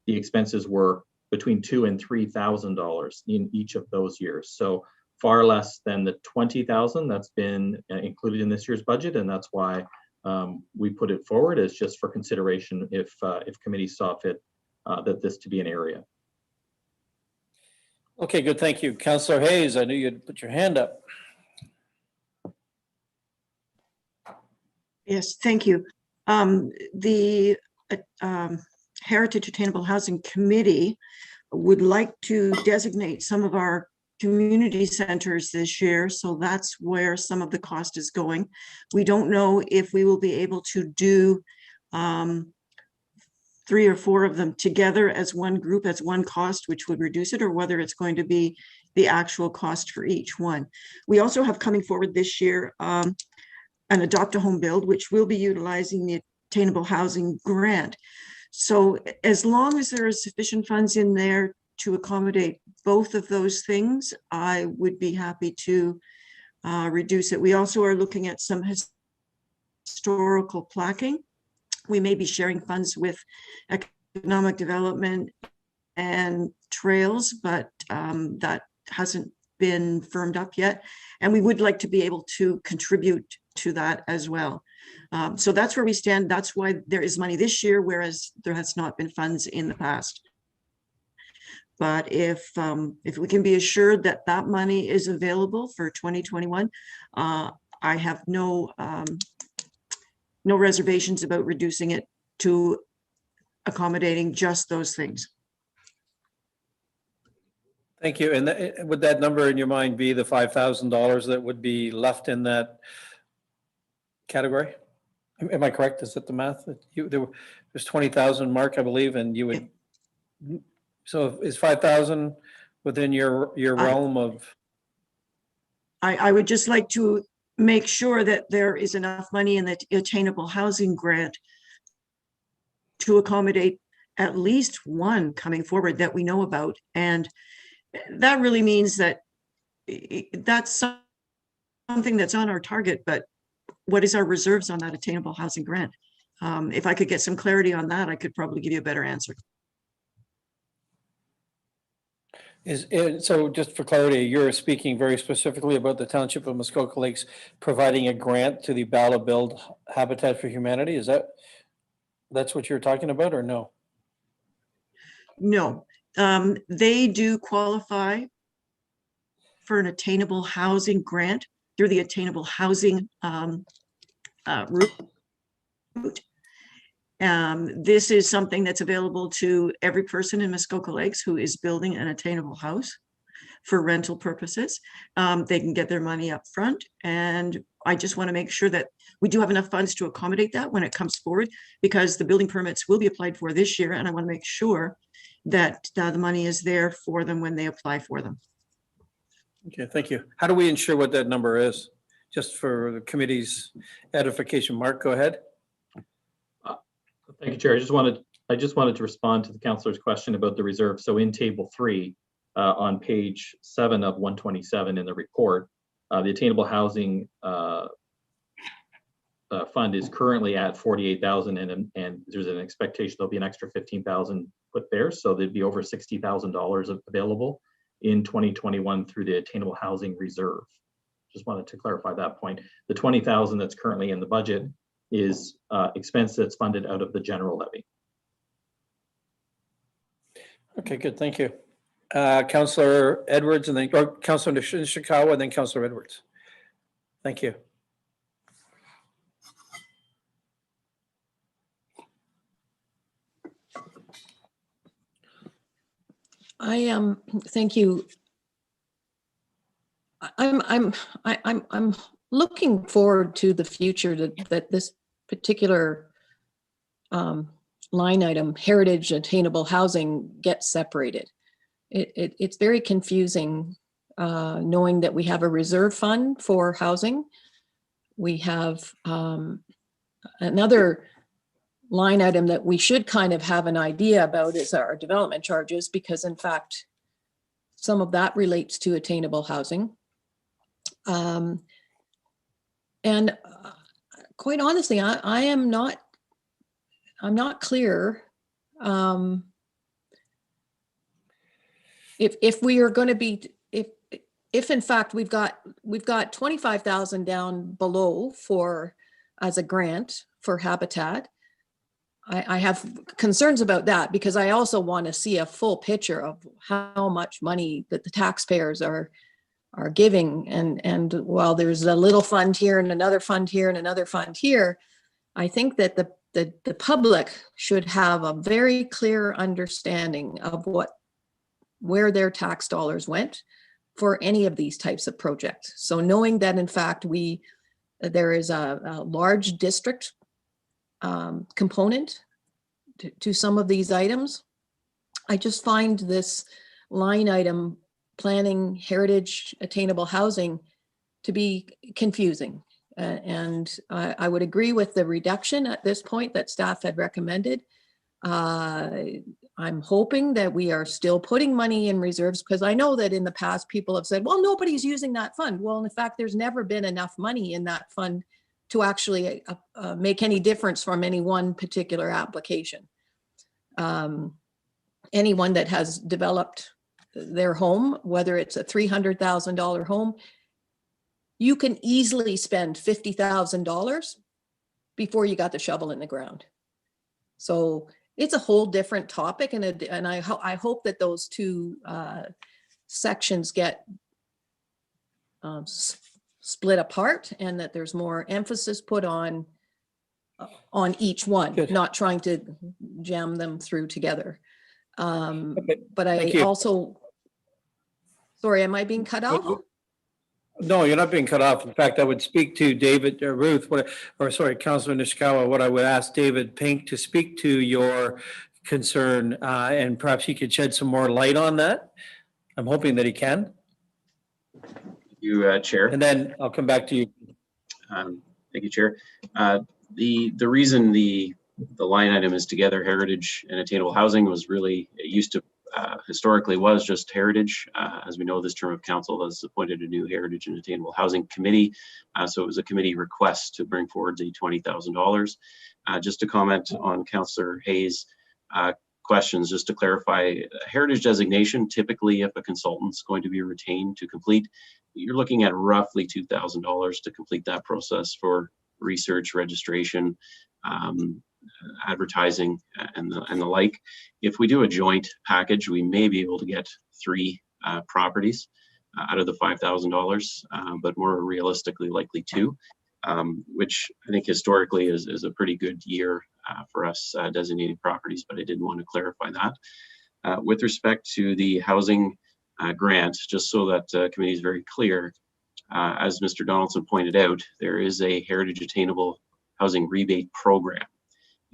the expenses were between $2,000 and $3,000 in each of those years. So far less than the $20,000 that's been included in this year's budget, and that's why we put it forward as just for consideration if committee saw fit that this to be an area. Okay, good. Thank you. Councillor Hayes, I knew you'd put your hand up. Yes, thank you. The Heritage Attainable Housing Committee would like to designate some of our community centers this year. So that's where some of the cost is going. We don't know if we will be able to do 3 or 4 of them together as one group, as one cost, which would reduce it, or whether it's going to be the actual cost for each one. We also have coming forward this year an Adopt a Home Build, which will be utilizing the Attainable Housing Grant. So as long as there is sufficient funds in there to accommodate both of those things, I would be happy to reduce it. We also are looking at some historical plaquing. We may be sharing funds with economic development and trails, but that hasn't been firmed up yet. And we would like to be able to contribute to that as well. So that's where we stand. That's why there is money this year, whereas there has not been funds in the past. But if we can be assured that that money is available for 2021, I have no reservations about reducing it to accommodating just those things. Thank you. And would that number in your mind be the $5,000 that would be left in that category? Am I correct? Is that the math? There's 20,000, Mark, I believe, and you would, so is 5,000 within your realm of? I would just like to make sure that there is enough money in the attainable housing grant to accommodate at least one coming forward that we know about. And that really means that that's something that's on our target, but what is our reserves on that attainable housing grant? If I could get some clarity on that, I could probably give you a better answer. So just for clarity, you're speaking very specifically about the Township of Muskoka Lakes providing a grant to the Bala Build Habitat for Humanity. That's what you're talking about, or no? No, they do qualify for an attainable housing grant through the attainable housing route. This is something that's available to every person in Muskoka Lakes who is building an attainable house for rental purposes. They can get their money up front, and I just want to make sure that we do have enough funds to accommodate that when it comes forward, because the building permits will be applied for this year, and I want to make sure that the money is there for them when they apply for them. Okay, thank you. How do we ensure what that number is? Just for the committee's edification. Mark, go ahead. Thank you, Chair. I just wanted to respond to the councillor's question about the reserve. So in table 3, on page 7 of 127 in the report, the attainable housing fund is currently at 48,000, and there's an expectation there'll be an extra 15,000 put there, so there'd be over $60,000 available in 2021 through the attainable housing reserve. Just wanted to clarify that point. The 20,000 that's currently in the budget is expense that's funded out of the general levy. Okay, good, thank you. Councillor Edwards, and then Councillor Nishikawa, and then Councillor Edwards. Thank you. Thank you. I'm looking forward to the future that this particular line item, heritage attainable housing, gets separated. It's very confusing knowing that we have a reserve fund for housing. We have another line item that we should kind of have an idea about is our development charges, because in fact, some of that relates to attainable housing. And quite honestly, I'm not clear if we are going to be, if in fact we've got 25,000 down below for as a grant for habitat. I have concerns about that, because I also want to see a full picture of how much money that the taxpayers are giving. And while there's a little fund here and another fund here and another fund here, I think that the public should have a very clear understanding of where their tax dollars went for any of these types of projects. So knowing that in fact there is a large district component to some of these items, I just find this line item, planning heritage attainable housing, to be confusing. And I would agree with the reduction at this point that staff had recommended. I'm hoping that we are still putting money in reserves, because I know that in the past people have said, well, nobody's using that fund. Well, in fact, there's never been enough money in that fund to actually make any difference from any one particular application. Anyone that has developed their home, whether it's a $300,000 home, you can easily spend $50,000 before you got the shovel in the ground. So it's a whole different topic, and I hope that those two sections get split apart, and that there's more emphasis put on each one. Good. Not trying to jam them through together. Okay. But I also Sorry, am I being cut off? No, you're not being cut off. In fact, I would speak to David, Ruth, Councilor Nishikawa, what I would ask David Pink to speak to your concern, and perhaps he could shed some more light on that. I'm hoping that he can. You, Chair. And then I'll come back to you. Thank you, Chair. The reason the line item is together, heritage and attainable housing, was really, it used to historically was just heritage. As we know, this term of council has appointed a new heritage and attainable housing committee. So it was a committee request to bring forward the $20,000. Just to comment on Councillor Hayes' questions, just to clarify, heritage designation, typically if a consultant's going to be retained to complete, you're looking at roughly $2,000 to complete that process for research, registration, advertising, and the like. If we do a joint package, we may be able to get 3 properties out of the $5,000, but more realistically, likely 2, which I think historically is a pretty good year for us designating properties, but I did want to clarify that. With respect to the housing grant, just so that committee is very clear, as Mr. Donaldson pointed out, there is a heritage attainable housing rebate program,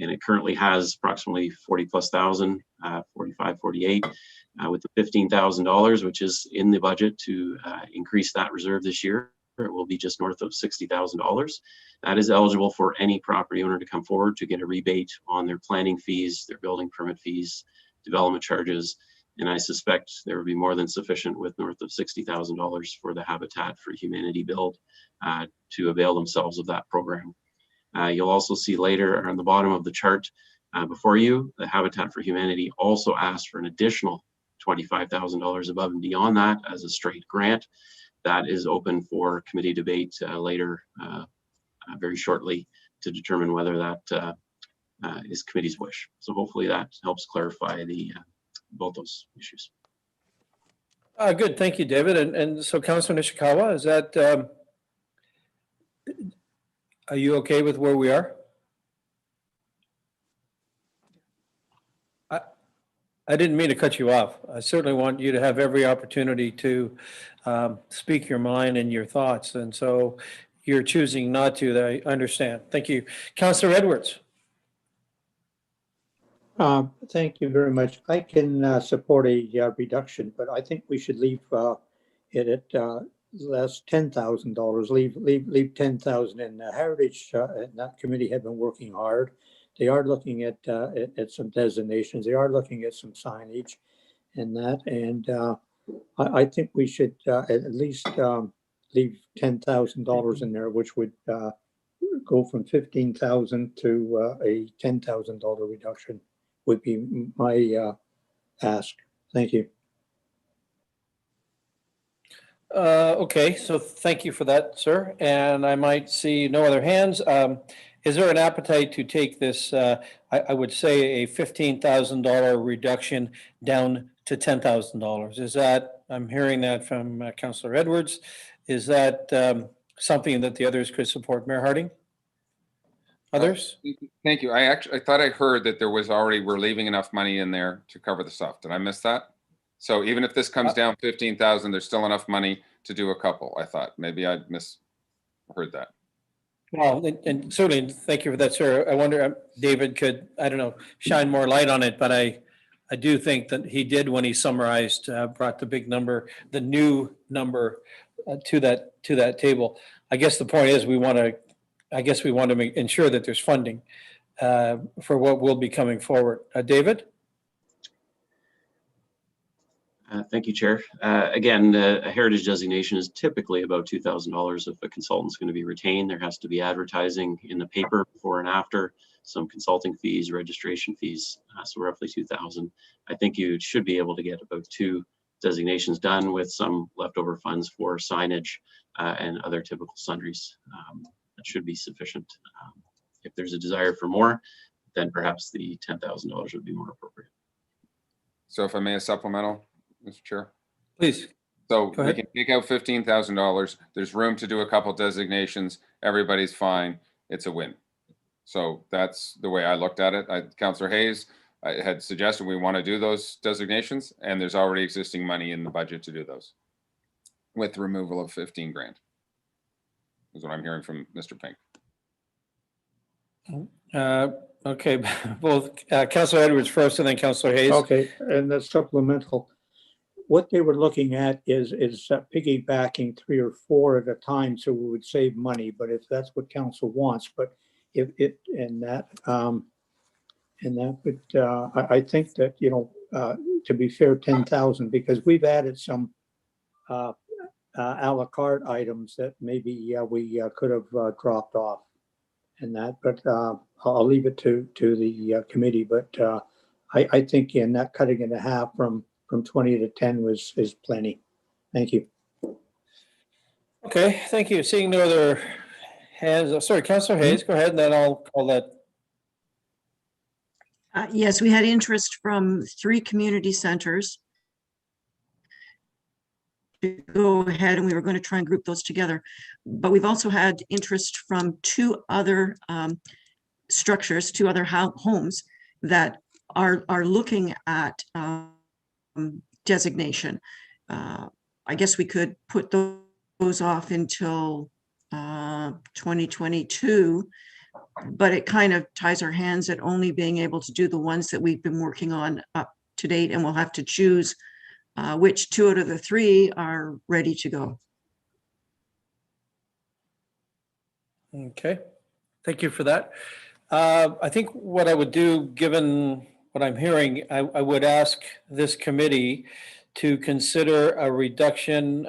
and it currently has approximately 40,000+, 45, 48, with the $15,000, which is in the budget to increase that reserve this year. It will be just north of $60,000. That is eligible for any property owner to come forward to get a rebate on their planning fees, their building permit fees, development charges, and I suspect there will be more than sufficient with north of $60,000 for the Habitat for Humanity build to avail themselves of that program. You'll also see later on the bottom of the chart before you, the Habitat for Humanity also asked for an additional $25,000 above and beyond that as a straight grant. That is open for committee debate later very shortly to determine whether that is committee's wish. So hopefully that helps clarify both those issues. Good, thank you, David. And so Councilor Nishikawa, is that, are you okay with where we are? I didn't mean to cut you off. I certainly want you to have every opportunity to speak your mind and your thoughts. And so you're choosing not to, I understand. Thank you. Councillor Edwards. Thank you very much. I can support a reduction, but I think we should leave it at less $10,000. Leave 10,000 in. Heritage and that committee have been working hard. They are looking at some designations. They are looking at some signage and that. And I think we should at least leave $10,000 in there, which would go from $15,000 to a $10,000 reduction. Would be my ask. Thank you. Okay, so thank you for that, sir. And I might see no other hands. Is there an appetite to take this, I would say a $15,000 reduction down to $10,000? Is that, I'm hearing that from Councillor Edwards. Is that something that the others could support? Mayor Harding? Others? Thank you. I thought I heard that there was already, we're leaving enough money in there to cover the stuff. Did I miss that? So even if this comes down 15,000, there's still enough money to do a couple, I thought. Maybe I misheard that. Well, and certainly, thank you for that, sir. I wonder, David could, I don't know, shine more light on it, but I do think that he did when he summarized, brought the big number, the new number to that table. I guess the point is we want to ensure that there's funding for what will be coming forward. David? Thank you, Chair. Again, a heritage designation is typically about $2,000 if a consultant's going to be retained. There has to be advertising in the paper before and after, some consulting fees, registration fees, so roughly $2,000. I think you should be able to get about 2 designations done with some leftover funds for signage and other typical sundries. That should be sufficient. If there's a desire for more, then perhaps the $10,000 would be more appropriate. So if I may, a supplemental, Mr. Chair? Please. So we can take out $15,000. There's room to do a couple designations. Everybody's fine. It's a win. So that's the way I looked at it. Councillor Hayes had suggested we want to do those designations, and there's already existing money in the budget to do those. with the removal of 15 grand. Is what I'm hearing from Mr. Pink. Okay, both Councillor Edwards first and then Councillor Hayes. Okay, and the supplemental, what they were looking at is piggybacking 3 or 4 at a time, so we would save money, but if that's what council wants, but if it, and that would, I think that, you know, to be fair, 10,000, because we've added some a la carte items that maybe we could have dropped off and that, but I'll leave it to the committee, but I think in that cutting it in half from 20 to 10 is plenty. Thank you. Okay, thank you. Seeing no other hands, sorry, Councillor Hayes, go ahead, and then I'll call that. Yes, we had interest from 3 community centers to go ahead, and we were going to try and group those together. But we've also had interest from 2 other structures, 2 other homes that are looking at designation. I guess we could put those off until 2022, but it kind of ties our hands at only being able to do the ones that we've been working on up to date, and we'll have to choose which 2 out of the 3 are ready to go. Okay, thank you for that. I think what I would do, given what I'm hearing, I would ask this committee to consider a reduction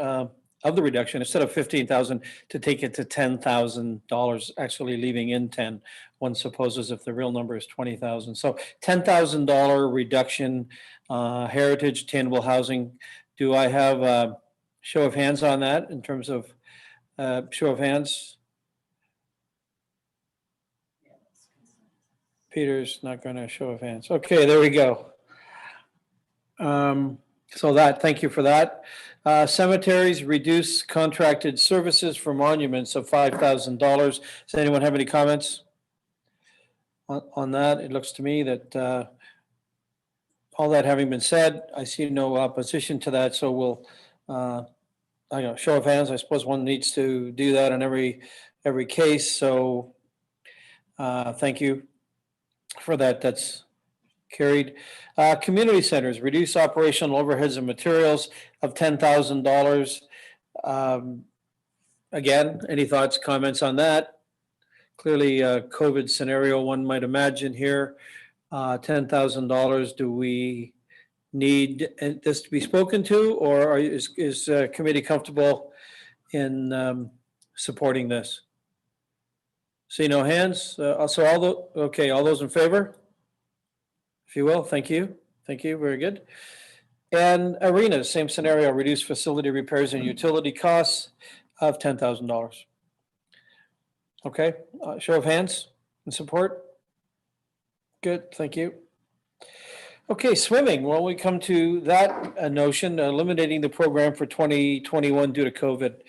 of the reduction, instead of 15,000, to take it to $10,000, actually leaving in 10. One supposes if the real number is 20,000. So $10,000 reduction, heritage attainable housing. Do I have a show of hands on that in terms of show of hands? Peter's not going to show of hands. Okay, there we go. So thank you for that. Cemeteries reduce contracted services for monuments of $5,000. Does anyone have any comments on that? It looks to me that all that having been said, I see no opposition to that. So we'll, I know, show of hands. I suppose one needs to do that in every case. So thank you for that. That's carried. Community centers reduce operational overheads and materials of $10,000. Again, any thoughts, comments on that? Clearly a COVID scenario, one might imagine here. $10,000, do we need this to be spoken to, or is committee comfortable in supporting this? See no hands. So all those in favor? If you will, thank you. Thank you, very good. And arenas, same scenario, reduce facility repairs and utility costs of $10,000. Okay, show of hands in support. Good, thank you. Okay, swimming, well, we come to that notion, eliminating the program for 2021 due to COVID.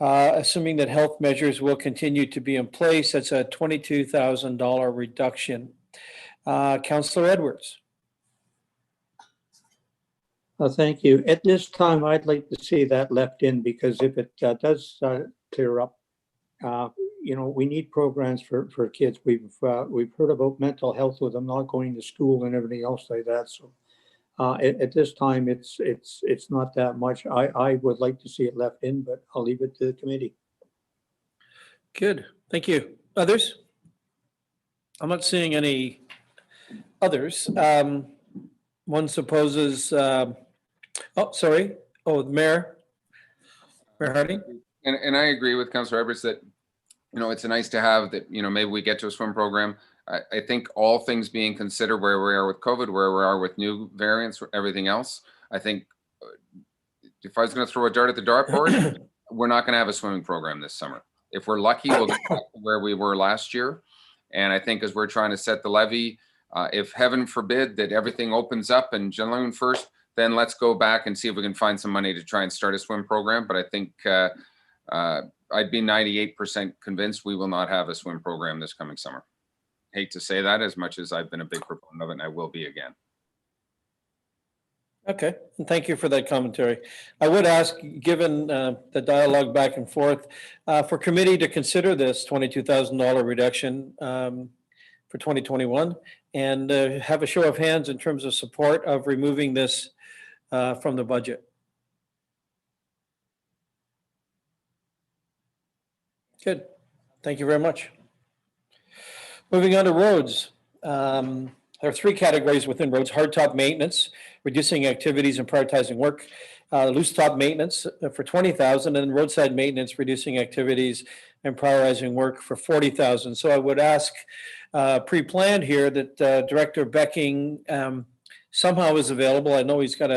Assuming that health measures will continue to be in place, that's a $22,000 reduction. Councillor Edwards. Thank you. At this time, I'd like to see that left in, because if it does clear up, you know, we need programs for kids. We've heard about mental health with them not going to school and everything else like that. So at this time, it's not that much. I would like to see it left in, but I'll leave it to the committee. Good, thank you. Others? I'm not seeing any others. One supposes, Mayor Harding. And I agree with Councillor Edwards that, you know, it's nice to have that, you know, maybe we get to a swim program. I think all things being considered, where we are with COVID, where we are with new variants, everything else, I think if I was going to throw a dart at the dartboard, we're not going to have a swimming program this summer. If we're lucky, we'll get back to where we were last year. And I think as we're trying to set the levy, if heaven forbid that everything opens up in June 1st, then let's go back and see if we can find some money to try and start a swim program. But I think I'd be 98% convinced we will not have a swim program this coming summer. Hate to say that, as much as I've been a big proponent of it, and I will be again. Okay, and thank you for that commentary. I would ask, given the dialogue back and forth, for committee to consider this $22,000 reduction for 2021 and have a show of hands in terms of support of removing this from the budget. Good. Thank you very much. Moving on to roads. There are three categories within roads: hardtop maintenance, reducing activities and prioritizing work; loose top maintenance for 20,000, and roadside maintenance, reducing activities and prioritizing work for 40,000. So I would ask, pre-planned here, that Director Becking somehow is available. I know he's got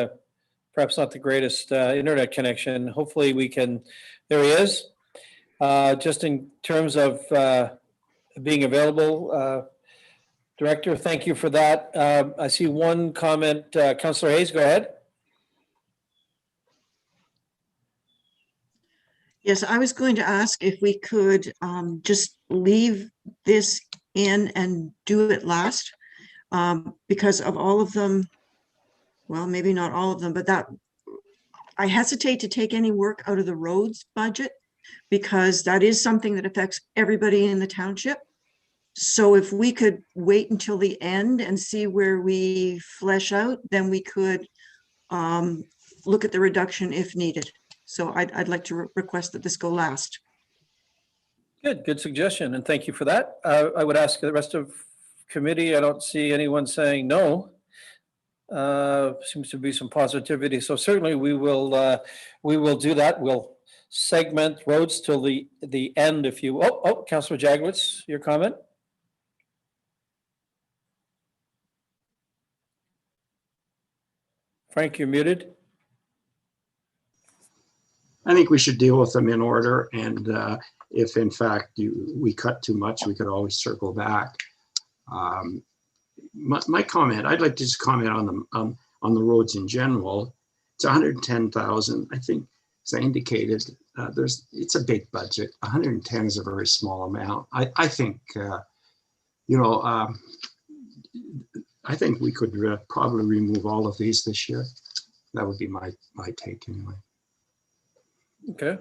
perhaps not the greatest internet connection. Hopefully we can. There he is. Just in terms of being available. Director, thank you for that. I see one comment. Councillor Hayes, go ahead. Yes, I was going to ask if we could just leave this in and do it last, because of all of them. Well, maybe not all of them, but that I hesitate to take any work out of the roads budget because that is something that affects everybody in the township. So if we could wait until the end and see where we flesh out, then we could look at the reduction if needed. So I'd like to request that this go last. Good suggestion, and thank you for that. I would ask the rest of committee. I don't see anyone saying no. Seems to be some positivity. So certainly we will do that. We'll segment roads till the end. If you, Councillor Jagowitz, your comment. Frank, you're muted. I think we should deal with them in order, and if in fact we cut too much, we could always circle back. My comment, I'd like to just comment on the roads in general. It's 110,000. I think, as I indicated, it's a big budget. 110 is a very small amount. I think I think we could probably remove all of these this year. That would be my take anyway. Okay.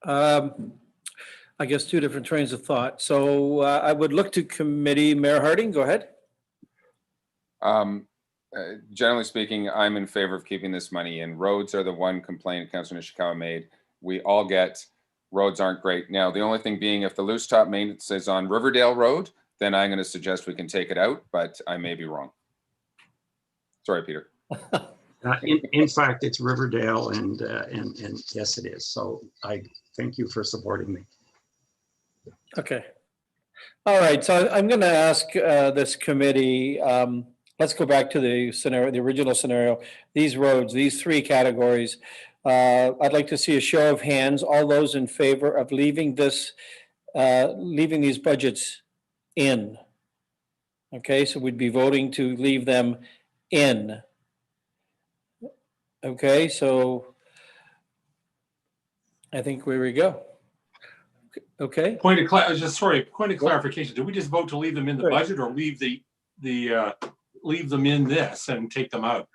I guess two different trains of thought. So I would look to committee. Mayor Harding, go ahead. Generally speaking, I'm in favor of keeping this money in. Roads are the one complaint Councillor Nishikawa made. We all get roads aren't great. Now, the only thing being, if the loose top maintenance is on Riverdale Road, then I'm going to suggest we can take it out, but I may be wrong. Sorry, Peter. In fact, it's Riverdale, and yes, it is. So I thank you for supporting me. Okay. All right. So I'm going to ask this committee. Let's go back to the scenario, the original scenario. These roads, these three categories. I'd like to see a show of hands. All those in favor of leaving these budgets in. Okay, so we'd be voting to leave them in. Okay, so I think where we go. Okay. Point of clarification. Did we just vote to leave them in the budget, or leave leave them in this and take them out?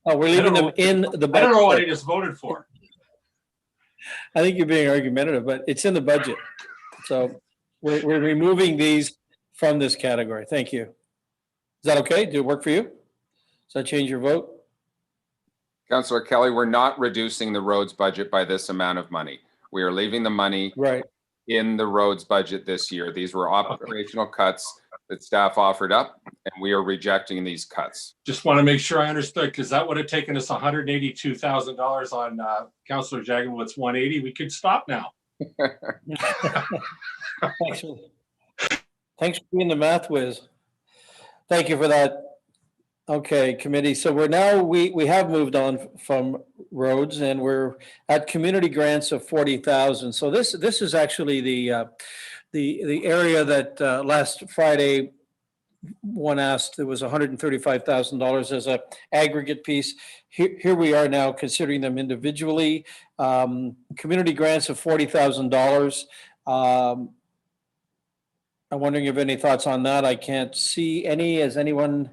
Oh, we're leaving them in the budget. I don't know what I just voted for. I think you're being argumentative, but it's in the budget. So we're removing these from this category. Thank you. Is that okay? Did it work for you? Does that change your vote? Councillor Kelly, we're not reducing the roads budget by this amount of money. We are leaving the money in the roads budget this year. These were operational cuts that staff offered up, and we are rejecting these cuts. Just want to make sure I understood, because that would have taken us $182,000 on Councillor Jagowitz's 180. We could stop now. Thanks for being the math whiz. Thank you for that. Okay, committee. So we're now, we have moved on from roads, and we're at community grants of 40,000. So this is actually the area that last Friday one asked. There was $135,000 as a aggregate piece. Here we are now considering them individually. Community grants of $40,000. I'm wondering if any thoughts on that. I can't see any. Is anyone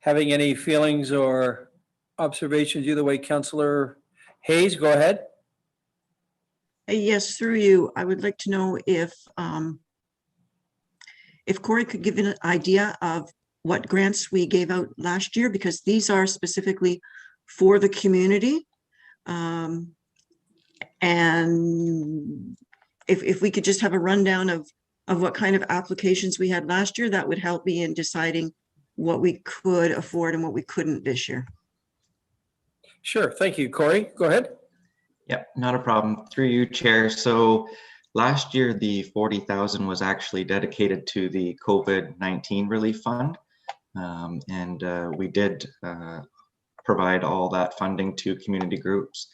having any feelings or observations either way. Councillor Hayes, go ahead. Yes, through you, I would like to know if Corey could give an idea of what grants we gave out last year, because these are specifically for the community. And if we could just have a rundown of what kind of applications we had last year, that would help me in deciding what we could afford and what we couldn't this year. Sure, thank you. Corey, go ahead. Yep, not a problem. Through you, Chair. So last year, the 40,000 was actually dedicated to the COVID-19 relief fund. We did provide all that funding to community groups.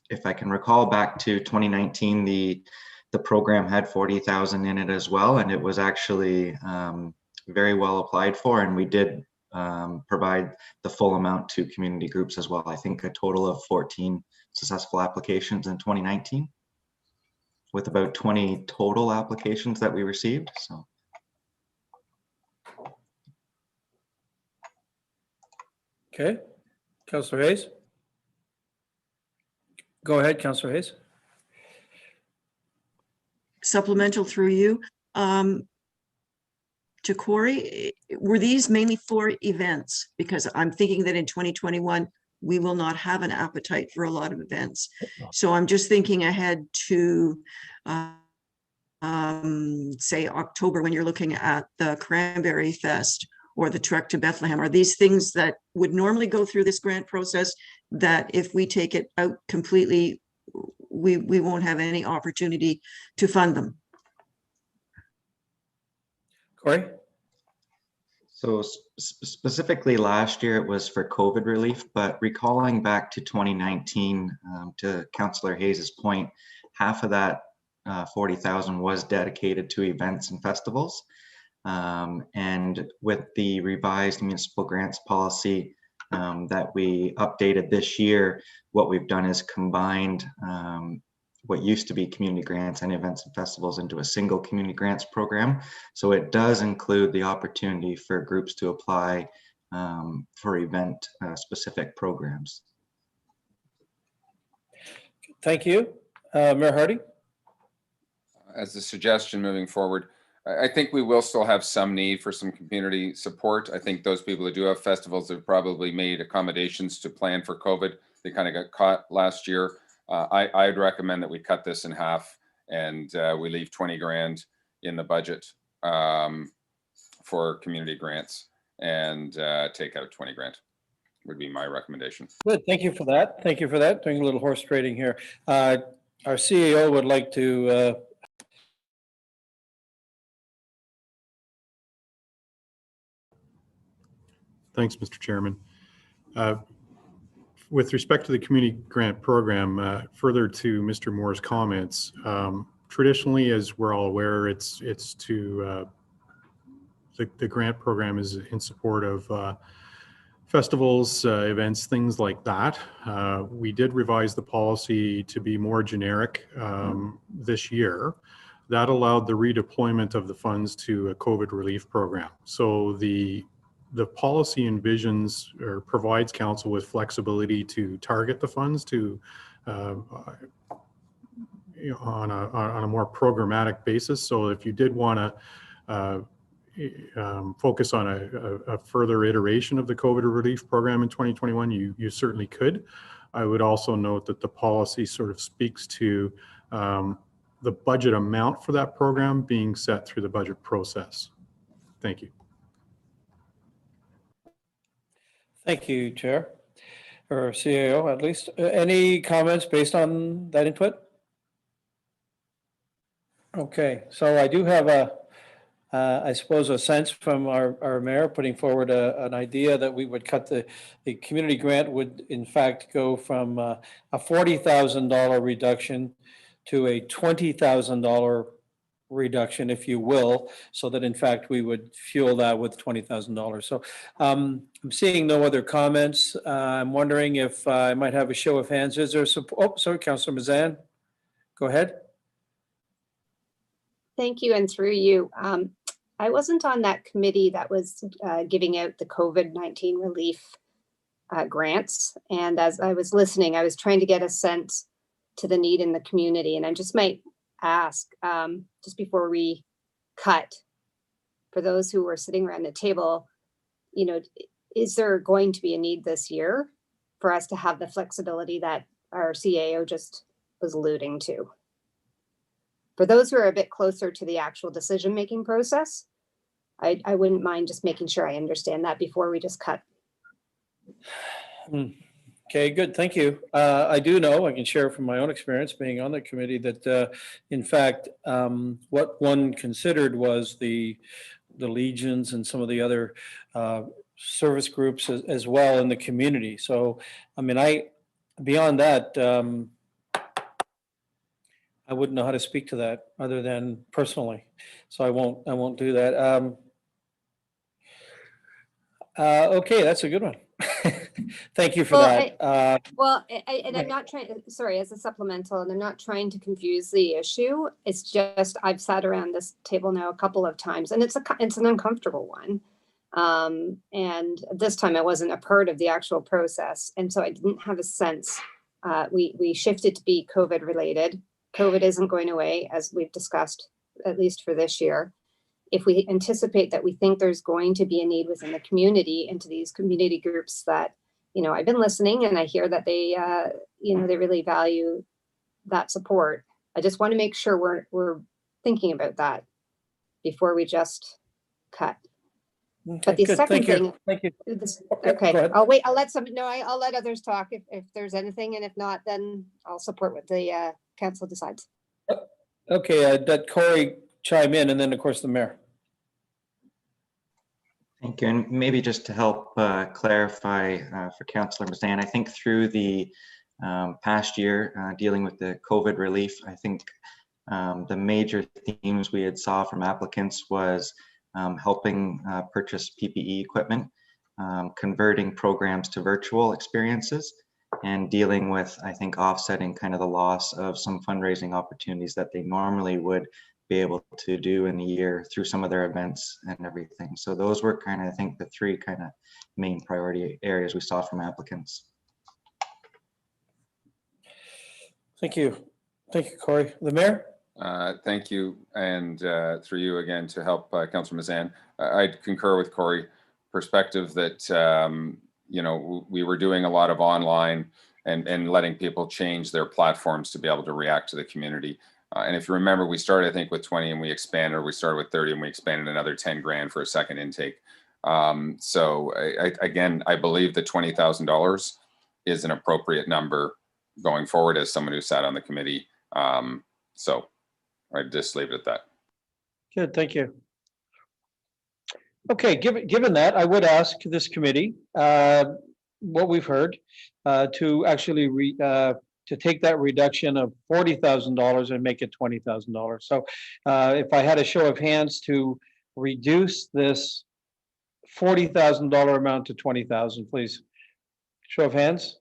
If I can recall back to 2019, the program had 40,000 in it as well, and it was actually very well applied for, and we did provide the full amount to community groups as well. I think a total of 14 successful applications in 2019, with about 20 total applications that we received. So. Okay, Councillor Hayes. Go ahead, Councillor Hayes. Supplemental through you. To Corey, were these mainly for events? Because I'm thinking that in 2021, we will not have an appetite for a lot of events. So I'm just thinking ahead to, say, October, when you're looking at the Cranberry Fest or the Trek to Bethlehem. Are these things that would normally go through this grant process that if we take it out completely, we won't have any opportunity to fund them? Corey? So specifically last year, it was for COVID relief, but recalling back to 2019, to Councillor Hayes's point, half of that 40,000 was dedicated to events and festivals. And with the revised municipal grants policy that we updated this year, what we've done is combined what used to be community grants and events and festivals into a single community grants program. So it does include the opportunity for groups to apply for event specific programs. Thank you. Mayor Hardy? As a suggestion moving forward, I think we will still have some need for some community support. I think those people who do have festivals have probably made accommodations to plan for COVID. They kind of got caught last year. I'd recommend that we cut this in half and we leave 20 grand in the budget for community grants and take out 20 grand would be my recommendation. Good, thank you for that. Thank you for that. Doing a little horse trading here. Our CEO would like to Thanks, Mr. Chairman. With respect to the community grant program, further to Mr. Moore's comments, traditionally, as we're all aware, it's to the grant program is in support of festivals, events, things like that. We did revise the policy to be more generic this year. That allowed the redeployment of the funds to a COVID relief program. So the policy envisions or provides council with flexibility to target the funds to on a more programmatic basis. So if you did want to focus on a further iteration of the COVID relief program in 2021, you certainly could. I would also note that the policy sort of speaks to the budget amount for that program being set through the budget process. Thank you. thank you, Chair, or CAO at least. Any comments based on that input? Okay, so I do have I suppose a sense from our mayor putting forward an idea that we would cut the community grant would in fact go from a $40,000 reduction to a $20,000 reduction, if you will, so that in fact we would fuel that with $20,000. So I'm seeing no other comments. I'm wondering if I might have a show of hands. Is there support? Oh, sorry, Councillor Mazan. Go ahead. Thank you, and through you. I wasn't on that committee that was giving out the COVID-19 relief grants. And as I was listening, I was trying to get a sense to the need in the community. And I just might ask, just before we cut, for those who were sitting around the table, you know, is there going to be a need this year for us to have the flexibility that our CAO just was alluding to? For those who are a bit closer to the actual decision-making process, I wouldn't mind just making sure I understand that before we just cut. Okay, good. Thank you. I do know, I can share from my own experience being on the committee that, in fact, what one considered was the Legions and some of the other service groups as well in the community. So, I mean, beyond that, I wouldn't know how to speak to that other than personally. So I won't do that. Okay, that's a good one. Thank you for that. And I'm not trying, sorry, as a supplemental, and I'm not trying to confuse the issue. It's just, I've sat around this table now a couple of times, and it's an uncomfortable one. And this time I wasn't a part of the actual process. And so I didn't have a sense. We shifted to be COVID related. COVID isn't going away, as we've discussed, at least for this year. If we anticipate that we think there's going to be a need within the community, into these community groups that, you know, I've been listening and I hear that they, you know, they really value that support. I just want to make sure we're thinking about that before we just cut. Okay, But the good. second Thank you. thing, Thank you. okay, Go ahead. I'll wait. I'll let others talk if there's anything, and if not, then I'll support what the council decides. Okay, let Corey chime in, and then of course the mayor. Thank you. And maybe just to help clarify for Councillor Mazan, I think through the past year dealing with the COVID relief, I think the major themes we had saw from applicants was helping purchase PPE equipment, converting programs to virtual experiences, and dealing with, I think, offsetting kind of the loss of some fundraising opportunities that they normally would be able to do in a year through some of their events and everything. So those were kind of, I think, the three kind of main priority areas we saw from applicants. Thank you. Thank you, Corey. The mayor? Thank you, and through you again to help Councillor Mazan. I concur with Corey perspective that you know, we were doing a lot of online and letting people change their platforms to be able to react to the community. And if you remember, we started, I think, with 20 and we expanded, or we started with 30 and we expanded another 10 grand for a second intake. So again, I believe that $20,000 is an appropriate number going forward as someone who sat on the committee. So I'd just leave it at that. Good, thank you. Okay, given that, I would ask this committee, what we've heard, to actually to take that reduction of $40,000 and make it $20,000. So if I had a show of hands to reduce this $40,000 amount to $20,000, please. Show of hands.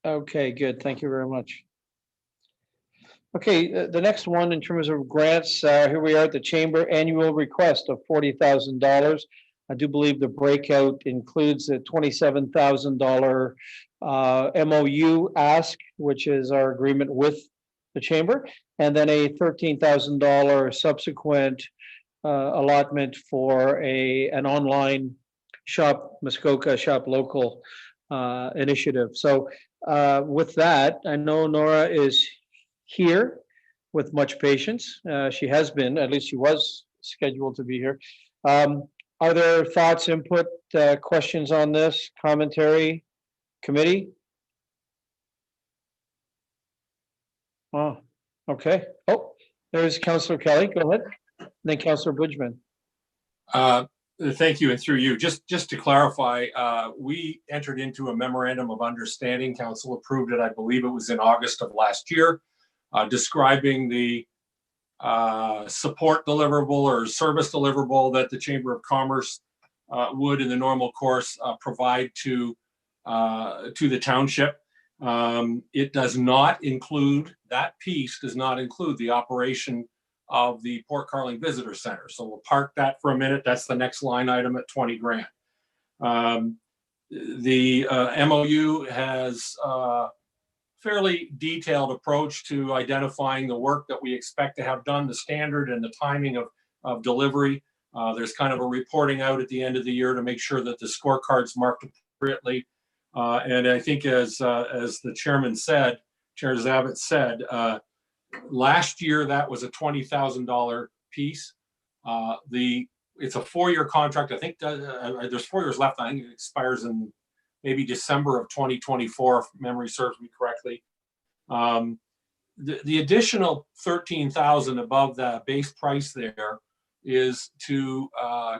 Okay, good. Thank you very much. Okay, the next one in terms of grants, here we are at the Chamber annual request of $40,000. I do believe the breakout includes a $27,000 MOU ask, which is our agreement with the Chamber, and then a $13,000 subsequent allotment for an online Shop Muskoka, Shop Local initiative. So with that, I know Nora is here with much patience. She has been, at least she was scheduled to be here. Are there thoughts, input, questions on this, commentary, committee? Oh, okay. Oh, there's Councillor Kelly, go ahead. And then Councillor Bridgman. Thank you, and through you, just to clarify, we entered into a memorandum of understanding. Council approved it, I believe it was in August of last year, describing the support deliverable or service deliverable that the Chamber of Commerce would, in the normal course, provide to the township. It does not include, that piece does not include the operation of the Port Carling Visitor Center. So we'll park that for a minute. That's the next line item at 20 grand. The MOU has a fairly detailed approach to identifying the work that we expect to have done, the standard and the timing of delivery. There's kind of a reporting out at the end of the year to make sure that the scorecard's marked appropriately. And I think as the chairman said, Chair Zavitz said, last year that was a $20,000 piece. It's a 4-year contract. I think there's 4 years left. I think it expires in maybe December of 2024, if memory serves me correctly. The additional $13,000 above the base price there is to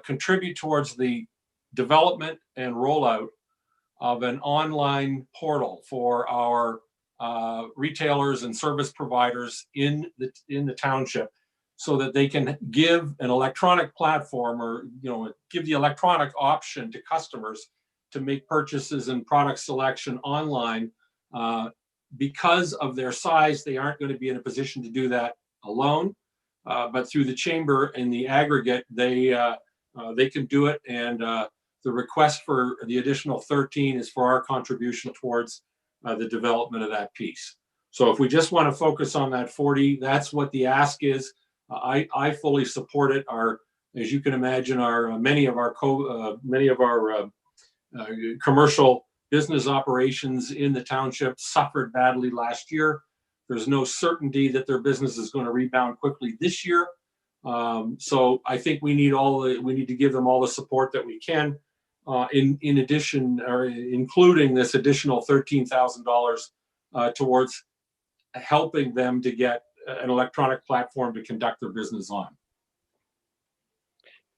contribute towards the development and rollout of an online portal for our retailers and service providers in the township, so that they can give an electronic platform, or give the electronic option to customers to make purchases and product selection online. Because of their size, they aren't going to be in a position to do that alone, but through the chamber in the aggregate, they can do it. And the request for the additional 13 is for our contribution towards the development of that piece. So if we just want to focus on that 40, that's what the ask is. I fully support it. As you can imagine, many of our commercial business operations in the township suffered badly last year. There's no certainty that their business is going to rebound quickly this year. So I think we need to give them all the support that we can. In addition, or including this additional $13,000 towards helping them to get an electronic platform to conduct their business on.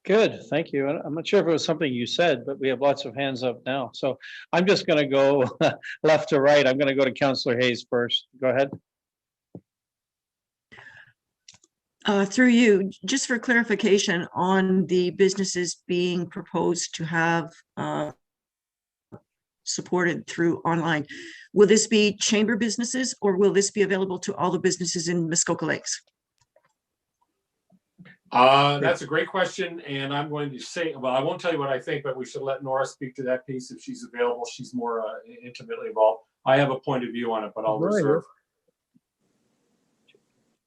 Good, thank you. I'm not sure if it was something you said, but we have lots of hands up now. So I'm just going to go left to right. I'm going to go to Councillor Hayes first. Go ahead. Through you, just for clarification on the businesses being proposed to have supported through online, will this be chamber businesses, or will this be available to all the businesses in Muskoka Lakes? That's a great question, and I'm going to say, well, I won't tell you what I think, but we should let Nora speak to that piece if she's available. She's more intimately involved. I have a point of view on it, but I'll reserve.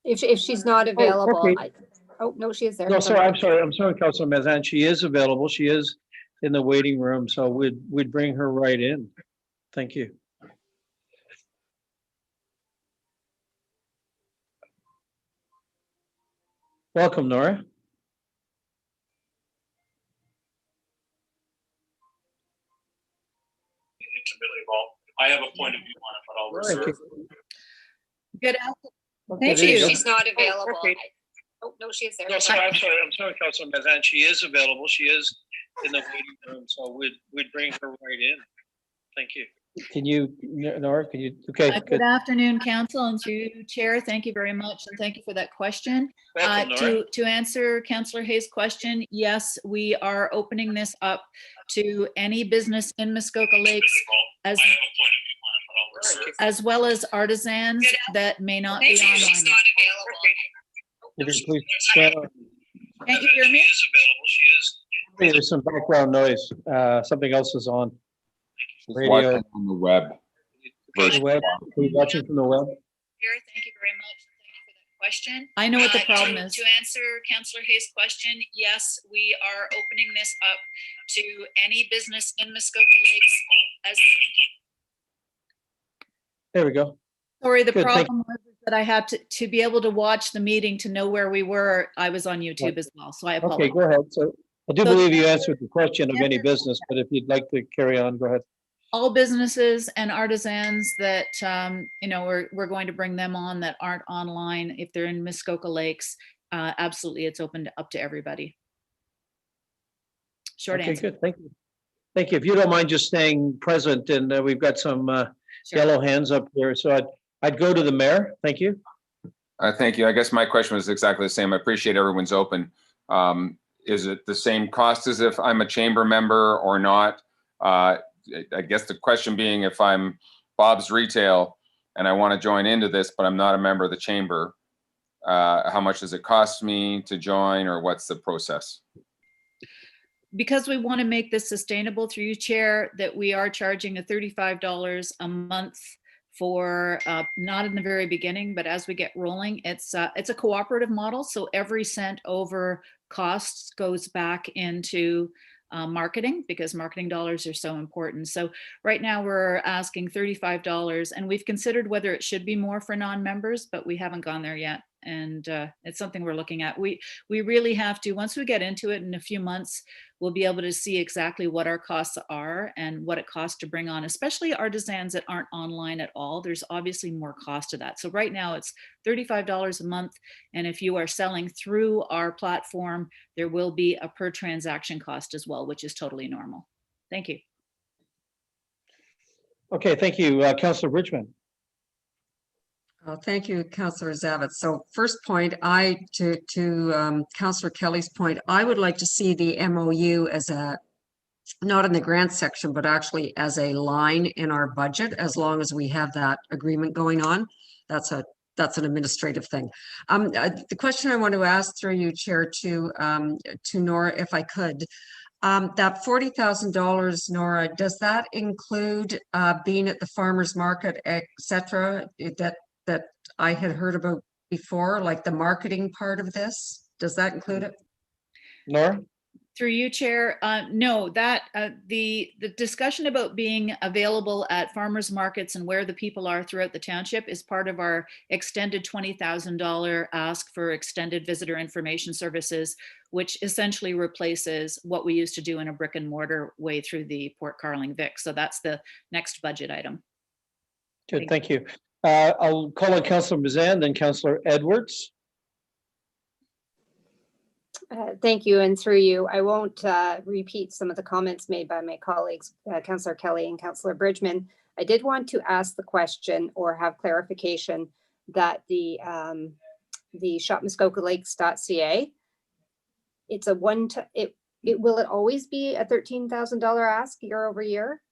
If she's not available, okay. Oh no, she is there. No, sorry, I'm sorry, Councilor Mazan. She is available. She is in the waiting room, so we'd bring her right in. Thank you. Welcome, Nora. I have a point of view on it, but I'll reserve. Good afternoon. Okay, Thank you. She's not available. Oh no, she is there. No, sorry, I'm sorry, Councilor Mazan. She is available. She is in the waiting room, so we'd bring her right in. Thank you. Can you, Nora, can you, okay. Good afternoon, Council, and through you, Chair. Thank you very much, and thank you for that question. Welcome, Nora. To answer Councillor Hayes' question, yes, we are opening this up to any business in Muskoka Lakes, as well as artisans that may not be online. Please, Can't you hear me? there's some background noise. Something else is on. Radio. Watching on the web. The web. Are you watching from the web? Thank you very much. Thank you for that question. I know what the problem is. To answer Councillor Hayes' question, yes, we are opening this up to any business in Muskoka Lakes. There we go. Sorry, the Good, thank problem was that I had to be able to watch the meeting to know where we were. I was on YouTube as well, so I apologize. Okay, go ahead. So I do So- believe you answered the question of any business, but if you'd like to carry on, go ahead. All businesses and artisans that, we're going to bring them on that aren't online. If they're in Muskoka Lakes, absolutely, it's open up to everybody. Short Okay, answer. good. Thank you. Thank you. If you don't mind just staying present, and we've got some Sure. yellow hands up here. So I'd go to the mayor. Thank you. Thank you. I guess my question was exactly the same. I appreciate everyone's open. Is it the same cost as if I'm a chamber member or not? I guess the question being, if I'm Bob's Retail and I want to join into this, but I'm not a member of the chamber, How much does it cost me to join, or what's the process? Because we want to make this sustainable through you, Chair, that we are charging a $35 a month for, not in the very beginning, but as we get rolling. It's a cooperative model, so every cent over costs goes back into marketing, because marketing dollars are so important. So right now we're asking $35, and we've considered whether it should be more for non-members, but we haven't gone there yet. And it's something we're looking at. We really have to, once we get into it in a few months, we'll be able to see exactly what our costs are and what it costs to bring on, especially artisans that aren't online at all. There's obviously more cost to that. So right now it's $35 a month. And if you are selling through our platform, there will be a per transaction cost as well, which is totally normal. Thank you. Okay, thank you. Councillor Bridgman. Thank you, Councillor Zavitz. So first point, to Councillor Kelly's point, I would like to see the MOU as not in the grant section, but actually as a line in our budget, as long as we have that agreement going on. That's an administrative thing. The question I want to ask through you, Chair, to Nora, if I could, that $40,000, Nora, does that include being at the farmer's market, etc., that I had heard about before, like the marketing part of this? Does that include it? Nora? Through you, Chair. No, that the discussion about being available at farmers markets and where the people are throughout the township is part of our extended $20,000 ask for extended visitor information services, which essentially replaces what we used to do in a brick and mortar way through the Port Carling Vic. So that's the next budget item. Good, thank you. I'll call on Councillor Mazan, then Councillor Edwards. Thank you, and through you, I won't repeat some of the comments made by my colleagues, Councillor Kelly and Councillor Bridgman. I did want to ask the question or have clarification that the shopmuskokalakes.ca, it's a will it always be a $13,000 ask year over year?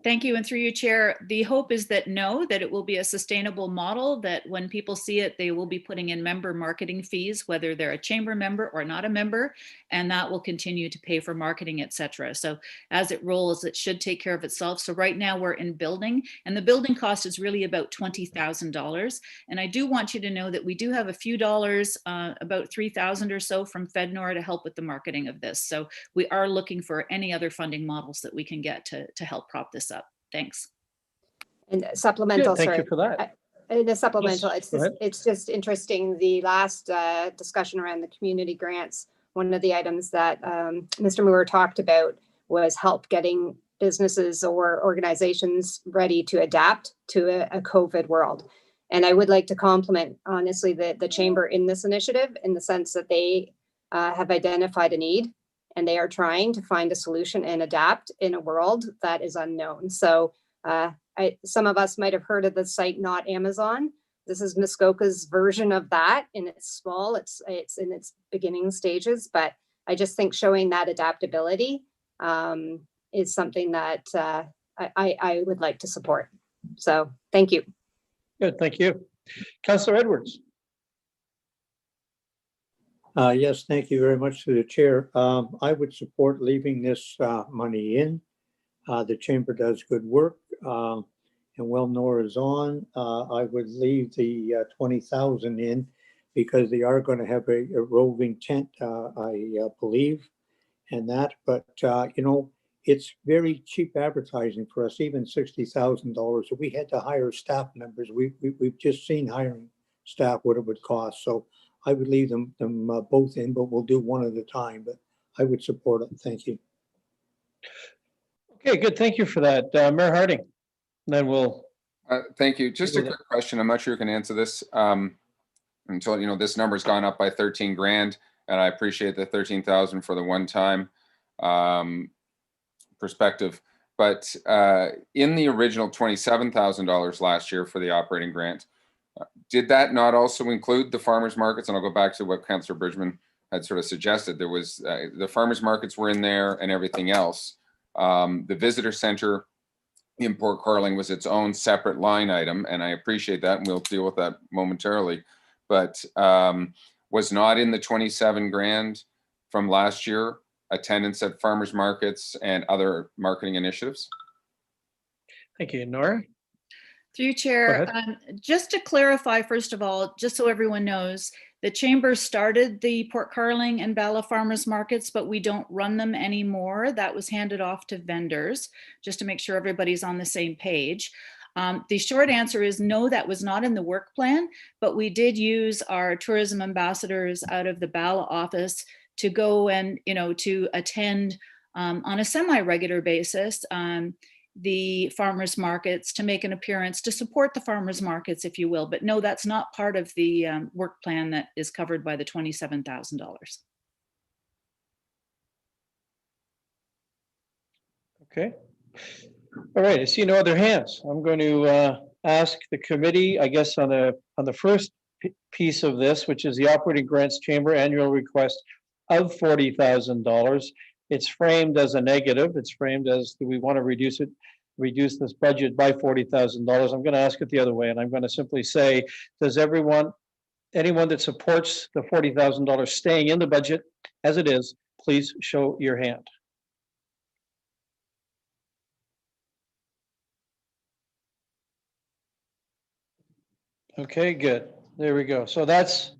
Thank you. And through you, Chair, the hope is that that it will be a sustainable model, that when people see it, they will be putting in member marketing fees, whether they're a chamber member or not a member, and that will continue to pay for marketing, etc. So as it rolls, it should take care of itself. So right now we're in building, and the building cost is really about $20,000. And I do want you to know that we do have a few dollars, about $3,000 or so from FedNor to help with the marketing of this. So we are looking for any other funding models that we can get to help prop this up. Thanks. And supplemental, Good, thank you for that. In a supplemental, Yes, it's just interesting. The last discussion around the community grants, one of the items that Mr. Moore talked about was help getting businesses or organizations ready to adapt to a COVID world. And I would like to compliment, honestly, the chamber in this initiative, in the sense that they have identified a need, and they are trying to find a solution and adapt in a world that is unknown. So some of us might have heard of the site Not Amazon. This is Muskoka's version of that, and it's small, it's in its beginning stages, but I just think showing that adaptability is something that I would like to support. So thank you. Good, thank you. Councillor Edwards. Yes, thank you very much to the chair. I would support leaving this money in. The chamber does good work, and while Nora is on, I would leave the 20,000 in, because they are going to have a roving tent, I believe, and that. But you know, it's very cheap advertising for us, even $60,000. If we had to hire staff members, we've just seen hiring staff what it would cost. So I would leave them both in, but we'll do one at a time. But I would support it. Thank you. Okay, good. Thank you for that. Mayor Harding. Then we'll. Thank you. Just a quick question. I'm not sure you can answer this. Until, you know, this number's gone up by 13 grand, and I appreciate the 13,000 for the one-time perspective. But in the original $27,000 last year for the operating grant, did that not also include the farmers markets? And I'll go back to what Councillor Bridgman had sort of suggested. There was the farmers markets were in there and everything else. The visitor center in Port Carling was its own separate line item, and I appreciate that, and we'll deal with that momentarily, but was not in the 27 grand from last year, attendance at farmers markets and other marketing initiatives. Thank you, Nora. Through you, Go Chair. ahead. Just to clarify, first of all, just so everyone knows, the Chamber started the Port Carling and Bala farmers markets, but we don't run them anymore. That was handed off to vendors, just to make sure everybody's on the same page. The short answer is no, that was not in the work plan, but we did use our tourism ambassadors out of the Bala office to go and, to attend on a semi-regular basis the farmers markets, to make an appearance, to support the farmers markets, if you will. But no, that's not part of the work plan that is covered by the $27,000. Okay. All right, I see no other hands. I'm going to ask the committee, I guess, on the first piece of this, which is the Operating Grants Chamber annual request of $40,000. It's framed as a negative. It's framed as, do we want to reduce this budget by $40,000? I'm going to ask it the other way, and I'm going to simply say, does anyone that supports the $40,000 staying in the budget as it is, please show your hand. Okay, good. There we go. So that's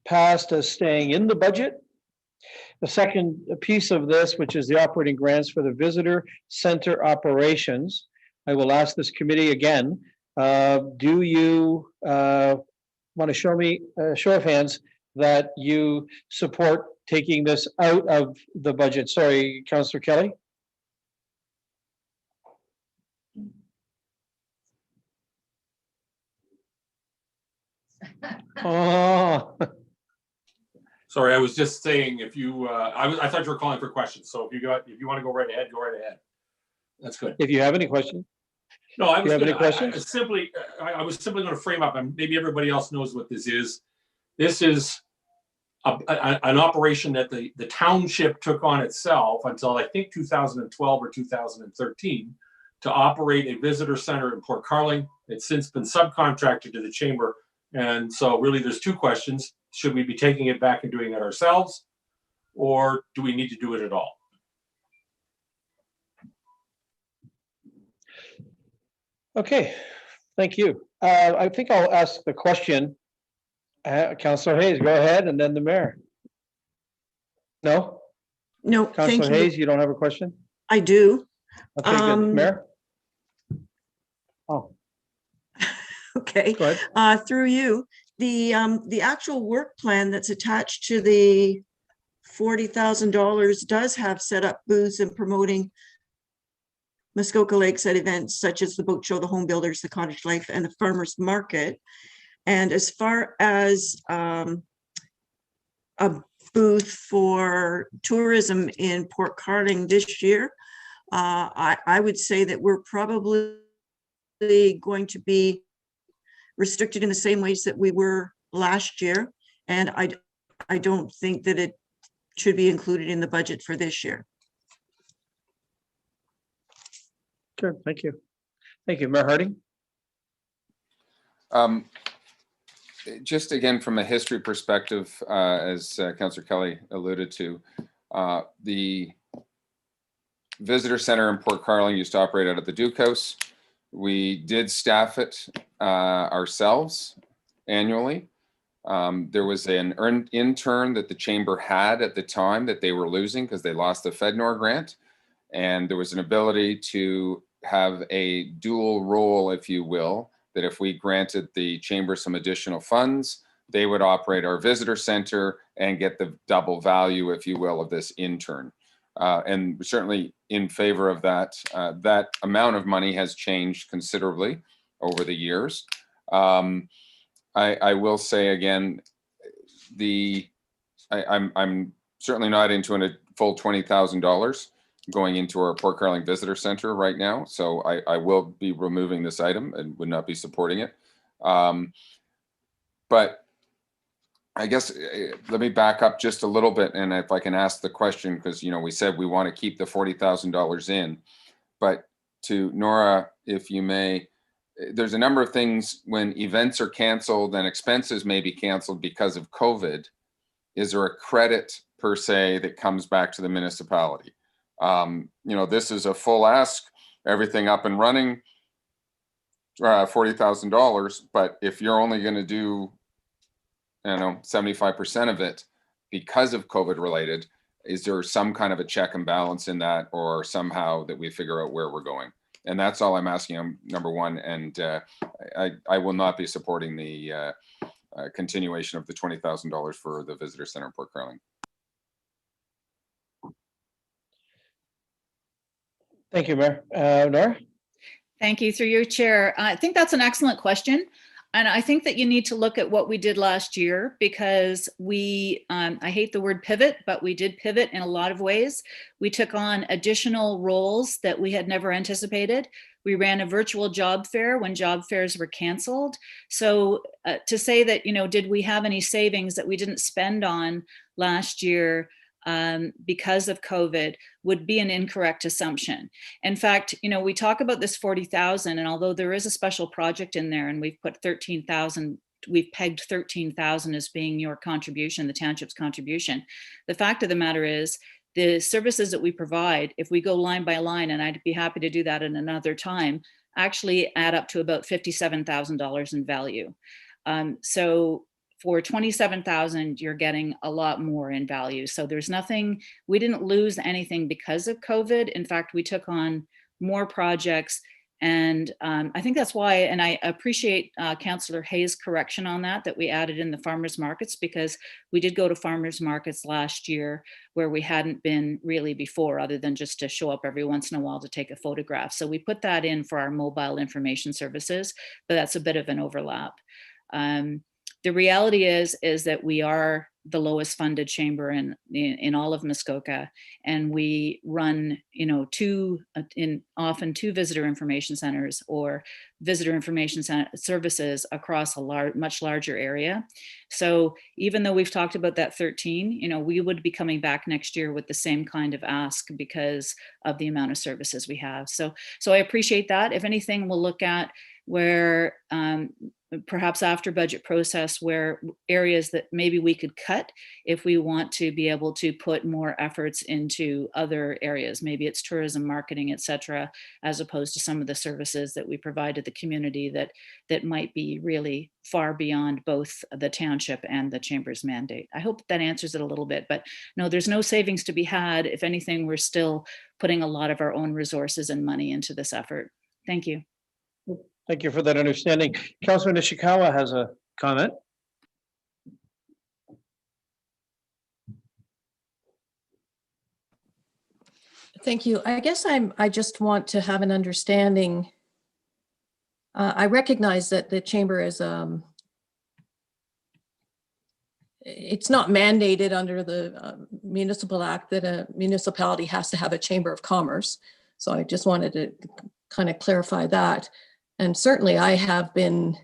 passed as staying in the budget. The second piece of this, which is the operating grants for the visitor center operations, I will ask this committee again. Do you want to show me a show of hands that you support taking this out of the budget? Sorry, Councillor Kelly. Oh. Sorry, I was just saying, if you, I thought you were calling for questions. So if you want to go right ahead, go right ahead. That's good. If you have any questions. No, I was. Do you have any I questions? was simply going to frame up, and maybe everybody else knows what this is. This is an operation that the township took on itself until I think 2012 or 2013 to operate a visitor center in Port Carling. It's since been subcontracted to the chamber, and so really, there's two questions. Should we be taking it back and doing it ourselves, or do we need to do it at all? Okay, thank you. I think I'll ask the question. Councillor Hayes, go ahead, and then the mayor. No? No, thank Councillor you. Hayes, you don't have a question? I do. Okay, good. Mayor? Oh. Okay. Go ahead. Through you, the actual work plan that's attached to the $40,000 does have set up booths and promoting Muskoka Lakeside events such as the boat show, the home builders, the cottage life, and the farmers market. And as far as a booth for tourism in Port Carling this year, I would say that we're probably going to be restricted in the same ways that we were last year. And I don't think that it should be included in the budget for this year. Good, thank you. Thank you, Mayor Harding. Just again, from a history perspective, as Councillor Kelly alluded to, the visitor center in Port Carling used to operate out of the Duke House. We did staff it ourselves annually. There was an intern that the chamber had at the time that they were losing because they lost the FedNor grant. And there was an ability to have a dual role, if you will, that if we granted the chamber some additional funds, they would operate our visitor center and get the double value, if you will, of this intern. And certainly in favor of that. That amount of money has changed considerably over the years. I will say again, I'm certainly not into a full $20,000 going into our Port Carling Visitor Center right now. So I will be removing this item and would not be supporting it. But I guess, let me back up just a little bit, and if I can ask the question, because, you know, we said we want to keep the $40,000 in, but to Nora, if you may, there's a number of things when events are canceled and expenses may be canceled because of COVID. Is there a credit per se that comes back to the municipality? You know, this is a full ask, everything up and running, $40,000. But if you're only going to do, you know, 75% of it because of COVID related, is there some kind of a check and balance in that, or somehow that we figure out where we're going? And that's all I'm asking, number one. And I will not be supporting the continuation of the $20,000 for the visitor center in Port Carling. Thank you, Mayor. Nora? Thank you, through your chair. I think that's an excellent question. And I think that you need to look at what we did last year, because we, I hate the word pivot, but we did pivot in a lot of ways. We took on additional roles that we had never anticipated. We ran a virtual job fair when job fairs were canceled. So to say that, you know, did we have any savings that we didn't spend on last year because of COVID would be an incorrect assumption. In fact, you know, we talk about this 40,000, and although there is a special project in there and we've put 13,000, we've pegged 13,000 as being your contribution, the township's contribution. The fact of the matter is the services that we provide, if we go line by line, and I'd be happy to do that in another time, actually add up to about $57,000 in value. So for 27,000, you're getting a lot more in value. So there's nothing, we didn't lose anything because of COVID. In fact, we took on more projects. And I think that's why, and I appreciate Councillor Hayes' correction on that, that we added in the farmers markets, because we did go to farmers markets last year where we hadn't been really before, other than just to show up every once in a while to take a photograph. So we put that in for our mobile information services, but that's a bit of an overlap. The reality is that we are the lowest funded chamber in all of Muskoka, and we run, you know, often two visitor information centers or visitor information services across a much larger area. So even though we've talked about that 13, you know, we would be coming back next year with the same kind of ask because of the amount of services we have. So I appreciate that. If anything, we'll look at where perhaps after budget process, where areas that maybe we could cut if we want to be able to put more efforts into other areas. Maybe it's tourism, marketing, et cetera, as opposed to some of the services that we provide to the community that might be really far beyond both the township and the chamber's mandate. I hope that answers it a little bit, but no, there's no savings to be had. If anything, we're still putting a lot of our own resources and money into this effort. Thank you. Thank you for that understanding. Councilor Nishikawa has a comment. Thank you. I guess I just want to have an understanding. I recognize that the chamber is, it's not mandated under the Municipal Act that a municipality has to have a chamber of commerce. So I just wanted to kind of clarify that. And certainly I have been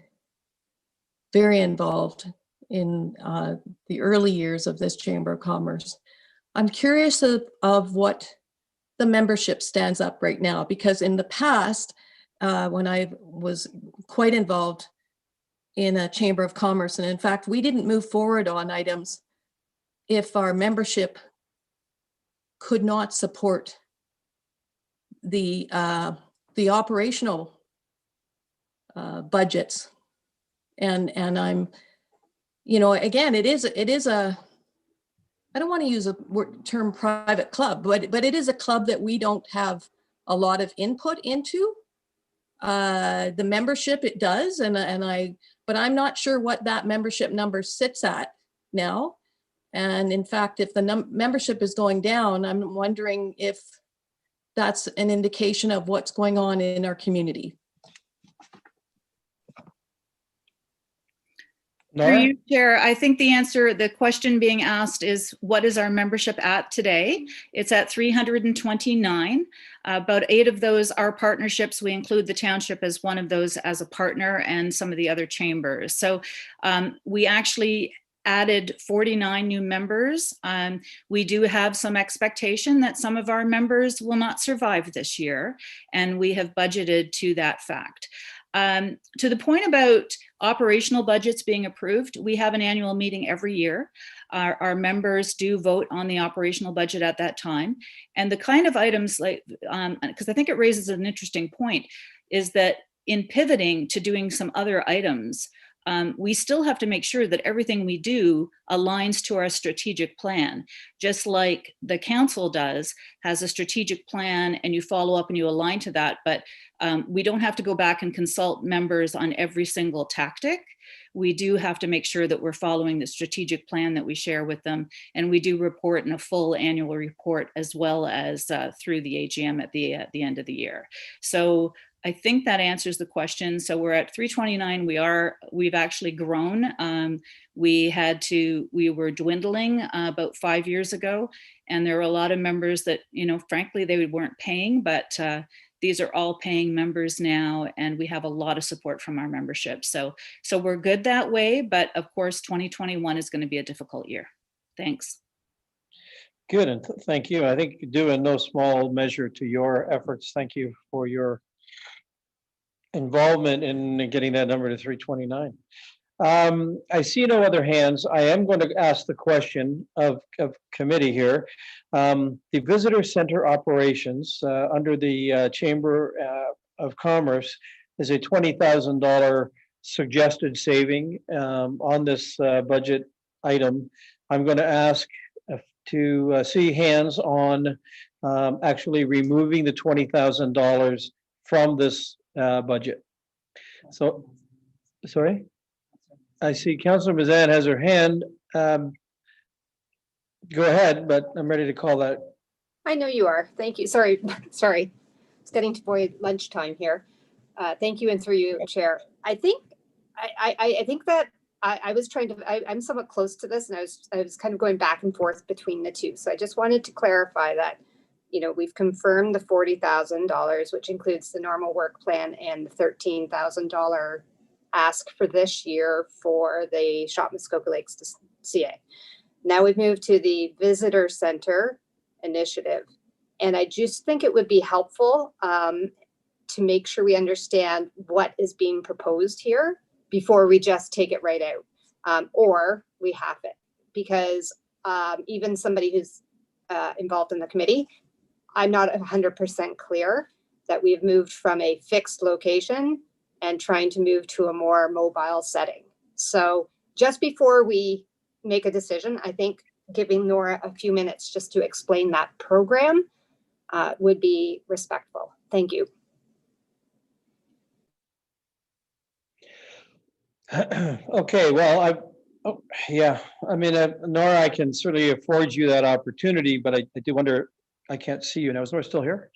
very involved in the early years of this Chamber of Commerce. I'm curious of what the membership stands up right now, because in the past, when I was quite involved in a Chamber of Commerce, and in fact, we didn't move forward on items if our membership could not support the operational budgets. And I'm, you know, again, it is a, I don't want to use a term private club, but it is a club that we don't have a lot of input into. The membership, it does, but I'm not sure what that membership number sits at now. And in fact, if the membership is going down, I'm wondering if that's an indication of what's going on in our community. Through you, Chair, I think the question being asked is, what is our membership at today? It's at 329. About 8 of those are partnerships. We include the township as one of those as a partner, and some of the other chambers. So we actually added 49 new members. We do have some expectation that some of our members will not survive this year, and we have budgeted to that fact. To the point about operational budgets being approved, we have an annual meeting every year. Our members do vote on the operational budget at that time. And the kind of items like, because I think it raises an interesting point, is that in pivoting to doing some other items, we still have to make sure that everything we do aligns to our strategic plan, just like the council has a strategic plan, and you follow up and you align to that. But we don't have to go back and consult members on every single tactic. We do have to make sure that we're following the strategic plan that we share with them. And we do report in a full annual report, as well as through the AGM at the end of the year. So I think that answers the question. So we're at 329. We've actually grown. We were dwindling about 5 years ago, and there were a lot of members that, frankly, they weren't paying, but these are all paying members now, and we have a lot of support from our membership. So we're good that way, but of course, 2021 is going to be a difficult year. Thanks. Good, and thank you. I think due in no small measure to your efforts. Thank you for your involvement in getting that number to 329. I see no other hands. I am going to ask the question of committee here. The visitor center operations under the Chamber of Commerce is a $20,000 suggested saving on this budget item. I'm going to ask to see hands on actually removing the $20,000 from this budget. So, sorry? I see Councilor Mazan has her hand. Go ahead, but I'm ready to call that. I know you are. Thank you. Sorry. It's getting to lunchtime here. Thank you, and through you, Chair. I think that I was trying to, I'm somewhat close to this, and I was kind of going back and forth between the two. So I just wanted to clarify that, we've confirmed the $40,000, which includes the normal work plan, and the $13,000 ask for this year for the Shop Muskoka Lakes to CA. Now we've moved to the visitor center initiative. And I just think it would be helpful to make sure we understand what is being proposed here before we just take it right out, or we have it. Because even somebody who's involved in the committee, I'm not 100% clear that we've moved from a fixed location and trying to move to a more mobile setting. So just before we make a decision, I think giving Nora a few minutes just to explain that program would be respectful. Thank you. Okay, well, I mean, Nora, I can certainly afford you that opportunity, but I do wonder, I can't see you now. Is Nora still here?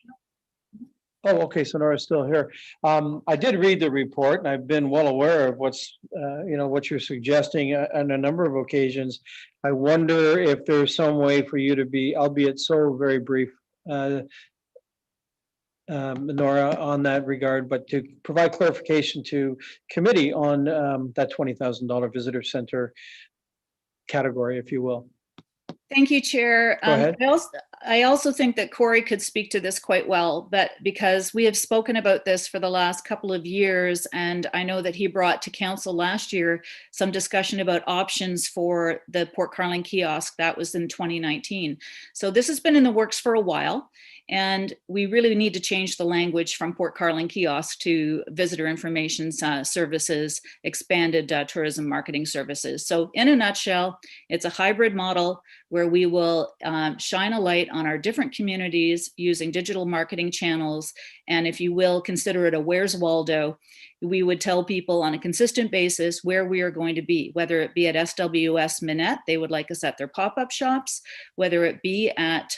Oh, okay, so Nora's still here. I did read the report, and I've been well aware of what's, what you're suggesting on a number of occasions. I wonder if there's some way for you to be, albeit so very brief, Nora, on that regard, but to provide clarification to committee on that $20,000 visitor center category, if you will. Thank you, Chair. Go ahead. I also think that Corey could speak to this quite well, but because we have spoken about this for the last couple of years, and I know that he brought to council last year some discussion about options for the Port Carling kiosk. That was in 2019. So this has been in the works for a while, and we really need to change the language from Port Carling kiosk to visitor information services, expanded tourism marketing services. So in a nutshell, it's a hybrid model where we will shine a light on our different communities using digital marketing channels. And if you will, consider it a Where's Waldo. We would tell people on a consistent basis where we are going to be, whether it be at SWS Minette, they would like us at their pop-up shops, whether it be at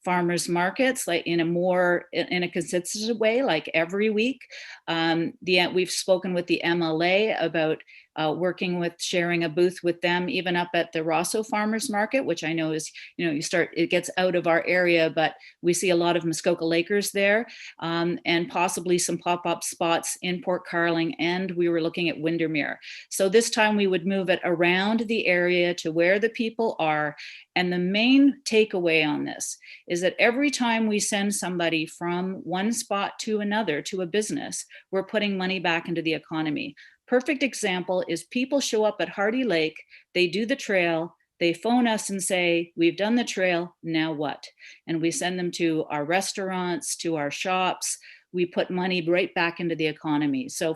farmers markets, like in a consistent way, like every week. We've spoken with the MLA about working with sharing a booth with them, even up at the Rosso Farmers Market, which I know is, it gets out of our area, but we see a lot of Muskoka Lakers there, and possibly some pop-up spots in Port Carling, and we were looking at Windermere. So this time we would move it around the area to where the people are. And the main takeaway on this is that every time we send somebody from one spot to another, to a business, we're putting money back into the economy. Perfect example is people show up at Hardy Lake, they do the trail, they phone us and say, we've done the trail, now what? And we send them to our restaurants, to our shops. We put money right back into the economy. So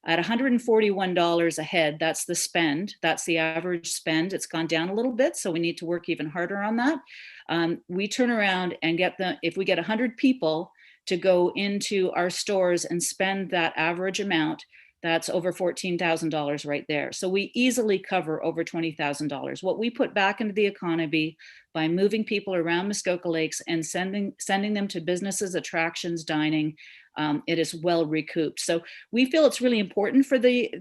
at $141 a head, that's the spend. That's the average spend. It's gone down a little bit, so we need to work even harder on that. We turn around and if we get 100 people to go into our stores and spend that average amount, that's over $14,000 right there. So we easily cover over $20,000. What we put back into the economy by moving people around Muskoka Lakes and sending them to businesses, attractions, dining, it is well recouped. So we feel it's really important for the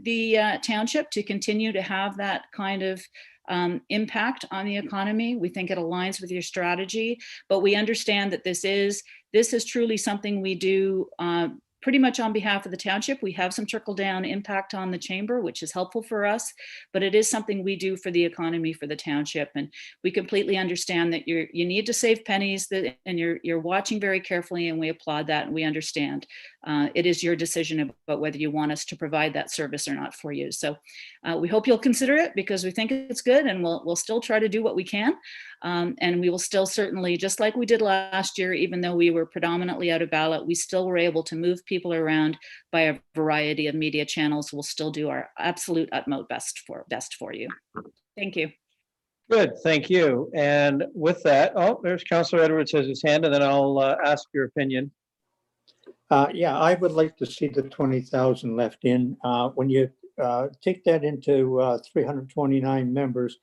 township to continue to have that kind of impact on the economy. We think it aligns with your strategy, but we understand that this is truly something we do pretty much on behalf of the township. We have some trickle down impact on the chamber, which is helpful for us, but it is something we do for the economy, for the township. And we completely understand that you need to save pennies, and you're watching very carefully, and we applaud that, and we understand. It is your decision about whether you want us to provide that service or not for you. So we hope you'll consider it, because we think it's good, and we'll still try to do what we can. And we will still certainly, just like we did last year, even though we were predominantly out of ballot, we still were able to move people around by a variety of media channels. We'll still do our absolute utmost best for you. Thank you. Good, thank you. And with that, there's Councillor Edwards has his hand, and then I'll ask your opinion. Yeah, I would like to see the 20,000 left in. When you take that into 329 members,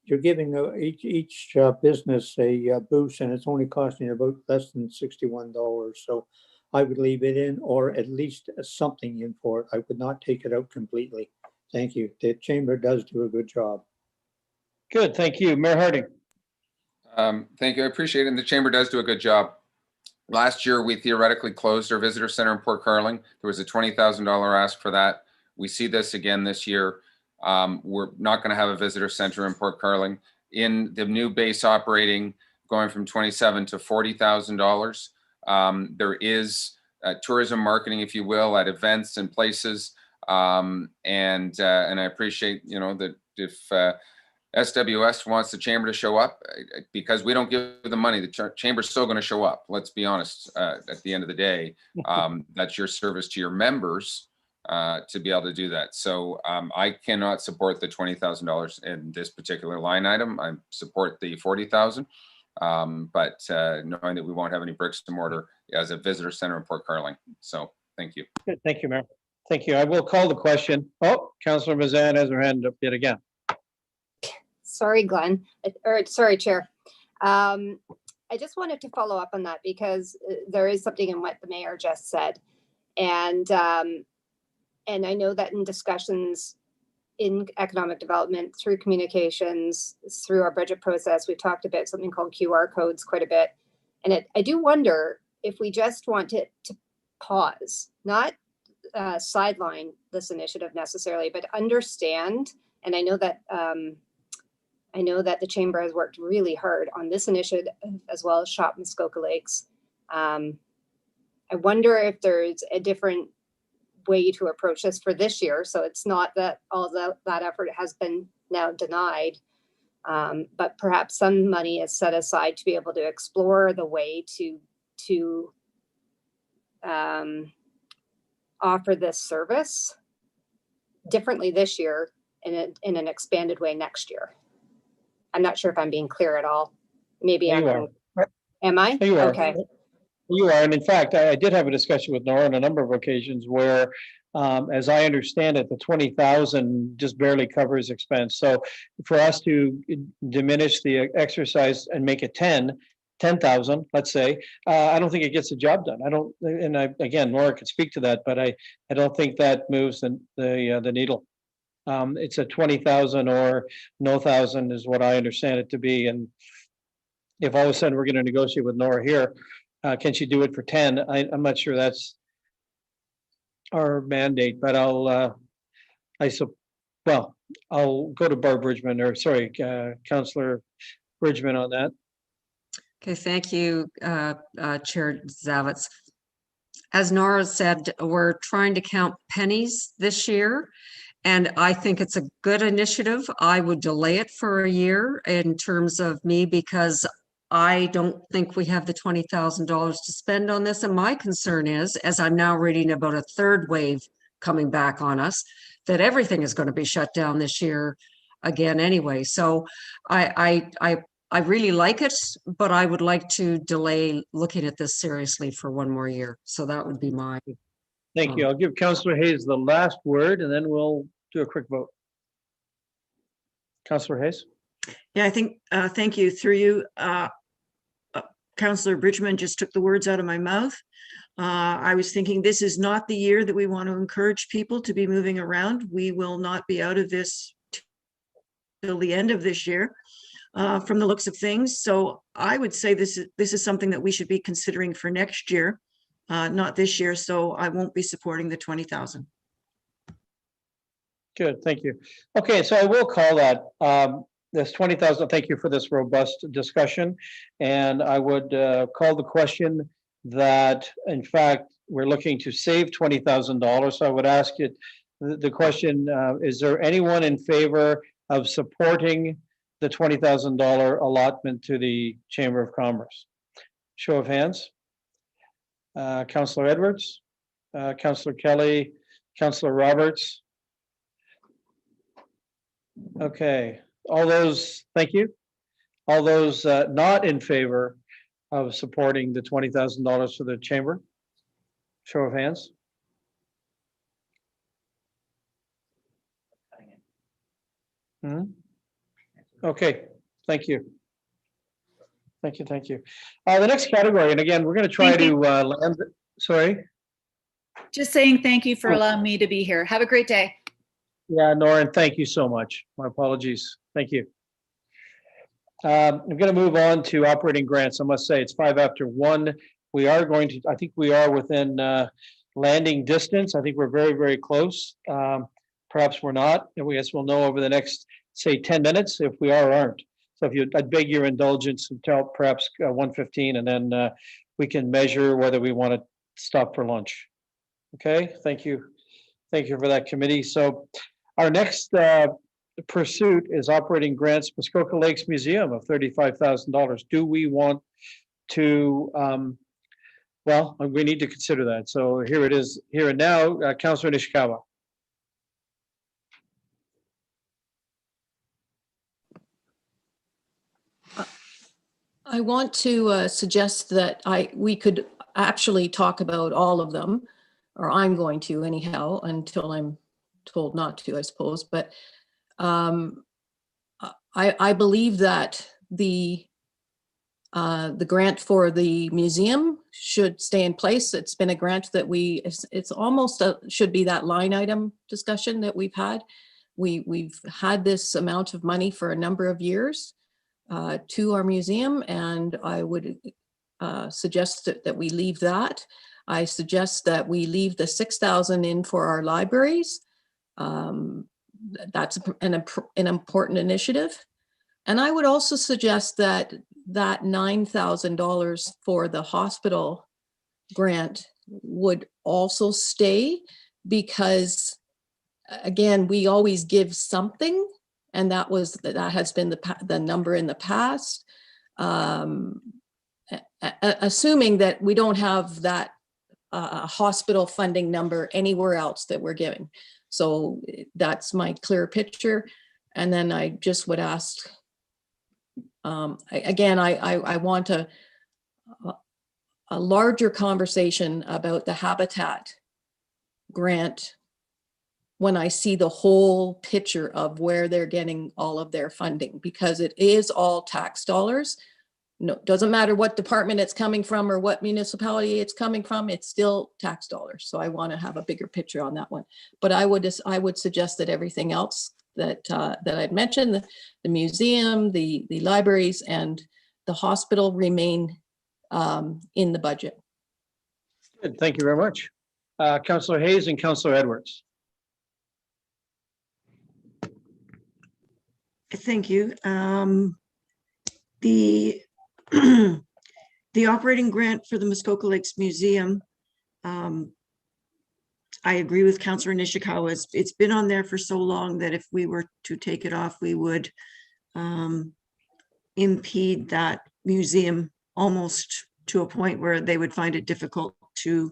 you're giving each business a boost, and it's only costing about less than $61. So I would leave it in, or at least something in for it. I would not take it out completely. Thank you. The chamber does do a good job. Good, thank you. Mayor Harding. Thank you. I appreciate it. And the chamber does do a good job. Last year, we theoretically closed our visitor center in Port Carling. There was a $20,000 ask for that. We see this again this year. We're not going to have a visitor center in Port Carling. In the new base operating, going from $27,000 to $40,000. There is tourism marketing, if you will, at events and places. And I appreciate, that if SWS wants the chamber to show up, because we don't give the money, the chamber's still going to show up. Let's be honest. At the end of the day, that's your service to your members. To be able to do that. So I cannot support the $20,000 in this particular line item. I support the $40,000, but knowing that we won't have any bricks and mortar as a visitor center in Port Carling. So thank you. Good, thank you, Mayor. Thank you. I will call the question. Councillor Mazan has her hand up yet again. Sorry, Glenn, or sorry, Chair. I just wanted to follow up on that, because there is something in what the mayor just said. And I know that in discussions in economic development, through communications, through our budget process, we talked about something called QR codes quite a bit. And I do wonder if we just want to pause, not sideline this initiative necessarily, but understand. And I know that the chamber has worked really hard on this initiative, as well as Shop Muskoka Lakes. I wonder if there's a different way to approach this for this year, so it's not that all that effort has been now denied, but perhaps some money is set aside to be able to explore the way to offer this service differently this year in an expanded way next year. I'm not sure if I'm being clear at all. Maybe am I? You are. Okay. You are, and in fact, I did have a discussion with Nora on a number of occasions where, as I understand it, the 20,000 just barely covers expense. So for us to diminish the exercise and make it 10,000, let's say, I don't think it gets the job done. Again, Nora could speak to that, but I don't think that moves the needle. It's a 20,000 or no thousand is what I understand it to be. And if all of a sudden we're going to negotiate with Nora here, can she do it for 10? I'm not sure that's our mandate, but I'll go to Barb Bridgman, or sorry, Councillor Bridgman on that. Okay, thank you, Chair Zavitz. As Nora said, we're trying to count pennies this year, and I think it's a good initiative. I would delay it for a year in terms of me, because I don't think we have the $20,000 to spend on this. And my concern is, as I'm now reading about a third wave coming back on us, that everything is going to be shut down this year again anyway. So I really like it, but I would like to delay looking at this seriously for one more year. So that would be my. Thank you. I'll give Councillor Hayes the last word, and then we'll do a quick vote. Councillor Hayes. Yeah, I think, thank you. Through you, Councillor Bridgman just took the words out of my mouth. I was thinking this is not the year that we want to encourage people to be moving around. We will not be out of this till the end of this year, from the looks of things. So I would say this is something that we should be considering for next year, not this year. So I won't be supporting the 20,000. Good, thank you. Okay, so I will call that this 20,000. Thank you for this robust discussion. And I would call the question that, in fact, we're looking to save $20,000. So I would ask it, the question, is there anyone in favor of supporting the $20,000 allotment to the Chamber of Commerce? Show of hands. Councillor Edwards, Councillor Kelly, Councillor Roberts. Okay, all those, thank you. All those not in favor of supporting the $20,000 for the chamber? Show of hands. Okay, thank you. Thank you, thank you. The next category, and again, we're going to try to land, sorry. Just saying thank you for allowing me to be here. Have a great day. Yeah, Norrin, thank you so much. My apologies. Thank you. I'm going to move on to operating grants. I must say it's 5 after 1. We are going to, I think we are within landing distance. I think we're very, very close. Perhaps we're not. And we guess we'll know over the next, say, 10 minutes if we are or aren't. So if you, I'd beg your indulgence until perhaps 1:15, and then we can measure whether we want to stop for lunch. Okay, thank you. Thank you for that, committee. So our next pursuit is operating grants, Muskoka Lakes Museum of $35,000. Do we want to, well, we need to consider that. So here it is, here and now, Councillor Nishikawa. I want to suggest that we could actually talk about all of them, or I'm going to anyhow, until I'm told not to, I suppose. But I believe that the grant for the museum should stay in place. It's been a grant that it's almost should be that line item discussion that we've had. We've had this amount of money for a number of years to our museum, and I would suggest that we leave that. I suggest that we leave the 6,000 in for our libraries. That's an important initiative. And I would also suggest that $9,000 for the hospital grant would also stay, because again, we always give something, and that has been the number in the past. Assuming that we don't have that hospital funding number anywhere else that we're giving. So that's my clear picture. And then I just would ask, again, I want a larger conversation about the Habitat grant when I see the whole picture of where they're getting all of their funding, because it is all tax dollars. No, doesn't matter what department it's coming from or what municipality it's coming from, it's still tax dollars. So I want to have a bigger picture on that one. But I would suggest that everything else that I'd mentioned, the museum, the libraries, and the hospital remain in the budget. Good, thank you very much. Councillor Hayes and Councillor Edwards. Thank you. The operating grant for the Muskoka Lakes Museum, I agree with Councillor Nishikawa. It's been on there for so long that if we were to take it off, we would impede that museum almost to a point where they would find it difficult to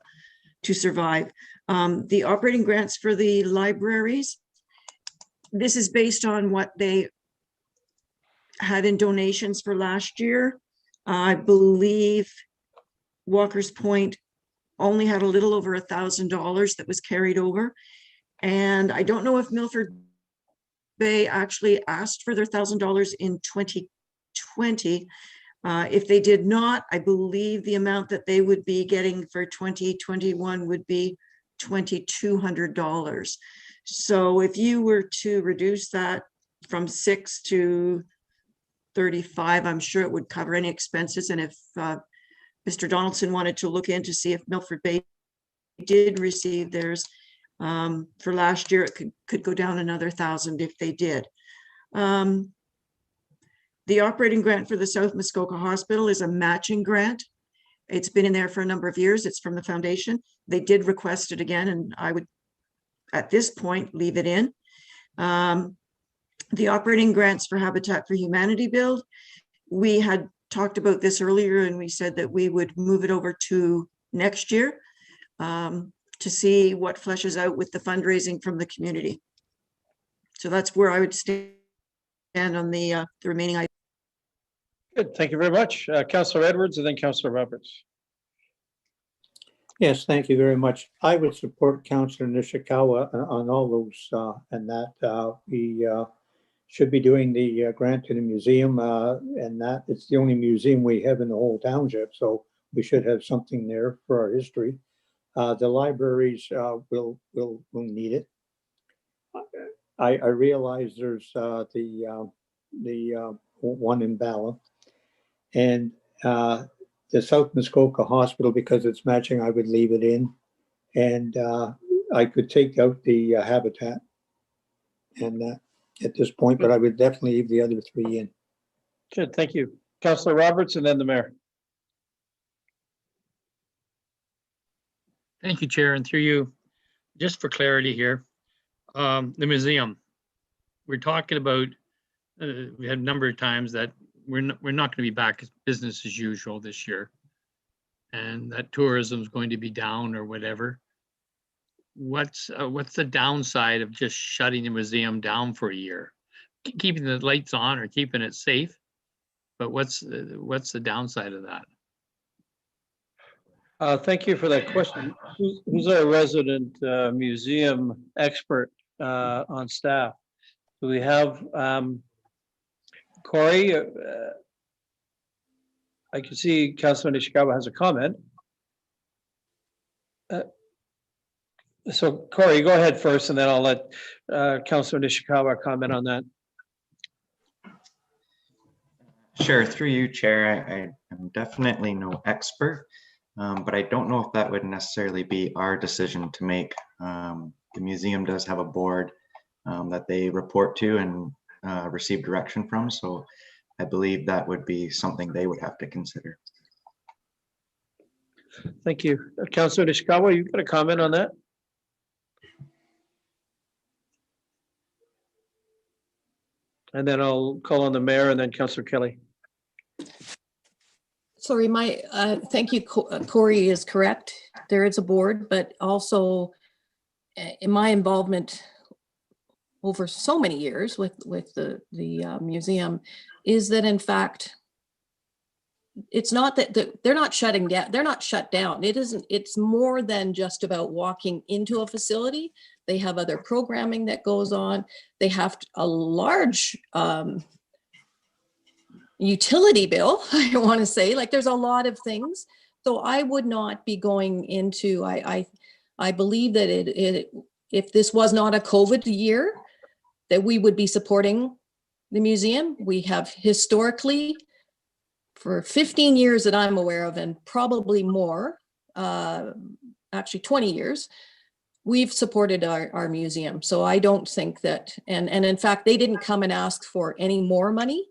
survive. The operating grants for the libraries, this is based on what they had in donations for last year. I believe Walker's Point only had a little over $1,000 that was carried over. And I don't know if Milford Bay actually asked for their $1,000 in 2020. If they did not, I believe the amount that they would be getting for 2021 would be $2,200. So if you were to reduce that from 6 to 35, I'm sure it would cover any expenses. And if Mr. Donaldson wanted to look in to see if Milford Bay did receive theirs for last year, it could go down another 1,000 if they did. The operating grant for the South Muskoka Hospital is a matching grant. It's been in there for a number of years. It's from the foundation. They did request it again, and I would, at this point, leave it in. The operating grants for Habitat for Humanity build, we had talked about this earlier, and we said that we would move it over to next year to see what fleshes out with the fundraising from the community. So that's where I would stand on the remaining items. Good, thank you very much. Councillor Edwards and then Councillor Roberts. Yes, thank you very much. I would support Councillor Nishikawa on all those and that we should be doing the grant to the museum and that it's the only museum we have in the whole township. So we should have something there for our history. The libraries will need it. I realize there's the one in Bala and the South Muskoka Hospital, because it's matching, I would leave it in. And I could take out the Habitat and that at this point, but I would definitely leave the other three in. Good, thank you. Councillor Roberts and then the mayor. Thank you, Chair, and through you, just for clarity here, the museum. We're talking about, we had a number of times that we're not going to be back as business as usual this year, and that tourism is going to be down or whatever. What's the downside of just shutting the museum down for a year? Keeping the lights on or keeping it safe, but what's the downside of that? Thank you for that question. Who's our resident museum expert on staff? Do we have Corey? I can see Councilor Nishikawa has a comment. So Corey, go ahead first, and then I'll let Councilor Nishikawa comment on that. Sure, through you, Chair. I'm definitely no expert, but I don't know if that would necessarily be our decision to make. The museum does have a board that they report to and receive direction from, so I believe that would be something they would have to consider. Thank you. Councilor Nishikawa, you got a comment on that? And then I'll call on the mayor and then Councilor Kelly. Sorry, thank you, Corey is correct. There is a board, but also in my involvement over so many years with the museum is that in fact, it's not that they're not shutting down, they're not shut down. It's more than just about walking into a facility. They have other programming that goes on. They have a large utility bill, I want to say, like there's a lot of things. So I would not be going into, I believe that if this was not a COVID year, that we would be supporting the museum. We have historically, for 15 years that I'm aware of, and probably more, actually 20 years, we've supported our museum. So I don't think that, and in fact, they didn't come and ask for any more money.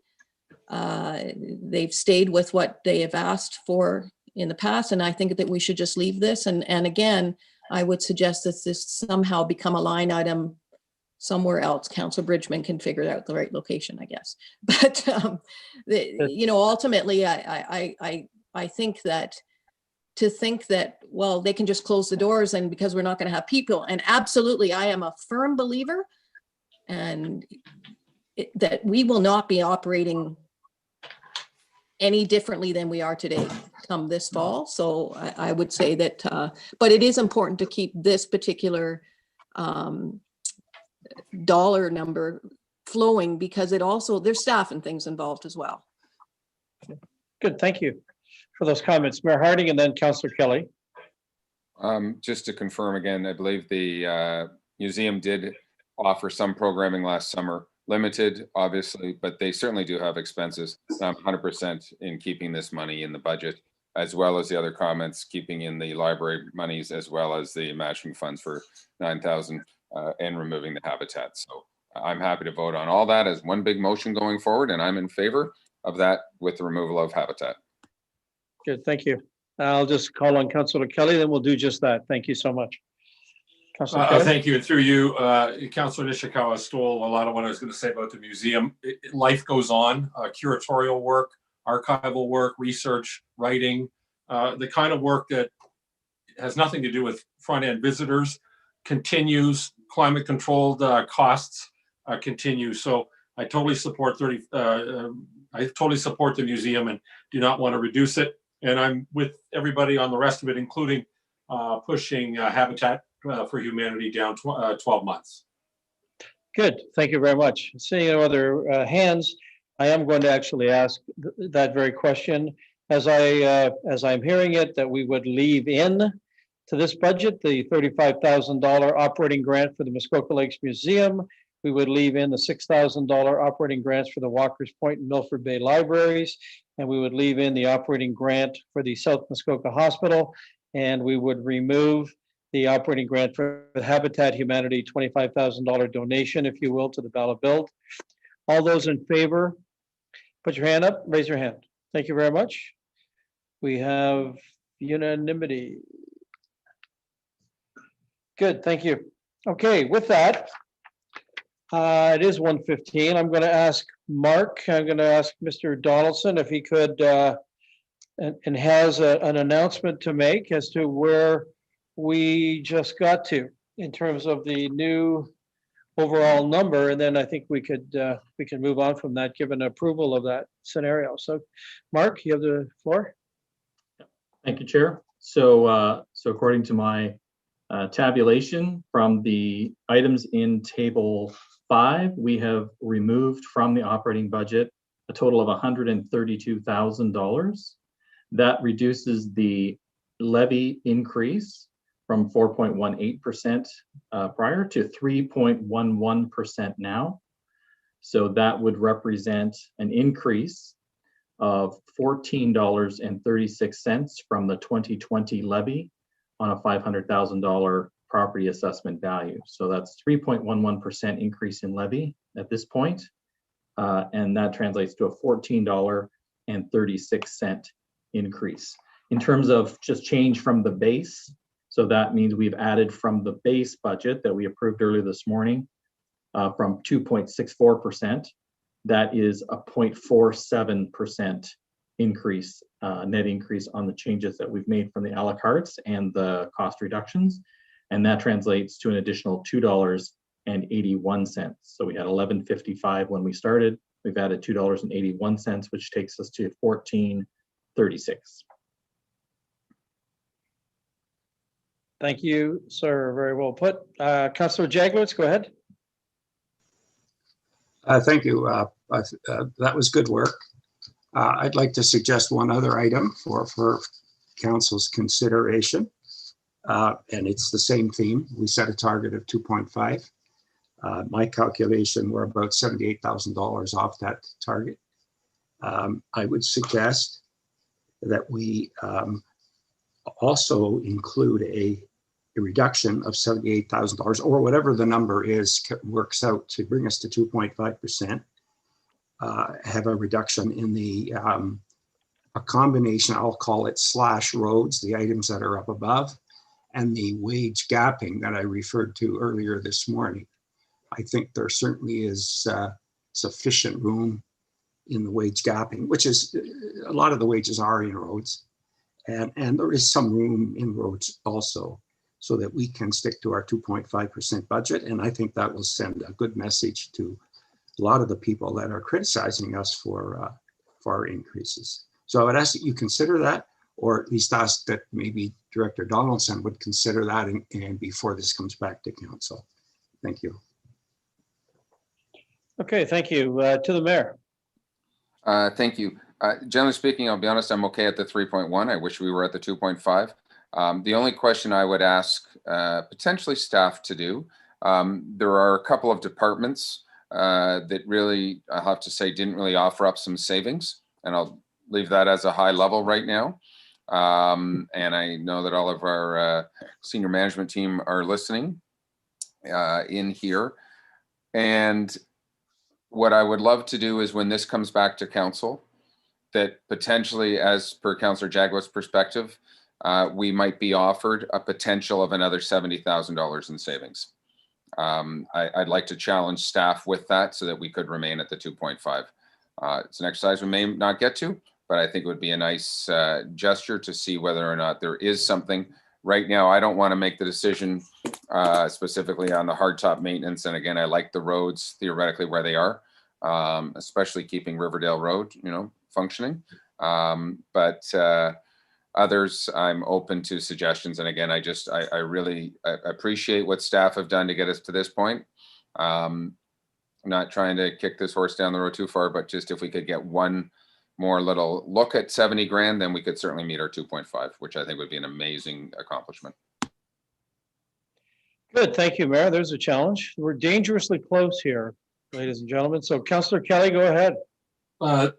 They've stayed with what they have asked for in the past. And I think that we should just leave this. And again, I would suggest that this somehow become a line item somewhere else. Councillor Bridgman can figure out the right location, I guess. But, you know, ultimately, I think that to think that, well, they can just close the doors and because we're not going to have people. And absolutely, I am a firm believer and that we will not be operating any differently than we are today come this fall. So I would say that, but it is important to keep this particular dollar number flowing because it also, there's staff and things involved as well. Good, thank you for those comments. Mayor Harding and then Councillor Kelly. Just to confirm again, I believe the museum did offer some programming last summer, limited obviously, but they certainly do have expenses. I'm 100% in keeping this money in the budget, as well as the other comments, keeping in the library monies, as well as the matching funds for 9,000 and removing the habitat. So I'm happy to vote on all that as one big motion going forward, and I'm in favor of that with the removal of habitat. Good, thank you. I'll just call on Councillor Kelly, then we'll do just that. Thank you so much. Councillor Kelly? Thank you. And through you, Councillor Nishikawa stole a lot of what I was going to say about the museum. Life goes on, curatorial work, archival work, research, writing, the kind of work that has nothing to do with front-end visitors continues, climate controlled costs continue. So I totally support I totally support the museum and do not want to reduce it. And I'm with everybody on the rest of it, including pushing Habitat for Humanity down 12 months. Good, thank you very much. Seeing no other hands, I am going to actually ask that very question. As I'm hearing it, that we would leave in to this budget the $35,000 operating grant for the Muskoka Lakes Museum. We would leave in the $6,000 operating grants for the Walker's Point and Milford Bay Libraries, and we would leave in the operating grant for the South Muskoka Hospital, and we would remove the operating grant for the Habitat Humanity $25,000 donation, if you will, to the Bala Build. All those in favor, put your hand up, raise your hand. Thank you very much. We have unanimity. Good, thank you. Okay, with that, it is 1:15. I'm going to ask Mark, I'm going to ask Mr. Donaldson if he could, and has an announcement to make as to where we just got to in terms of the new overall number, and then I think we can move on from that, given approval of that scenario. So, Mark, you have the floor. Thank you, Chair. So according to my tabulation from the items in Table 5, we have removed from the operating budget a total of $132,000. That reduces the levy increase from 4.18% prior to 3.11% now. So that would represent an increase of $14.36 from the 2020 levy on a $500,000 property assessment value. So that's 3.11% increase in levy at this point. And that translates to a $14.36 increase. In terms of just change from the base, so that means we've added from the base budget that we approved earlier this morning from 2.64%. That is a 0.47% increase, net increase on the changes that we've made from the a la cartes and the cost reductions. And that translates to an additional $2.81. So we had $11.55 when we started. We've added $2.81, which takes us to $14.36. Thank you, sir. Very well put. Councillor Jagowitz, go ahead. Thank you. That was good work. I'd like to suggest one other item for council's consideration. And it's the same theme. We set a target of 2.5. My calculation, we're about $78,000 off that target. I would suggest that we also include a reduction of $78,000 or whatever the number is, works out to bring us to 2.5%. Have a reduction in the a combination, I'll call it slash roads, the items that are up above, and the wage gapping that I referred to earlier this morning. I think there certainly is sufficient room in the wage gapping, which is a lot of the wages are in roads, and there is some room in roads also, so that we can stick to our 2.5% budget. And I think that will send a good message to a lot of the people that are criticizing us for our increases. So I would ask that you consider that, or at least ask that maybe Director Donaldson would consider that and before this comes back to council. Thank you. Okay, thank you. To the mayor. Thank you. Generally speaking, I'll be honest, I'm okay at the 3.1. I wish we were at the 2.5. The only question I would ask potentially staff to do, there are a couple of departments that really, I'll have to say, didn't really offer up some savings, and I'll leave that as a high level right now. And I know that all of our senior management team are listening in here. And what I would love to do is when this comes back to council, that potentially, as per Councillor Jaguar's perspective, we might be offered a potential of another $70,000 in savings. I'd like to challenge staff with that so that we could remain at the 2.5. It's an exercise we may not get to, but I think it would be a nice gesture to see whether or not there is something. Right now, I don't want to make the decision specifically on the hardtop maintenance. And again, I like the roads theoretically where they are, especially keeping Riverdale Road, functioning. But others, I'm open to suggestions. And again, I really appreciate what staff have done to get us to this point. I'm not trying to kick this horse down the road too far, but just if we could get one more little look at 70 grand, then we could certainly meet our 2.5, which I think would be an amazing accomplishment. Good, thank you, Mayor. There's a challenge. We're dangerously close here, ladies and gentlemen. So Councillor Kelly, go ahead.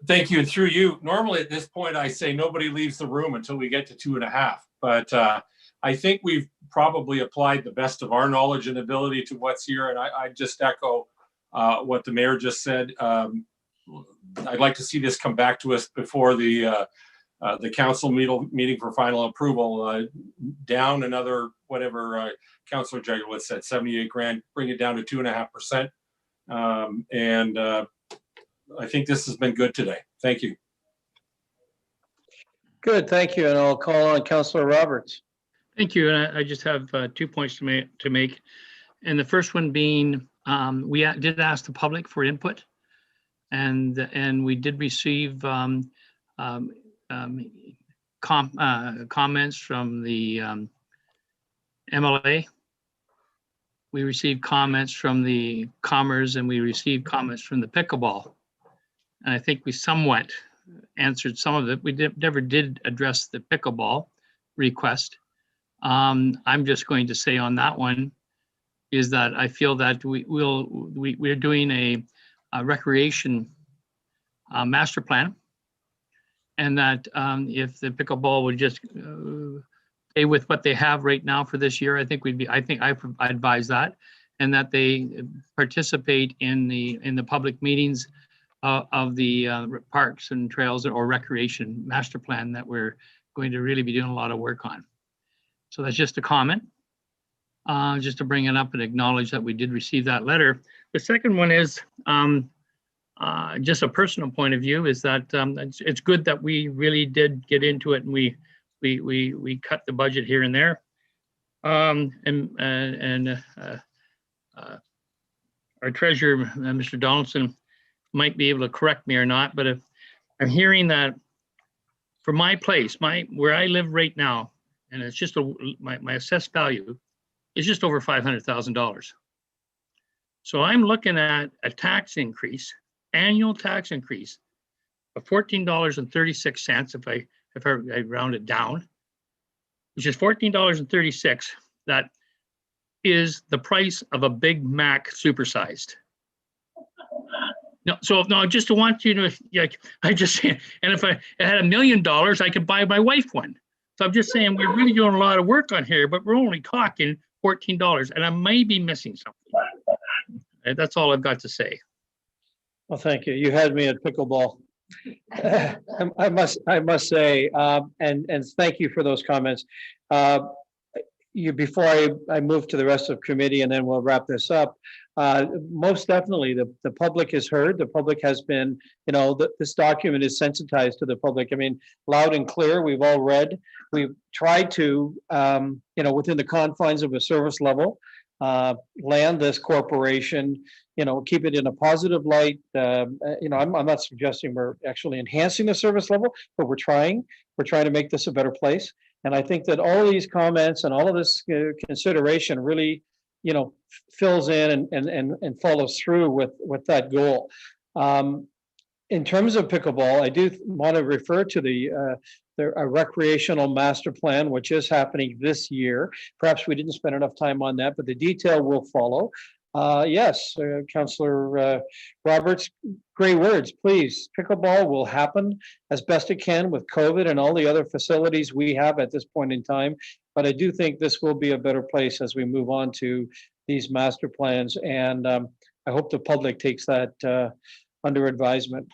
Thank you. And through you, normally at this point, I say nobody leaves the room until we get to 2.5. But I think we've probably applied the best of our knowledge and ability to what's here. And I just echo what the mayor just said. I'd like to see this come back to us before the council meeting for final approval. Down another, whatever Councillor Jaguar said, 78 grand, bring it down to 2.5%. And I think this has been good today. Thank you. Good, thank you. And I'll call on Councillor Roberts. Thank you. And I just have 2 points to make. And the first one being, we did ask the public for input, and we did receive comments from the MLA. We received comments from the Commerce, and we received comments from the pickleball. And I think we somewhat answered some of it. We never did address the pickleball request. I'm just going to say on that one is that I feel that we're doing a recreation master plan, and that if the pickleball would just stay with what they have right now for this year, I advise that, and that they participate in the public meetings of the parks and trails or recreation master plan that we're going to really be doing a lot of work on. So that's just a comment, just to bring it up and acknowledge that we did receive that letter. The second one is just a personal point of view, is that it's good that we really did get into it, and we cut the budget here and there. Our treasurer, Mr. Donaldson, might be able to correct me or not, but if I'm hearing that for my place, where I live right now, and it's just my assessed value is just over $500,000. So I'm looking at a tax increase, annual tax increase of $14.36 if I round it down, which is $14.36. That is the price of a Big Mac supersized. No, so no, I just want you to, yeah, I just, and if I had $1 million, I could buy my wife one. So I'm just saying, we're really doing a lot of work on here, but we're only talking $14, and I may be missing something. And that's all I've got to say. Well, thank you. You had me at pickleball. I must say, and thank you for those comments. Before I move to the rest of committee, and then we'll wrap this up. Most definitely, the public is heard. The public has been, this document is sensitized to the public. I mean, loud and clear. We've all read. We've tried to, within the confines of a service level, land this corporation, keep it in a positive light. I'm not suggesting we're actually enhancing the service level, but we're trying to make this a better place. And I think that all of these comments and all of this consideration really, fills in and follows through with that goal. In terms of pickleball, I do want to refer to the recreational master plan, which is happening this year. Perhaps we didn't spend enough time on that, but the detail will follow. Yes, Councillor Roberts, great words, please. Pickleball will happen as best it can with COVID and all the other facilities we have at this point in time. But I do think this will be a better place as we move on to these master plans. And I hope the public takes that under advisement.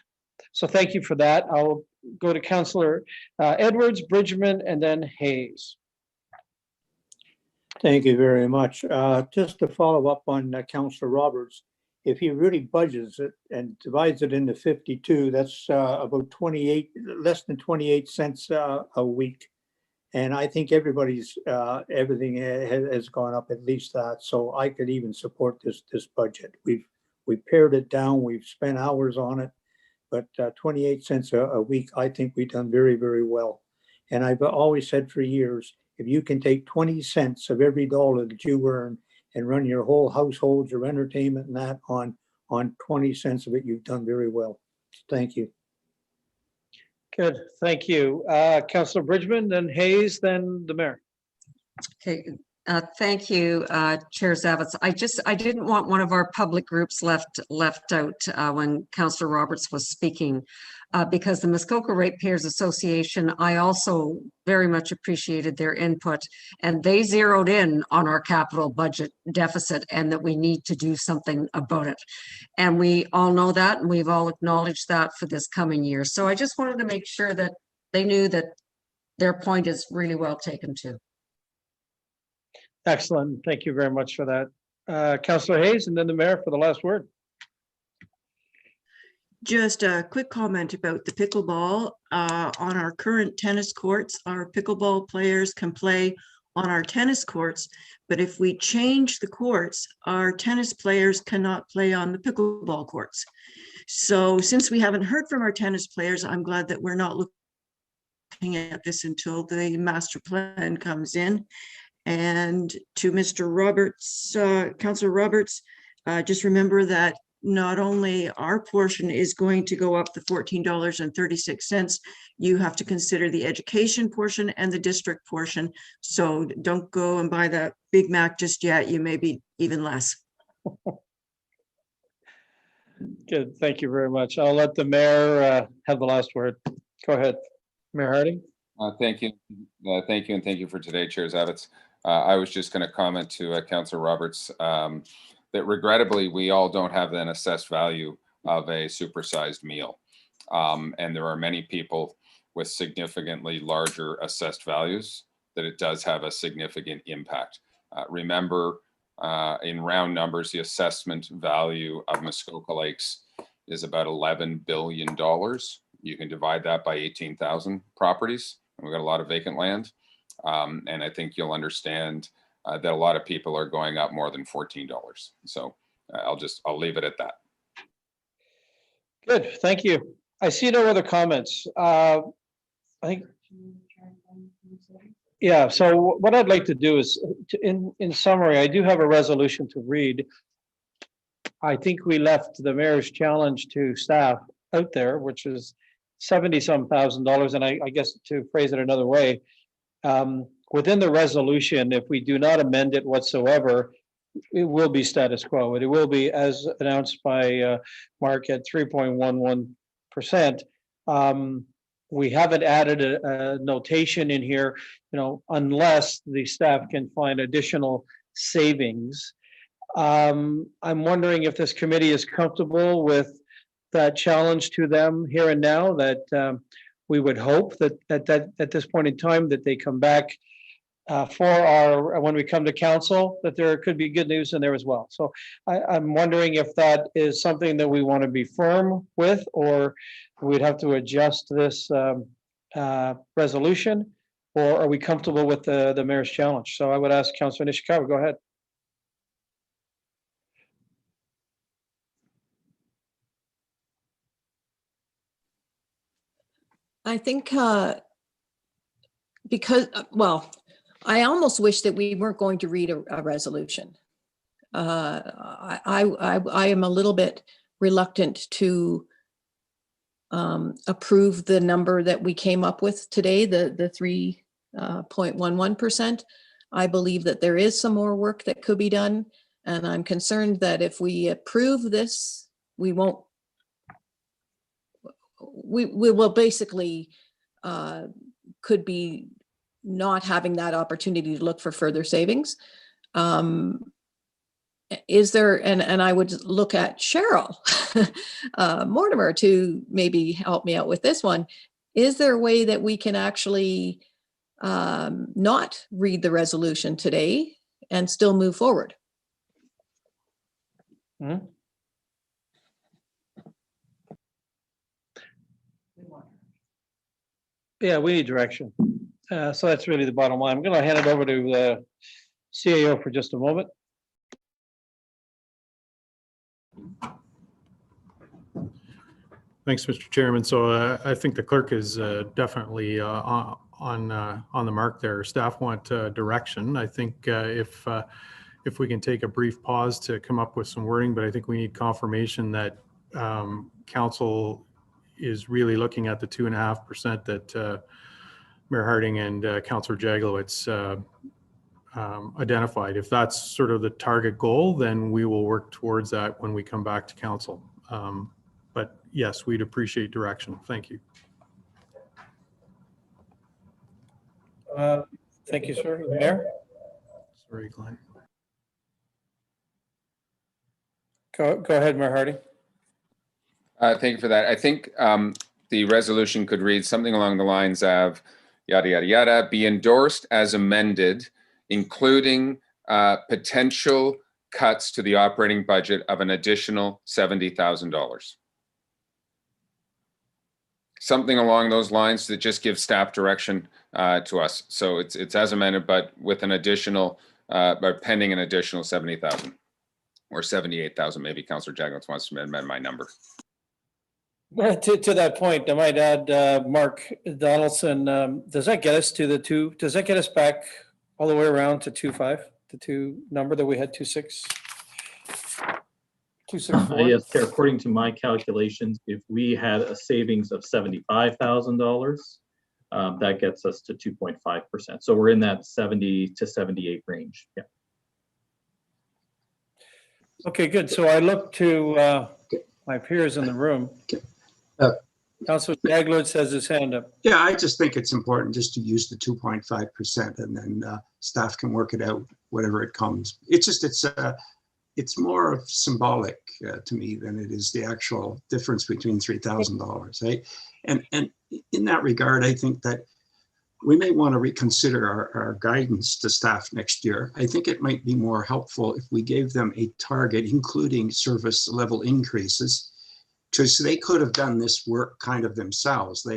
So thank you for that. I'll go to Councillor Edwards, Bridgman, and then Hayes. Thank you very much. Just to follow up on Councillor Roberts, if he really budgets it and divides it into 52, that's about less than 28 cents a week. And I think everybody's, everything has gone up at least that. So I could even support this budget. We've pared it down. We've spent hours on it, but 28 cents a week, I think we've done very, very well. And I've always said for years, if you can take 20 cents of every dollar that you earn and run your whole household, your entertainment and that on 20 cents of it, you've done very well. Thank you. Good, thank you. Councillor Bridgman, then Hayes, then the mayor. Okay, thank you, Chair Zavitz. I didn't want one of our public groups left out when Councillor Roberts was speaking, because the Muskoka Ratepayers Association, I also very much appreciated their input, and they zeroed in on our capital budget deficit and that we need to do something about it. And we all know that, and we've all acknowledged that for this coming year. So I just wanted to make sure that they knew that their point is really well taken too. Excellent. Thank you very much for that. Councillor Hayes, and then the mayor for the last word. Just a quick comment about the pickleball. On our current tennis courts, our pickleball players can play on our tennis courts, but if we change the courts, our tennis players cannot play on the pickleball courts. So since we haven't heard from our tennis players, I'm glad that we're not looking at this until the master plan comes in. And to Mr. Roberts, Councillor Roberts, just remember that not only our portion is going to go up the $14.36, you have to consider the education portion and the district portion. So don't go and buy that Big Mac just yet. You may be even less. Good, thank you very much. I'll let the mayor have the last word. Go ahead, Mayor Harding. Thank you. Thank you, and thank you for today, Chair Zavitz. I was just going to comment to Councillor Roberts that regrettably, we all don't have an assessed value of a supersized meal. And there are many people with significantly larger assessed values that it does have a significant impact. Remember, in round numbers, the assessment value of Muskoka Lakes is about $11 billion. You can divide that by 18,000 properties. We've got a lot of vacant land. And I think you'll understand that a lot of people are going up more than $14. So I'll leave it at that. Good, thank you. I see no other comments. I think, yeah, so what I'd like to do is, in summary, I do have a resolution to read. I think we left the mayor's challenge to staff out there, which is 70-some thousand, and I guess to phrase it another way, within the resolution, if we do not amend it whatsoever, it will be status quo. It will be as announced by Mark at 3.11%. We haven't added a notation in here, unless the staff can find additional savings. I'm wondering if this committee is comfortable with that challenge to them here and now, that we would hope that at this point in time that they come back when we come to council, that there could be good news in there as well. So I'm wondering if that is something that we want to be firm with, or we'd have to adjust this resolution, or are we comfortable with the mayor's challenge? So I would ask Councilor Nishikawa, go ahead. I think because, well, I almost wish that we weren't going to read a resolution. I am a little bit reluctant to approve the number that we came up with today, the 3.11%. I believe that there is some more work that could be done, and I'm concerned that if we approve this, we won't. We will basically could be not having that opportunity to look for further savings. Is there, and I would look at Cheryl Mortimer to maybe help me out with this one. Is there a way that we can actually not read the resolution today and still move forward? Mm-hmm. Yeah, we need direction. So that's really the bottom line. I'm going to hand it over to the CAO for just a moment. Thanks, Mr. Chairman. So I think the clerk is definitely on the mark there. Staff want direction. I think if we can take a brief pause to come up with some wording, but I think we need confirmation that council is really looking at the 2.5% that Mayor Harding and Councillor Jaglowitz identified. If that's sort of the target goal, then we will work towards that when we come back to council. But yes, we'd appreciate direction. Thank you. Thank you, sir. Mayor? Sorry, Glenn. Go ahead, Mayor Harding. Thank you for that. I think the resolution could read something along the lines of yada, yada, yada, be endorsed as amended, including potential cuts to the operating budget of an additional $70,000. Something along those lines that just gives staff direction to us. So it's as amended, but with an additional, but pending an additional 70,000 or 78,000. Maybe Councillor Jaglowitz wants to amend my number. To that point, I might add, Mark Donaldson, does that get us to the two? Does that get us back all the way around to 2.5, the two number that we had 2.6? 2.64? Yes, according to my calculations, if we had a savings of $75,000, that gets us to 2.5%. So we're in that 70 to 78 range. Yeah. Okay, good. So I look to my peers in the room. Councillor Jaglowitz has his hand up. Yeah, I just think it's important just to use the 2.5% and then staff can work it out, whatever it comes. It's more of symbolic to me than it is the actual difference between $3,000, right? And in that regard, I think that we may want to reconsider our guidance to staff next year. I think it might be more helpful if we gave them a target, including service level increases, because they could have done this work kind of themselves.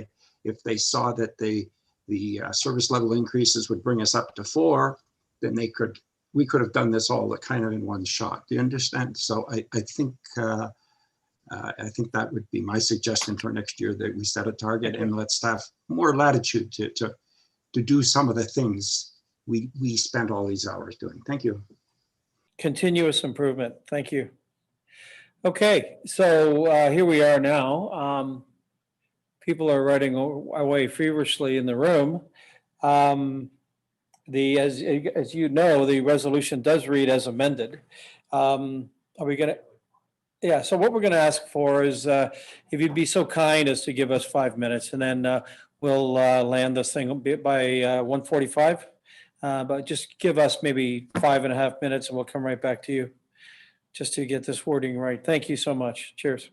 If they saw that the service level increases would bring us up to 4, then we could have done this all kind of in one shot. Do you understand? So I think that would be my suggestion for next year, that we set a target and let staff more latitude to do some of the things we spent all these hours doing. Thank you. Continuous improvement. Thank you. Okay, so here we are now. people are writing away feverishly in the room. As you know, the resolution does read as amended. Are we gonna? Yeah, so what we're gonna ask for is if you'd be so kind as to give us 5 minutes, and then we'll land this thing by 1:45. But just give us maybe 5.5 minutes and we'll come right back to you just to get this wording right. Thank you so much. Cheers.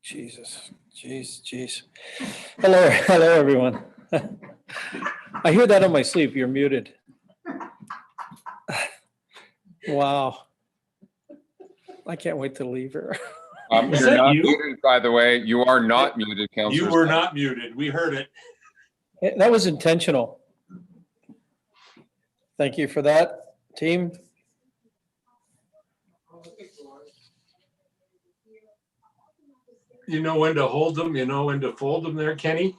Jesus, jeez. Hello, everyone. I hear that on my sleep. You're muted. Wow. I can't wait to leave here. Is You're that not you? muted, by the way. You are not muted, Councillor. You were not muted. We heard it. That was intentional. Thank you for that, team. You know when to hold them, you know when to fold them there, Kenny?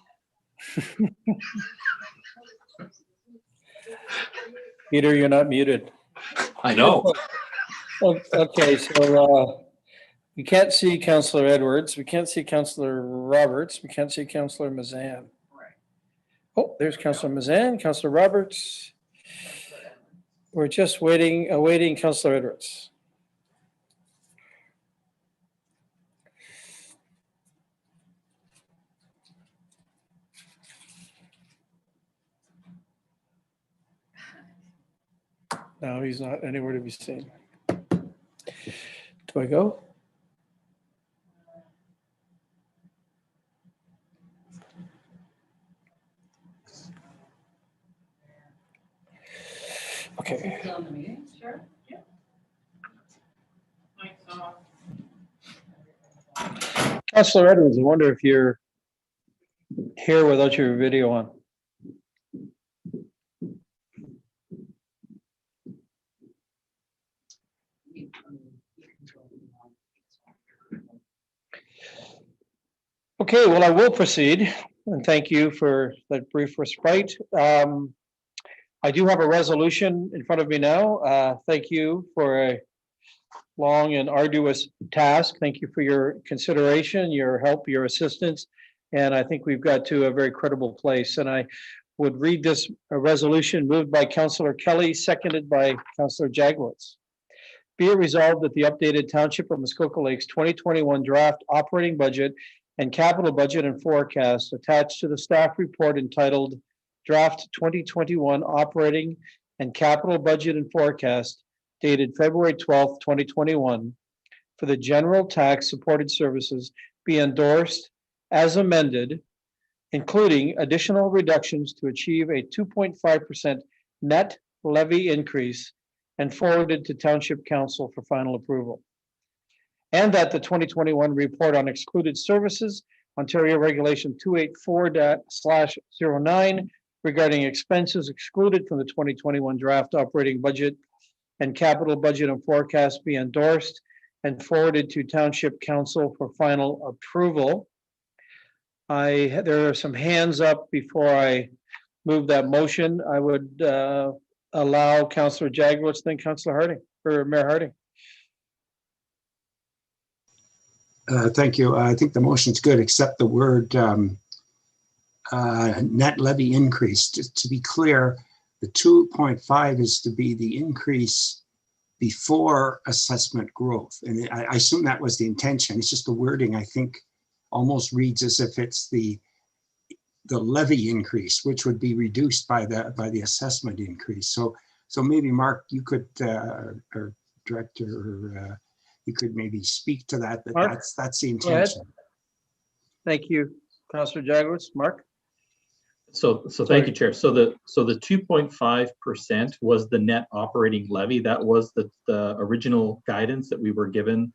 Peter, you're not muted. I know. Okay, so we can't see Councillor Edwards. We can't see Councillor Roberts. We can't see Councillor Mazan. Oh, there's Councillor Mazan, Councillor Roberts. We're just awaiting Councillor Edwards. No, he's not anywhere to be seen. Do I go? Okay. Councillor Edwards, I wonder if you're here without your video on. Okay, well, I will proceed, and thank you for that brief respite. I do have a resolution in front of me now. Thank you for a long and arduous task. Thank you for your consideration, your help, your assistance, and I think we've got to a very credible place. And I would read this resolution moved by Councillor Kelly, seconded by Councillor Jagowitz. Be it resolved that the updated Township of Muskoka Lakes 2021 draft operating budget and capital budget and forecast attached to the staff report entitled Draft 2021 Operating and Capital Budget and Forecast dated February 12th, 2021 for the general tax supported services be endorsed as amended, including additional reductions to achieve a 2.5% net levy increase and forwarded to Township Council for final approval. And that the 2021 report on excluded services, Ontario Regulation 284/09 regarding expenses excluded from the 2021 draft operating budget and capital budget and forecast be endorsed and forwarded to Township Council for final approval. There are some hands up before I move that motion. I would allow Councillor Jagowitz, then Councillor Harding, or Mayor Harding. Thank you. I think the motion's good, except the word net levy increase. To be clear, the 2.5 is to be the increase before assessment growth. And I assume that was the intention. It's just the wording, I think, almost reads as if it's the levy increase, which would be reduced by the assessment increase. So maybe Mark, you could, or Director, you could maybe speak to that. Mark, that's the intention. Thank you, Councillor Jagowitz. Mark. So thank you, Chair. So the 2.5% was the net operating levy. That was the original guidance that we were given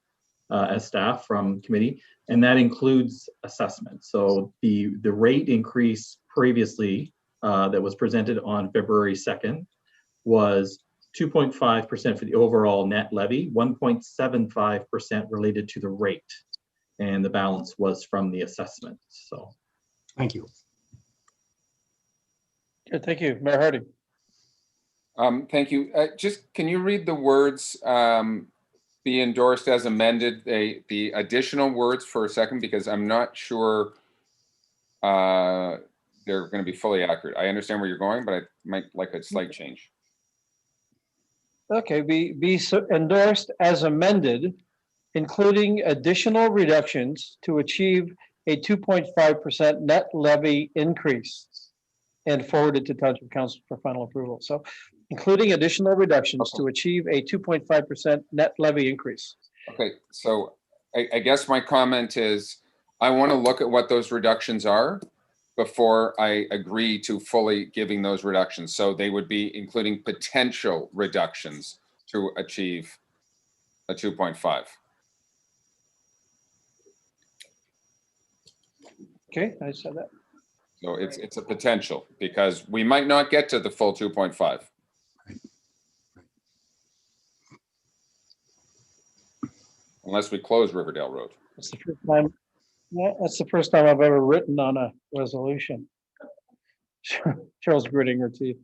as staff from committee, and that includes assessment. So the rate increase previously that was presented on February 2nd was 2.5% for the overall net levy, 1.75% related to the rate, and the balance was from the assessment. So thank you. Good, thank you, Mayor Harding. Thank you. Just can you read the words be endorsed as amended, the additional words for a second, because I'm not sure they're going to be fully accurate. I understand where you're going, but I might like a slight change. Okay, be endorsed as amended, including additional reductions to achieve a 2.5% net levy increase and forwarded to Township Council for final approval. So including additional reductions to achieve a 2.5% net levy increase. Okay, so I guess my comment is I want to look at what those reductions are before I agree to fully giving those reductions. So they would be including potential reductions to achieve a 2.5. Okay, I said that. So it's a potential because we might not get to the full 2.5. Unless we close Riverdale Road. That's the first time, yeah, that's the first time I've ever written on a resolution. Cheryl's gritting her teeth.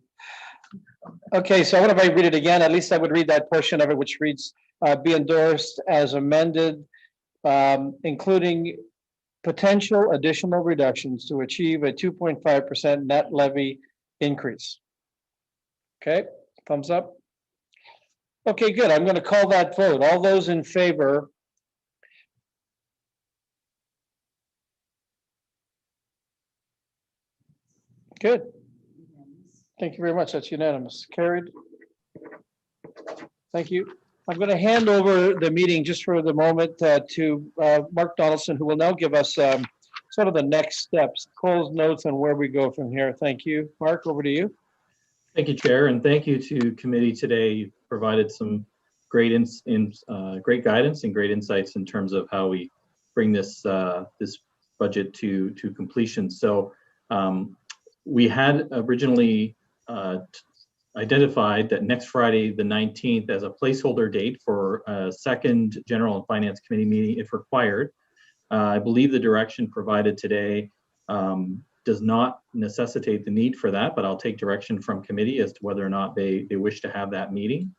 Okay, so what if I read it again? At least I would read that portion of it, which reads, be endorsed as amended, including potential additional reductions to achieve a 2.5% net levy increase. Okay, thumbs up. Okay, good. I'm going to call that vote. All those in favor? Good. Thank you very much. That's unanimous. Carried. Thank you. I'm going to hand over the meeting just for the moment to Mark Donaldson, who will now give us sort of the next steps, Cole's notes on where we go from here. Thank you. Mark, over to you. Thank you, Chair, and thank you to committee today. You provided some great great guidance and great insights in terms of how we bring this this budget to completion. So we had originally identified that next Friday, the 19th, as a placeholder date for a second General and Finance Committee meeting if required. I believe the direction provided today does not necessitate the need for that, but I'll take direction from committee as to whether or not they wish to have that meeting.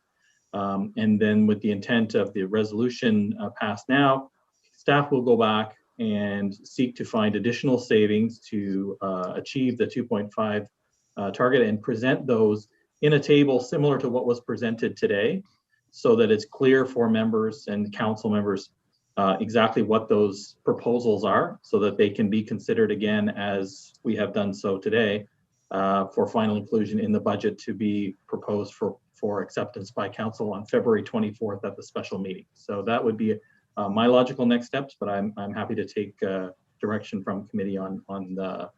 And then with the intent of the resolution passed now, staff will go back and seek to find additional savings to achieve the 2.5 target and present those in a table similar to what was presented today, so that it's clear for members and council members exactly what those proposals are, so that they can be considered again, as we have done so today, for final inclusion in the budget to be proposed for acceptance by council on February 24th at the special meeting. So that would be my logical next steps, but I'm happy to take direction from committee on the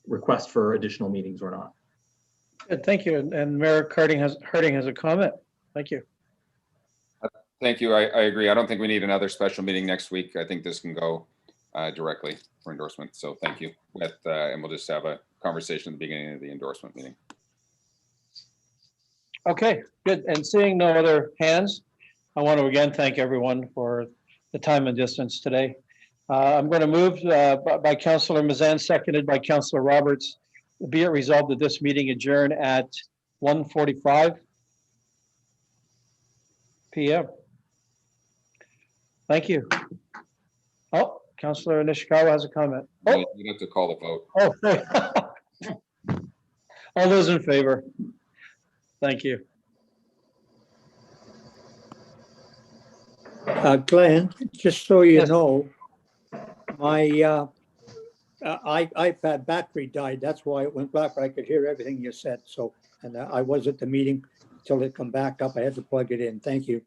request for additional meetings or not. Good, thank you. And Mayor Harding has a comment. Thank you. Thank you. I agree. I don't think we need another special meeting next week. I think this can go directly for endorsement. So thank you. And we'll just have a conversation at the beginning of the endorsement meeting. Okay, good. And seeing no other hands, I want to again thank everyone for the time and distance today. I'm going to move by Councillor Mazan, seconded by Councillor Roberts. Be it resolved that this meeting adjourn at 1:45 p.m. Thank you. Oh, Councillor Nishikawa has a comment. Oh, You have to call the vote. oh. All those in favor? Thank you. Glenn, just so you Yes. know, my iPad battery died. That's why it went black, but I could hear everything you said. So, and I was at the meeting till it come back up. I had to plug it in. Thank you.